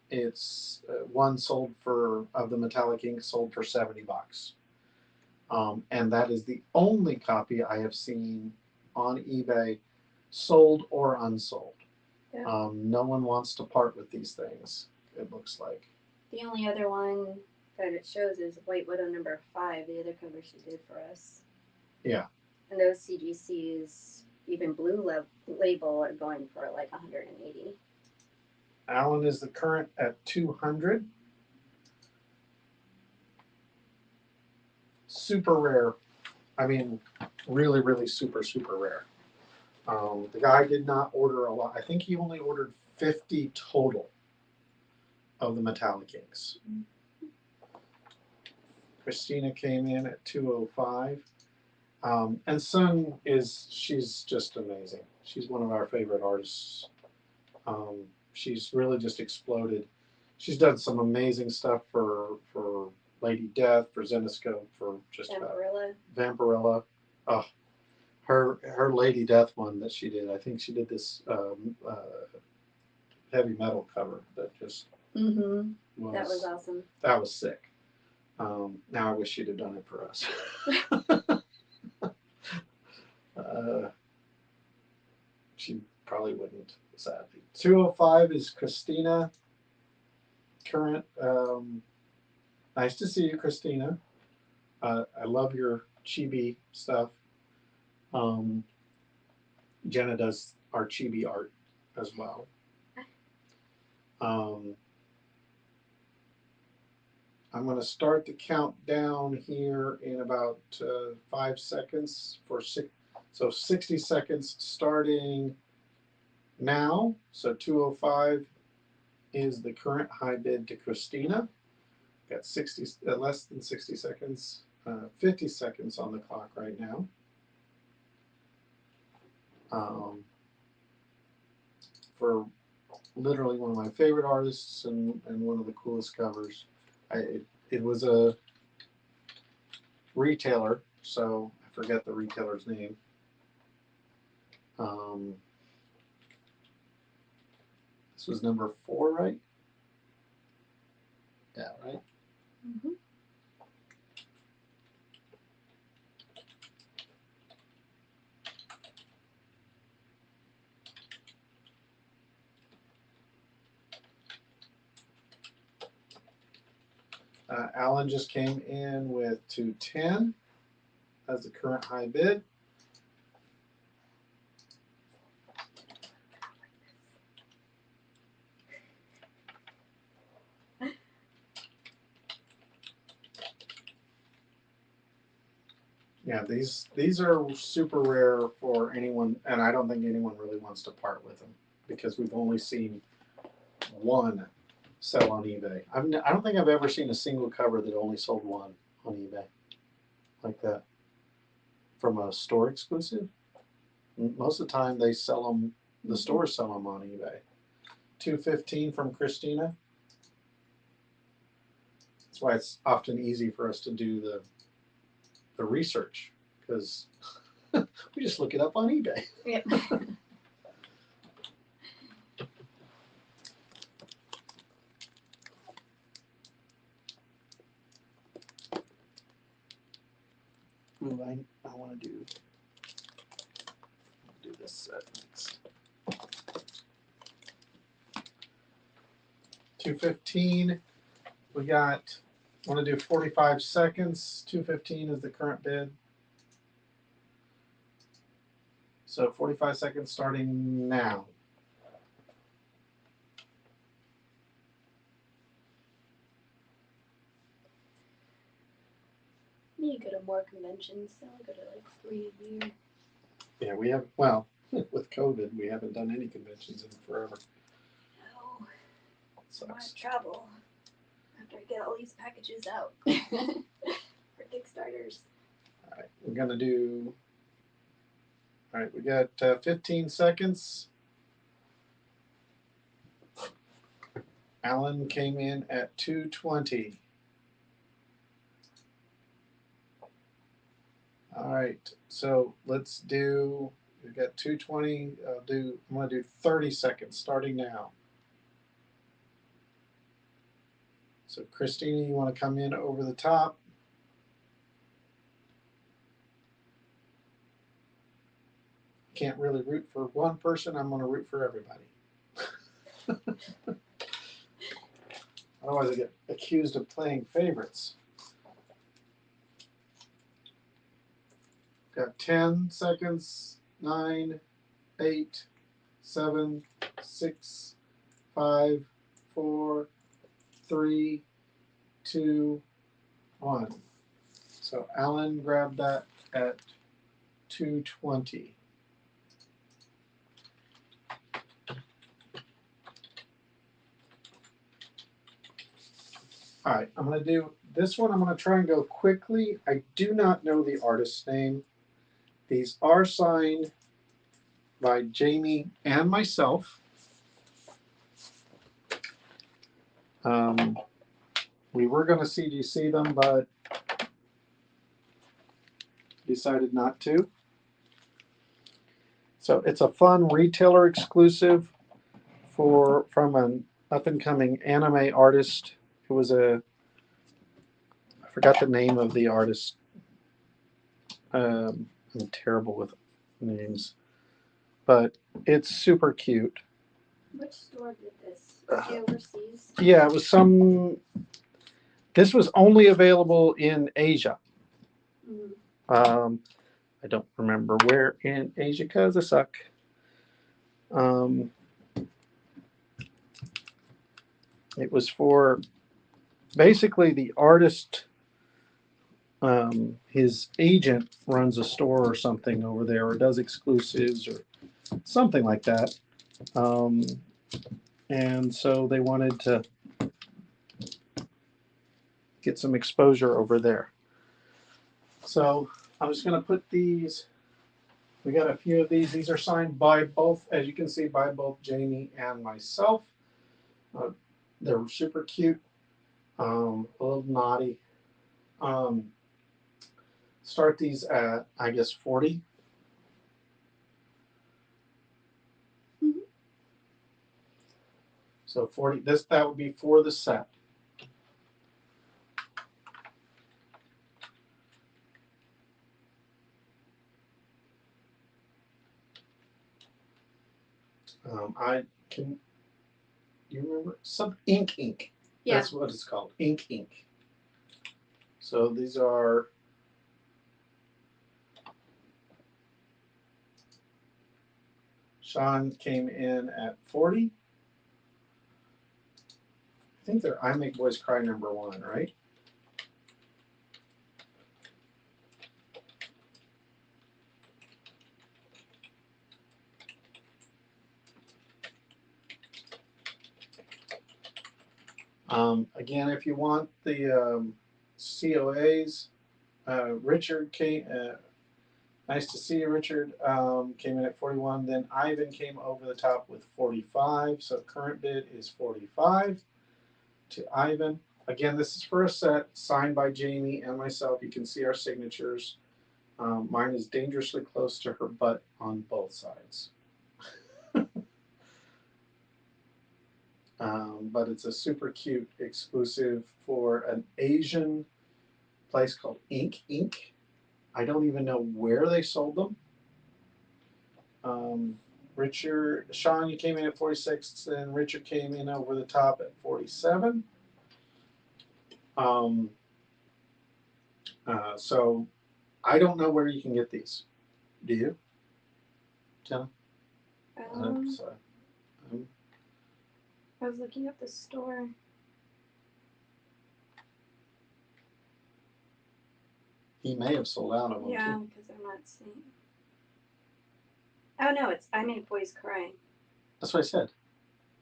it's one sold for, of the metallic ink, sold for $70. And that is the only copy I have seen on eBay, sold or unsold. Yeah. No one wants to part with these things, it looks like. The only other one that it shows is White Widow number 5, the other cover she did for us. Yeah. And those CGCs, even blue label, are going for like 180. Alan is the current at 200. Super rare. I mean, really, really super, super rare. The guy did not order a lot. I think he only ordered 50 total of the metallic inks. Christina came in at 205. And Sun she's just amazing. She's one of our favorite artists. She's really just exploded. She's done some amazing stuff for Lady Death, for Zenoscope, for just Vampirella. Oh, her Lady Death one that she did. I think she did this heavy metal cover that just that was awesome. That was sick. Now I wish she'd have done it for us. She probably wouldn't, sadly. 205 is Christina. Current. Nice to see you, Christina. I love your chibi stuff. Jenna does our chibi art as well. I'm going to start the countdown here in about 5 seconds for 60 seconds starting now. So 205 is the current high bid to Christina. Got 60 less than 60 seconds, 50 seconds on the clock right now. For literally one of my favorite artists and one of the coolest covers. It was a retailer, so I forget the retailer's name. This was number 4, right? Yeah, right? Mm-hmm. Alan just came in with 210 as the current high bid. Yeah, these are super rare for anyone, and I don't think anyone really wants to part with them because we've only seen one sell on eBay. I don't think I've ever seen a single cover that only sold one on eBay like that from a store exclusive. Most of the time they sell them, the stores sell them on eBay. 215 from Christina. That's why it's often easy for us to do the research, because we just look it up on eBay. Yep. Ooh, I want to do this set next. 215. We got. Want to do 45 seconds. 215 is the current bid. So 45 seconds starting now. You go to more conventions, so I go to like 3 a year. Yeah, we have. Well, with COVID, we haven't done any conventions in forever. No, I want Sucks. to travel after I get all these packages out for Kickstarters. All right, we're gonna do. All right, we got 15 seconds. Alan came in at 220. All right, so let's do. We've got 220. I'm gonna do 30 seconds starting now. So Christina, you want to come in over the top? Can't really root for one person. I'm going to root for everybody. Otherwise, I get accused of playing favorites. Got 10 seconds. 9, 8, 7, 6, 5, 4, 3, 2, 1. So Alan grabbed that at 220. All right, I'm going to do this one. I'm going to try and go quickly. I do not know the artist's name. These are signed by Jamie and myself. We were going to CGC them, but decided not to. So it's a fun retailer exclusive from an up-and-coming anime artist who was I forgot the name of the artist. I'm terrible with names, but it's super cute. Which store did this? Is it overseas? Yeah, it was this was only available in Asia. Mm. I don't remember where in Asia because I suck. It was for basically the artist. His agent runs a store or something over there, or does exclusives or something like that. And so they wanted to get some exposure over there. So I'm just going to put these. We got a few of these. These are signed by both, as you can see, by both Jamie and myself. They're super cute, a little naughty. Start these at, I guess, 40. Mm-hmm. So 40. That would be for the set. I can. You remember some ink? Yeah. That's what it's called. Ink. So these are. Sean came in at 40. I think they're I Make Boys Cry #1, right? Again, if you want the COAs, Richard came. Nice to see you, Richard. Came in at 41. Then Ivan came over the top with 45. So current bid is 45 to Ivan. Again, this is for a set signed by Jamie and myself. You can see our signatures. Mine is dangerously close to her butt on both sides. But it's a super cute exclusive for an Asian place called Ink Ink. I don't even know where they sold them. Richard, Sean, you came in at 46, and Richard came in over the top at 47. So I don't know where you can get these. Do you, Jenna? I was looking up the store. He may have sold out of them Yeah, too. because I'm not seeing. Oh no, it's I Make Boys Cry. That's what I said.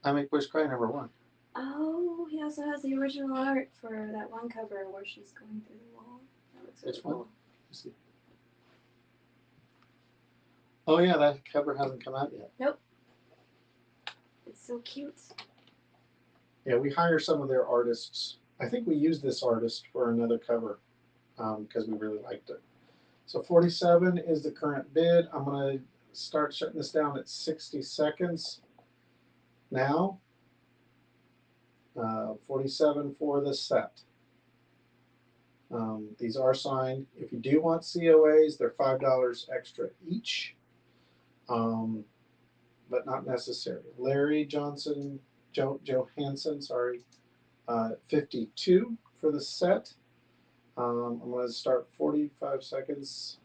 I Make Boys Cry #1. Oh, he also has the original art for that one cover where she's going through the wall. That looks really Which one? cool. Let's see. Oh yeah, that cover hasn't come out yet. Nope. It's so cute. Yeah, we hire some of their artists. I think we used this artist for another cover because we really liked it. So 47 is the current bid. I'm going to start shutting this down at 60 seconds now. 47 for the set. These are signed. If you do want COAs, they're $5 extra each, but not necessary. Larry Johansson, 52 for the set. I'm going to start 45 seconds,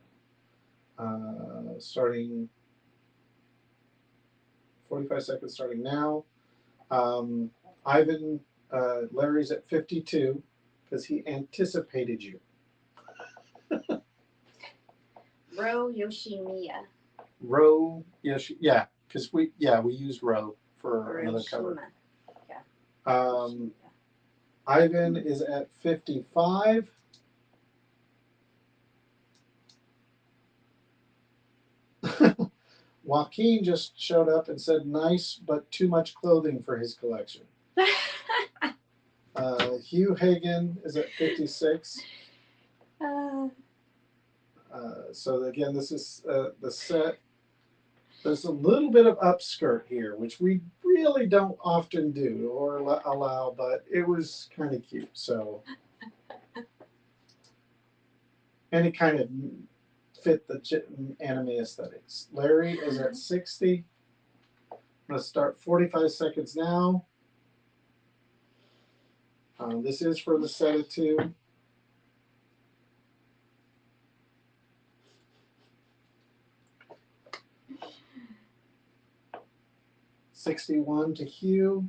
starting 45 seconds starting now. Ivan, Larry's at 52 because he anticipated you. Ro Yoshimiya. Ro, yeah, because we used Ro for another cover. Yeah. Ivan is at 55. Joaquin just showed up and said, nice, but too much clothing for his collection. Hugh Hagen is at 56. So again, this is the set. There's a little bit of upskirt here, which we really don't often do or allow, but it was kind of cute. So, and it kind of fit the anime aesthetics. Larry is at 60. I'm going to start 45 seconds now. This is for the set of 2. $61 to Hugh.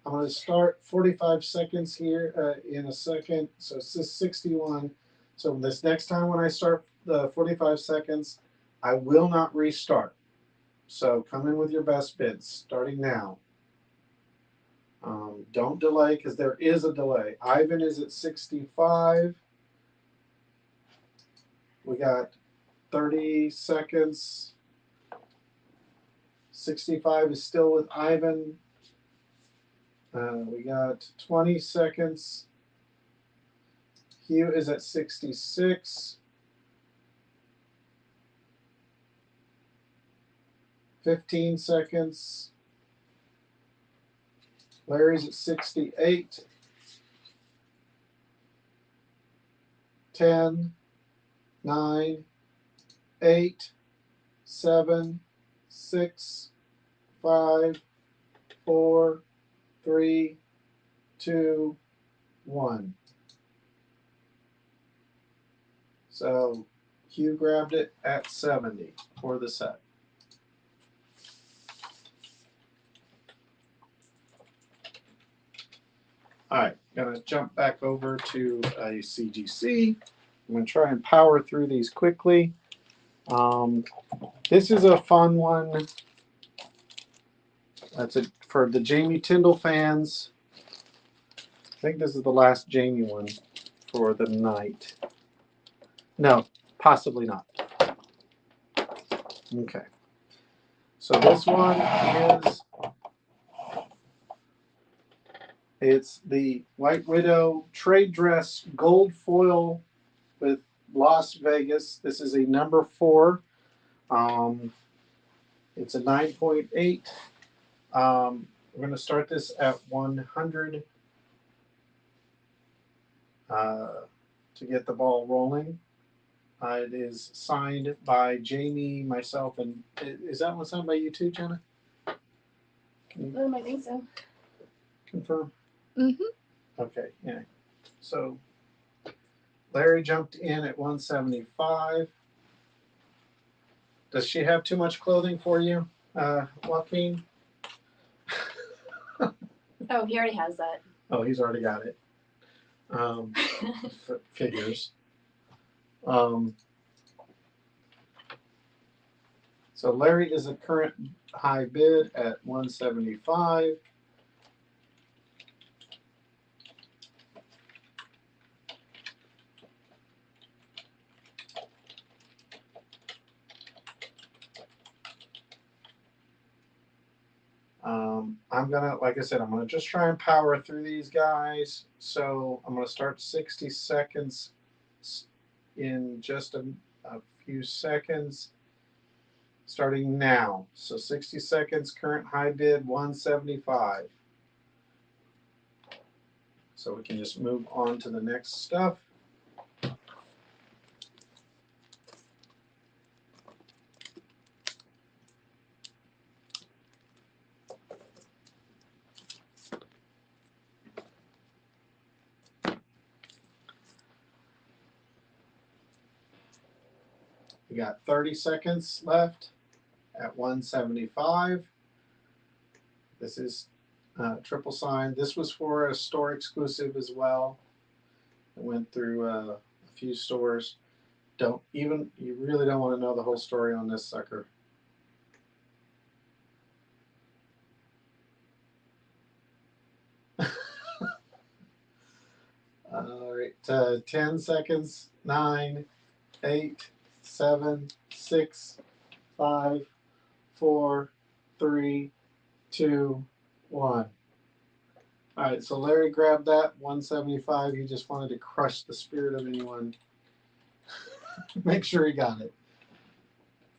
I'm going to start 45 seconds here in a second. So it's just 61. So this next time when I start the 45 seconds, I will not restart. So come in with your best bids starting now. Don't delay because there is a delay. Ivan is at 65. We got 30 seconds. 65 is still with Ivan. We got 20 seconds. Hugh is at 66. 15 seconds. Larry's at 68. 10, 9, 8, 7, 6, 5, 4, 3, 2, 1. So Hugh grabbed it at 70 for the set. All right, gonna jump back over to a CGC. I'm gonna try and power through these quickly. This is a fun one. That's a for the Jamie Tindall fans, I think this is the last Jamie one for the night. No, possibly not. Okay. So this one is, it's the White Widow trade dress gold foil with Las Vegas. This is a number 4. It's a 9.8. We're going to start this at 100 to get the ball rolling. It is signed by Jamie, myself, and is that one signed by you too, Jenna? I think so. Confirm? Mm-hmm. Okay, yeah. So Larry jumped in at 175. Does she have too much clothing for you, Joaquin? Oh, he already has that. Oh, he's already got it. Figures. So Larry is a current high bid at 175. I'm gonna, like I said, I'm gonna just try and power through these guys. So I'm gonna start 60 seconds in just a few seconds, starting now. So 60 seconds, current high bid 175. So we can just move on to the next stuff. We got 30 seconds left at 175. This is triple sign. This was for a store exclusive as well. It went through a few stores. You really don't want to know the whole story on this sucker. All right, 10 seconds. 9, 8, 7, 6, 5, 4, 3, 2, 1. All right, so Larry grabbed that 175. He just wanted to crush the spirit of anyone. Make sure he got it.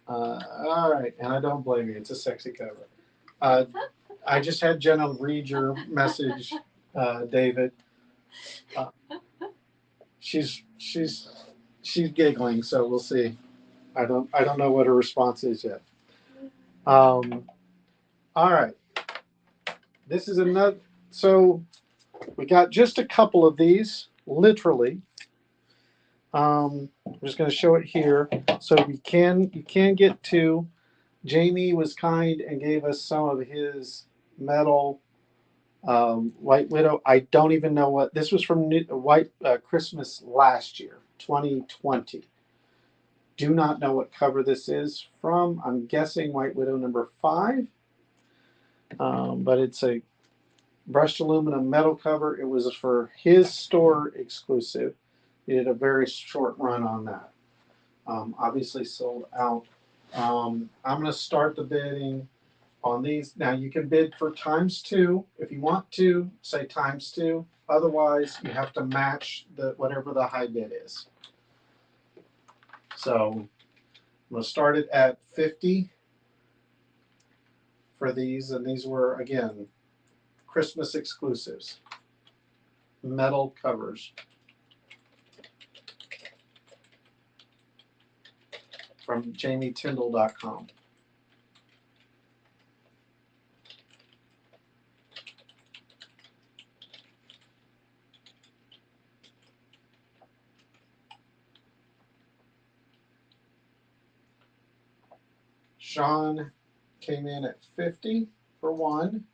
All right, and I don't blame you. It's a sexy cover. I just had Jenna read your message, David. She's giggling, so we'll see. I don't know what her response is yet. All right, this is another. So we got just a couple of these, literally. I'm just going to show it here, so you can get to. Jamie was kind and gave us some of his metal White Widow. I don't even know what this was from. White Christmas last year, 2020. Do not know what cover this is from. I'm guessing White Widow number 5, but it's a brushed aluminum metal cover. It was for his store exclusive. He did a very short run on that. Obviously sold out. I'm going to start the bidding on these. Now you can bid for *2 if you want to, say *2. Otherwise, you have to match whatever the high bid is. So I'm going to start it at 50 for these, and these were again Christmas exclusives, metal covers from JamieTindall.com. Sean came in at 50 for one.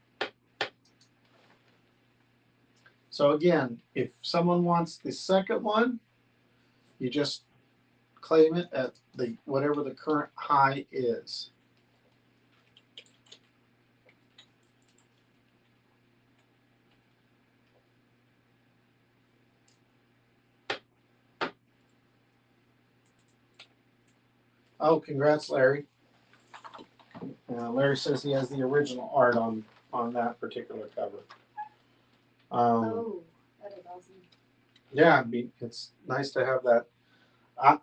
So again, if someone wants the second one, you just claim it at whatever the current high is. Oh, congrats, Larry. Larry says he has the original art on that particular cover. Oh, that is awesome. Yeah, it's nice to have that.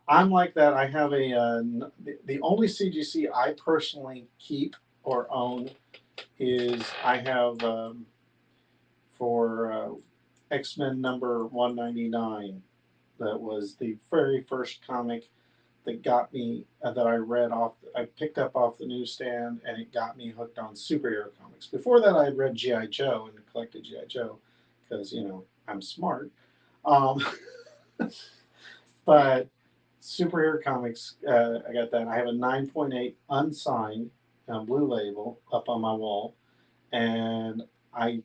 I'm like that. I have the only CGC I personally keep or own is I have for X-Men number 199. That was the very first comic that got me that I read off. I picked up off the newsstand, and it got me hooked on superhero comics. Before that, I had read GI Joe and collected GI Joe because I'm smart. Um, but superhero comics, I got that. I have a 9.8 unsigned blue label up on my wall, and I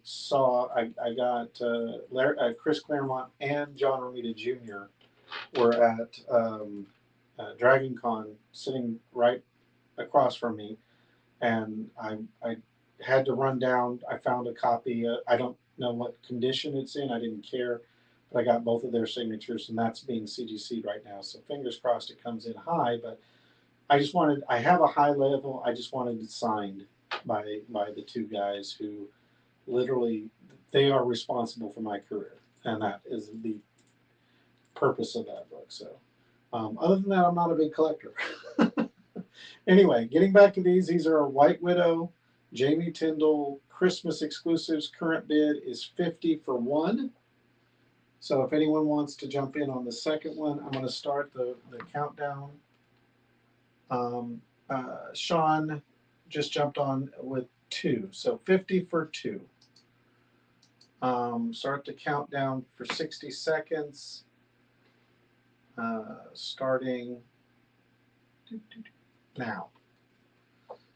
got Chris Claremont and John Romita Jr. were at Dragon Con, sitting right across from me, and I had to run down. I found a copy. I don't know what condition it's in. I didn't care, but I got both of their signatures, and that's being CGC'd right now. So fingers crossed it comes in high. But I have a high level. I just wanted it signed by the two guys who literally they are responsible for my career, and that is the purpose of that book. So other than that, I'm not a big collector. Anyway, getting back to these are White Widow, Jamie Tindall, Christmas exclusives. Current bid is 50 for one. So if anyone wants to jump in on the second one, I'm going to start the countdown. Sean just jumped on with two, so 50 for two. Start the countdown for 60 seconds. Starting now.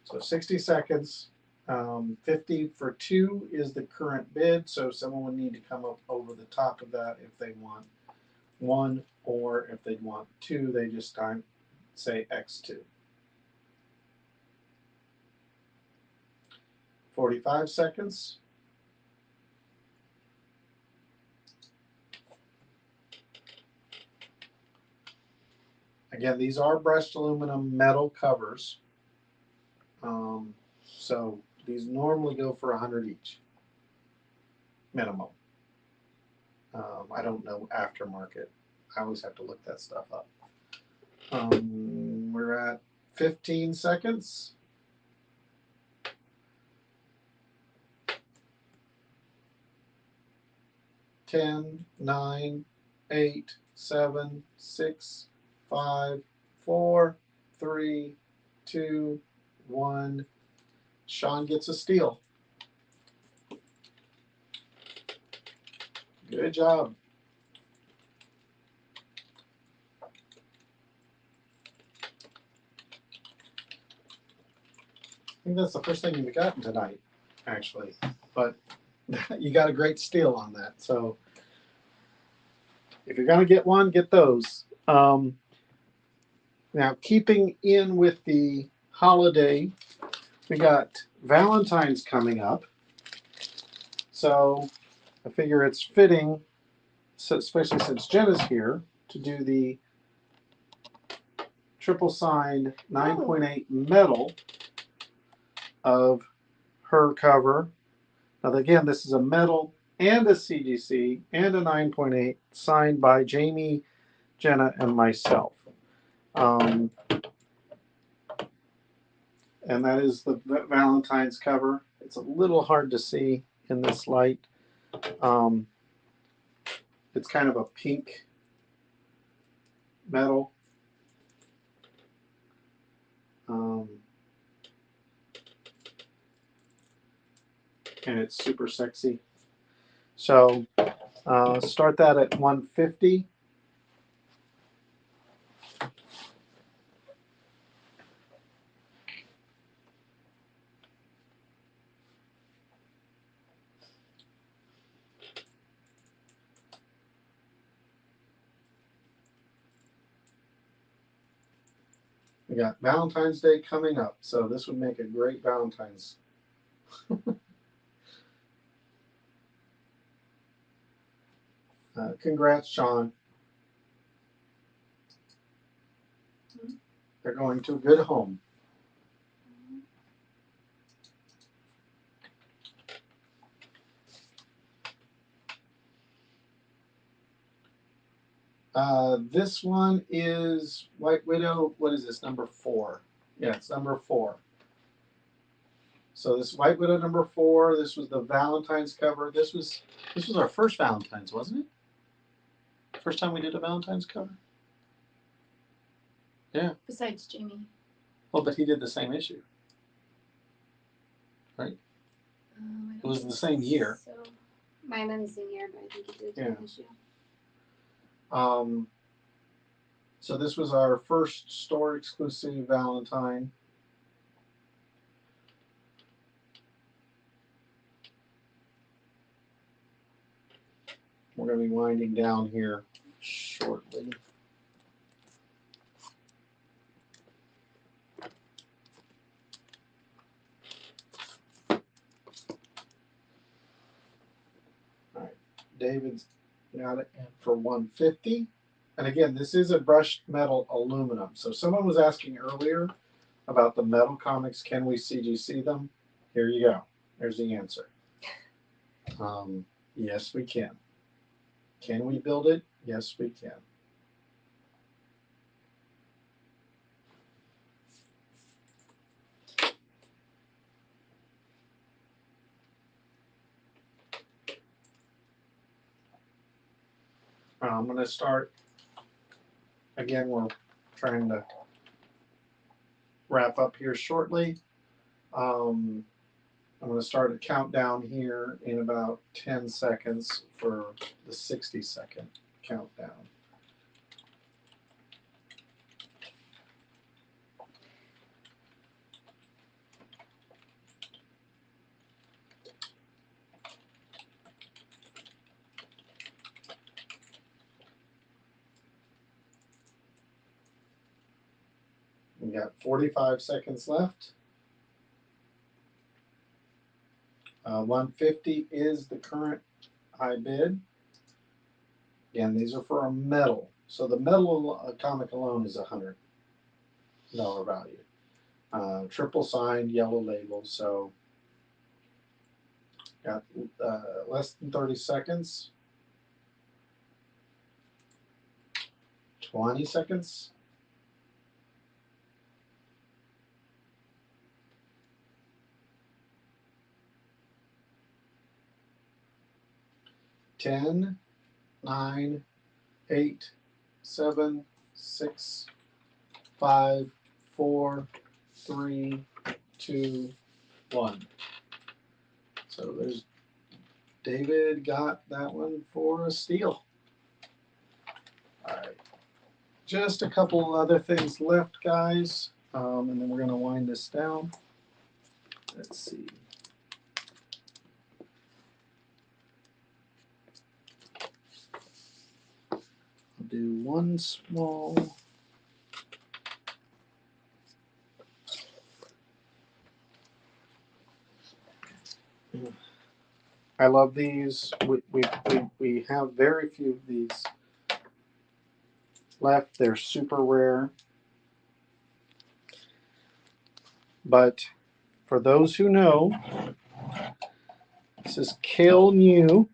So 60 seconds. 50 for two is the current bid, so someone would need to come up over the top of that if they want one, or if they want two, they just say X2. 45 seconds. Again, these are brushed aluminum metal covers. So these normally go for 100 each, minimum. I don't know aftermarket. I always have to look that stuff up. We're at 15 seconds. 10, 9, 8, 7, 6, 5, 4, 3, 2, 1. Sean gets a steal. Good job. I think that's the first thing you've gotten tonight, actually. But you got a great steal on that. So if you're going to get one, get those. Now, keeping in with the holiday, we got Valentine's coming up. So I figure it's fitting, especially since Jenna's here, to do the triple signed 9.8 metal of her cover. Now, again, this is a metal and a CGC and a 9.8 signed by Jamie, Jenna, and myself. And that is the Valentine's cover. It's a little hard to see in this light. It's kind of a pink metal. And it's super sexy. So start that at 150. We got Valentine's Day coming up, so this would make a great Valentine's. Congrats, Sean. They're going to a good home. This one is White Widow. What is this? Number 4. Yeah, it's number 4. So this White Widow number 4. This was the Valentine's cover. This was our first Valentine's, wasn't it? First time we did a Valentine's cover. Yeah. Besides Jamie. Well, but he did the same issue. Right? It was the same year. So. Mine in the same year, but I think he did Yeah. issue. So this was our first store exclusive Valentine. We're going to be winding down here shortly. All right, David's got it for $150. And again, this is a brushed metal aluminum. So someone was asking earlier about the metal comics. Can we CGC them? Here you go. There's the answer. Yes, we can. Can we build it? Yes, we can. I'm going to start. Again, we're trying to wrap up here shortly. I'm going to start a countdown here in about 10 seconds for the 60-second countdown. We got 45 seconds left. 150 is the current high bid. Again, these are for a metal. So the metal comic alone is $100 value. Triple signed, yellow label. So got less than 30 seconds. 20 seconds. 10, 9, 8, 7, 6, 5, 4, 3, 2, 1. So there's David got that one for a steal. All right. Just a couple other things left, guys, and then we're going to wind this down. Let's see. I'll do one small. I love these. We have very few of these left. They're super rare. But for those who know, this is Cale New.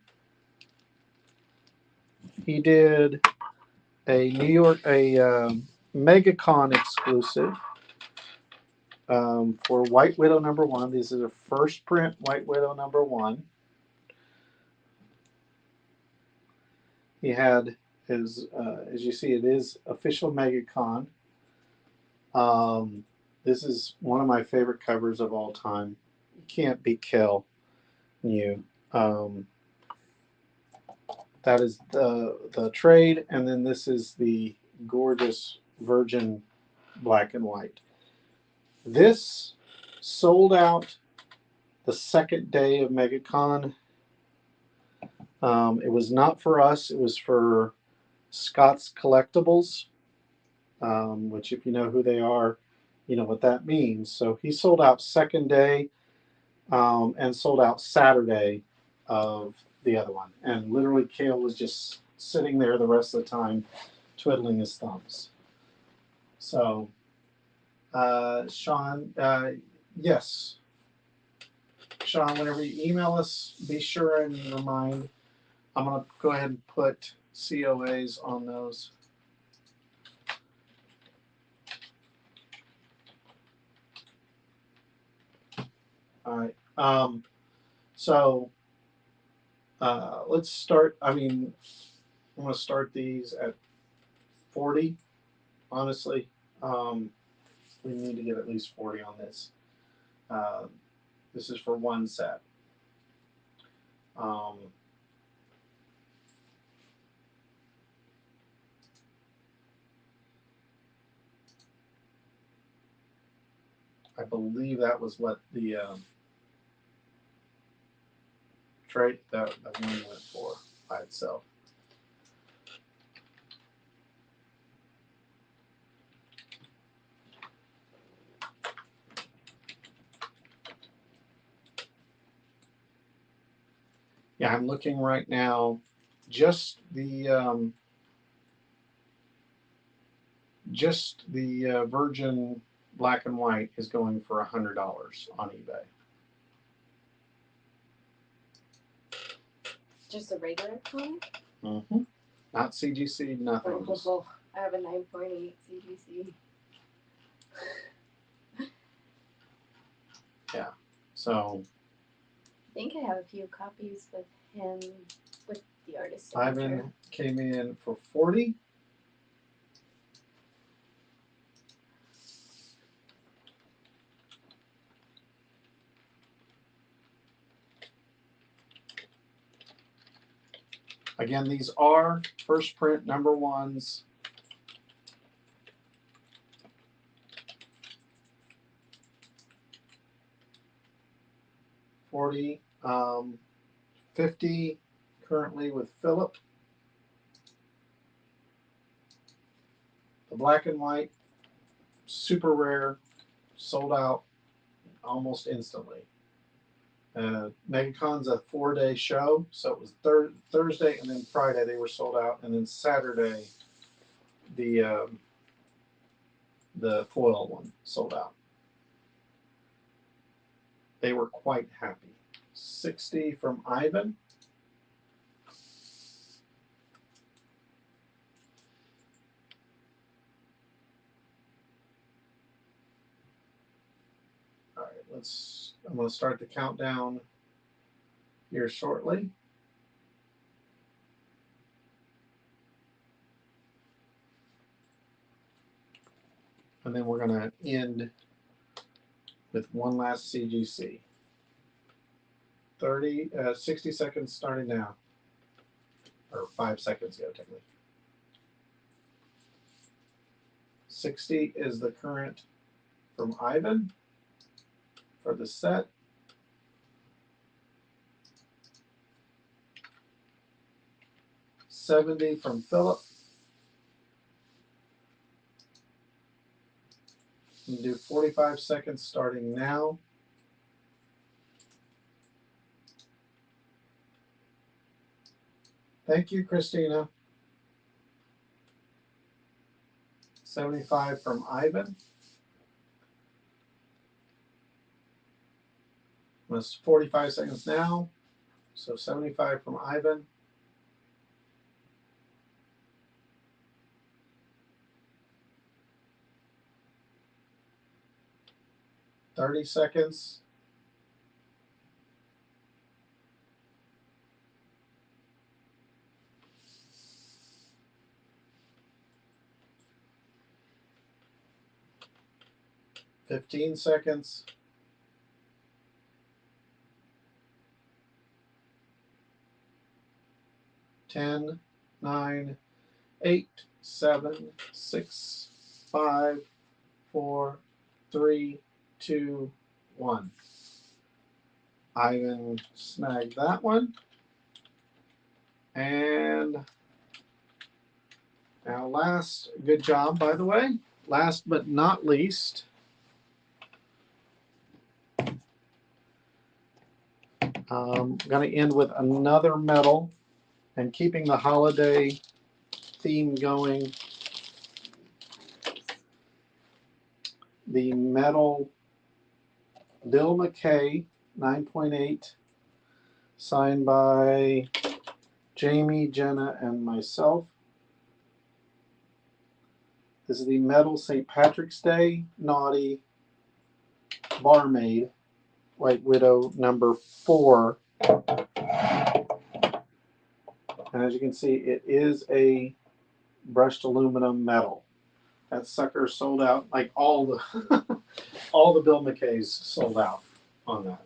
He did a New York, MegaCon exclusive for White Widow number 1. This is a first print White Widow number 1. He had his, as you see, it is official MegaCon. This is one of my favorite covers of all time. You can't beat Cale New. That is the trade, and then this is the gorgeous virgin black and white. This sold out the second day of MegaCon. It was not for us. It was for Scott's Collectibles, which if you know who they are, you know what that means. So he sold out second day and sold out Saturday of the other one. And literally Cale was just sitting there the rest of the time twiddling his thumbs. So Sean, yes. Sean, whenever you email us, be sure and remind. I'm going to go ahead and put COAs on those. All right. So let's start. I mean, I'm going to start these at 40. Honestly, we need to get at least 40 on this. This is for one set. I believe that was what the trade that one went for by itself. Yeah, I'm looking right now. Just the Virgin black and white is going for $100 on eBay. Just a regular comic? Mm-hmm. Not CGC, nothing. Oh, I have a 9.8 CGC. Yeah. So I think I have a few copies with him, with the artist signature. Ivan came in for 40. Again, these are first print number ones. $40, 50 currently with Philip. The black and white, super rare, sold out almost instantly. MegaCon's a 4-day show, so it was Thursday and then Friday they were sold out, and then Saturday the foil one sold out. They were quite happy. 60 from Ivan. All right, I'm going to start the countdown here shortly. And then we're going to end with one last CGC. 60 seconds starting now. Or 5 seconds ago, technically. 60 is the current from Ivan for the set. $70 from Philip. You can do 45 seconds starting now. Thank you, Christina. 75 from Ivan. That's 45 seconds now. So 75 from Ivan. $30 seconds. $15 seconds. 10, 9, 8, 7, 6, 5, 4, 3, 2, 1. Ivan snagged that one. And now last, good job, by the way. Last but not least, I'm going to end with another medal and keeping the holiday theme going. the metal Bill McKay 9.8, signed by Jamie, Jenna, and myself. This is the metal St. Patrick's Day Naughty Barmaid White Widow number 4. And as you can see, it is a brushed aluminum metal. That sucker sold out, like all the all the Bill McKays sold out on that.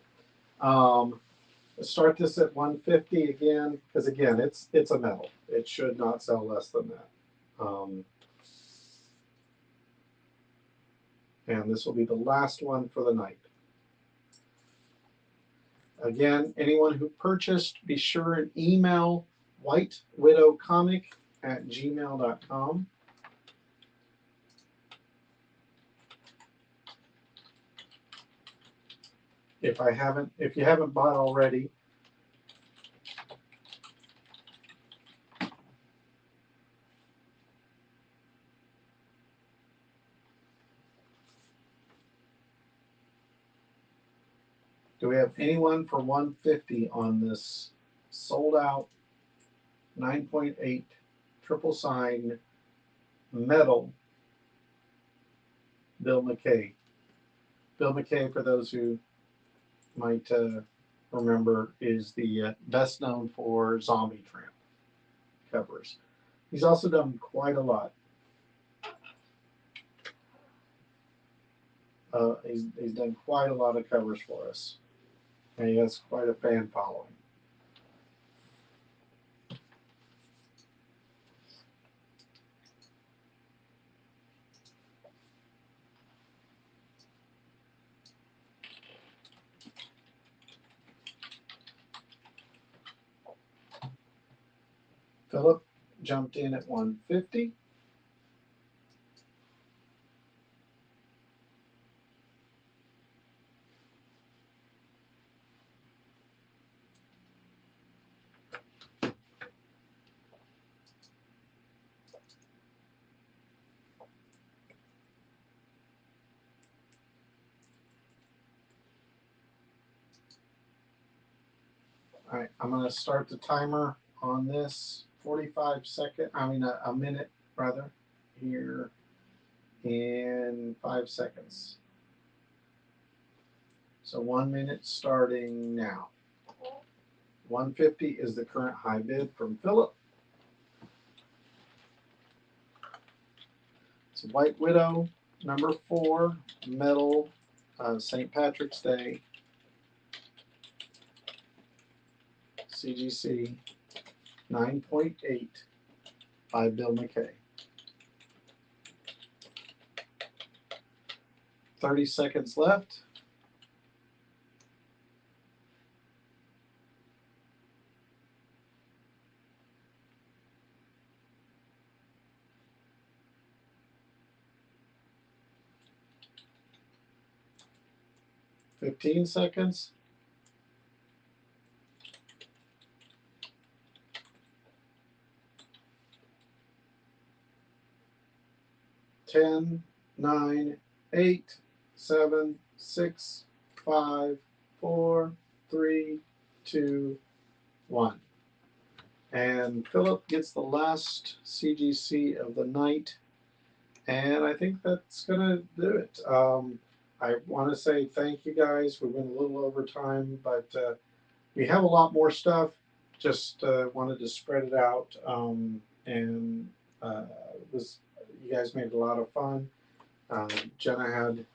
Let's start this at 150 again, because again, it's a metal. It should not sell less than that. And this will be the last one for the night. Again, anyone who purchased, be sure and email whitewidowcomic@gmail.com. If you haven't bought already, do we have anyone for 150 on this sold out 9.8 triple sign metal Bill McKay? Bill McKay, for those who might remember, is the best known for Zombie Tramp covers. He's also done quite a lot. He's done quite a lot of covers for us, and he has quite a fan following. Philip jumped in at 150. All right, I'm going to start the timer on this a minute rather, here in 5 seconds. So 1 minute starting now. 150 is the current high bid from Philip. It's White Widow number 4 metal St. Patrick's Day CGC 9.8 by Bill McKay. 30 seconds left. Fifteen seconds. 10, 9, 8, 7, 6, 5, 4, 3, 2, 1. And Philip gets the last CGC of the night. And I think that's going to do it. I want to say thank you guys. We went a little over time, but we have a lot more stuff. Just wanted to spread it out. And you guys made it a lot of fun. Jenna had